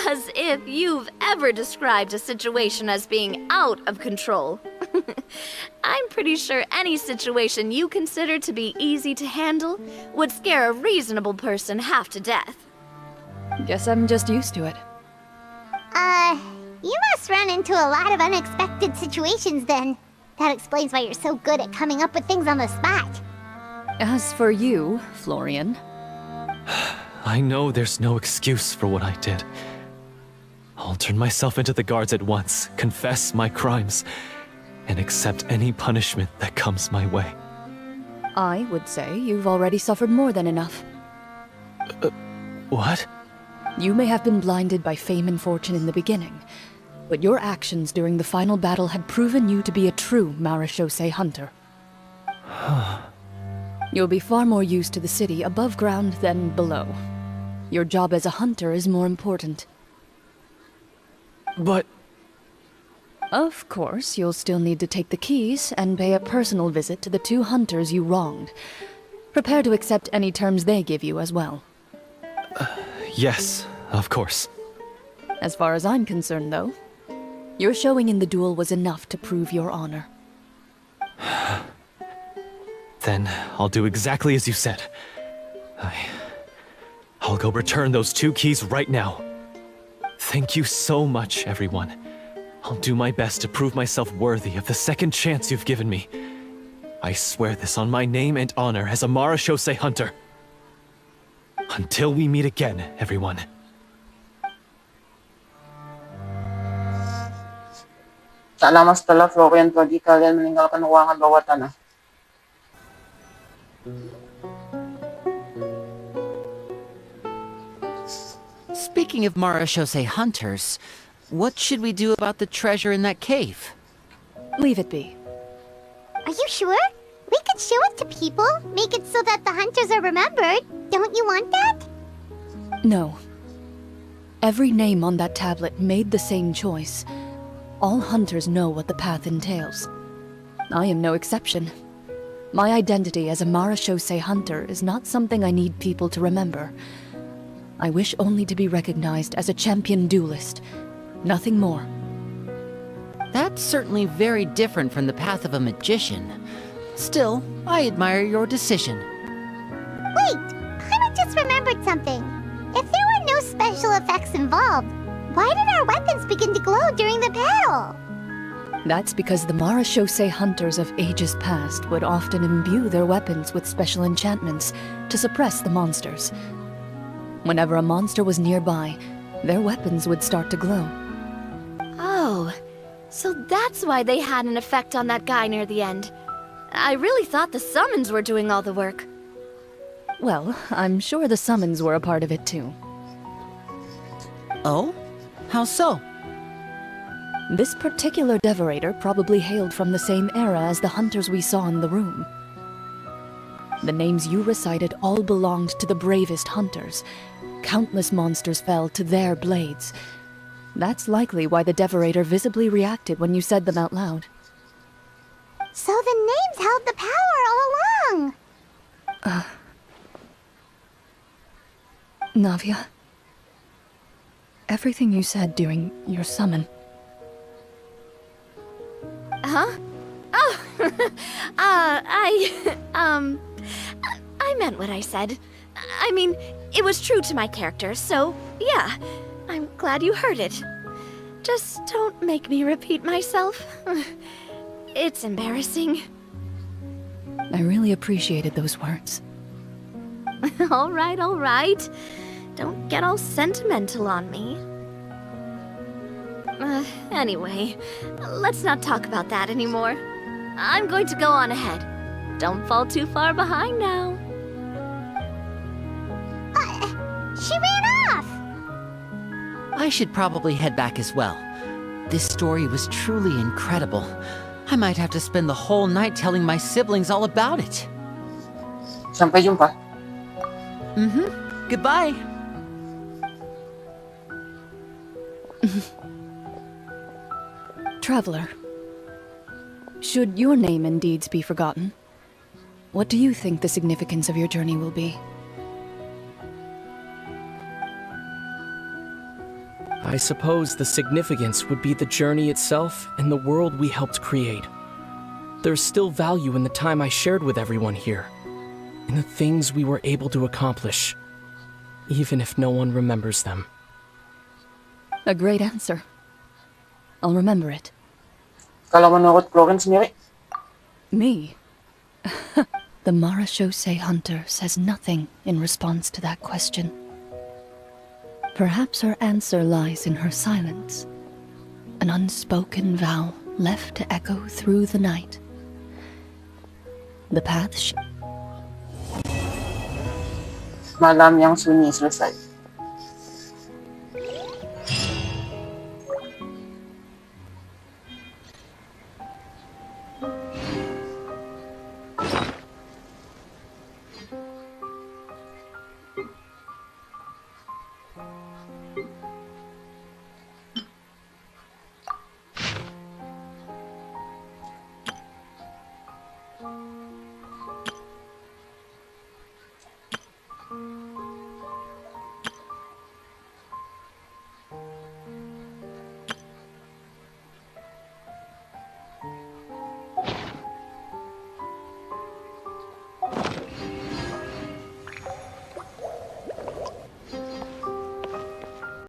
As if you've ever described a situation as being out of control. I'm pretty sure any situation you consider to be easy to handle would scare a reasonable person half to death. Guess I'm just used to it. You must run into a lot of unexpected situations then. That explains why you're so good at coming up with things on the spot. As for you, Florian, I know there's no excuse for what I did. I'll turn myself into the guards at once, confess my crimes, and accept any punishment that comes my way. I would say you've already suffered more than enough. What? You may have been blinded by fame and fortune in the beginning, but your actions during the final battle had proven you to be a true Marashose hunter. You'll be far more used to the city above ground than below. Your job as a hunter is more important. But... Of course, you'll still need to take the keys and pay a personal visit to the 2 hunters you wronged. Prepare to accept any terms they give you as well. Yes, of course. As far as I'm concerned, though, your showing in the duel was enough to prove your honor. Then I'll do exactly as you said. I'll go return those 2 keys right now. Thank you so much, everyone. I'll do my best to prove myself worthy of the second chance you've given me. I swear this on my name and honor as a Marashose hunter. Until we meet again, everyone. Tak lama setelah Florian pergi, kalian meninggalkan ruangan bawah tanah. Speaking of Marashose hunters, what should we do about the treasure in that cave? Leave it be. Are you sure? We could show it to people, make it so that the hunters are remembered. Don't you want that? No. Every name on that tablet made the same choice. All hunters know what the path entails. I am no exception. My identity as a Marashose hunter is not something I need people to remember. I wish only to be recognized as a champion duelist. Nothing more. That's certainly very different from the path of a magician. Still, I admire your decision. Wait! I just remembered something. If there were no special effects involved, why did our weapons begin to glow during the battle? That's because the Marashose hunters of ages past would often imbue their weapons with special enchantments to suppress the monsters. Whenever a monster was nearby, their weapons would start to glow. Oh, so that's why they had an effect on that guy near the end. I really thought the summons were doing all the work. Well, I'm sure the summons were a part of it too. Oh? How so? This particular devorator probably hailed from the same era as the hunters we saw in the room. The names you recited all belonged to the bravest hunters, countless monsters fell to their blades. That's likely why the Devorator visibly reacted when you said them out loud. So the names held the power all along. Navia, everything you said during your summon. Huh? Oh, I meant what I said. I mean, it was true to my character, so yeah, I'm glad you heard it. Just don't make me repeat myself. It's embarrassing. I really appreciated those words. All right. Don't get all sentimental on me. Anyway, let's not talk about that anymore. I'm going to go on ahead. Don't fall too far behind now. She ran off. I should probably head back as well. This story was truly incredible. I might have to spend the whole night telling my siblings all about it. Sampai jumpa. Goodbye. Traveler, should your name and deeds be forgotten, what do you think the significance of your journey will be? I suppose the significance would be the journey itself and the world we helped create. There's still value in the time I shared with everyone here, in the things we were able to accomplish, even if no one remembers them. A great answer. I'll remember it. Kalau menurut Clorinde sendiri, Me? The Marachose hunter says nothing in response to that question. Perhaps her answer lies in her silence, an unspoken vow left to echo through the night. The path malam yang sunyi selesai.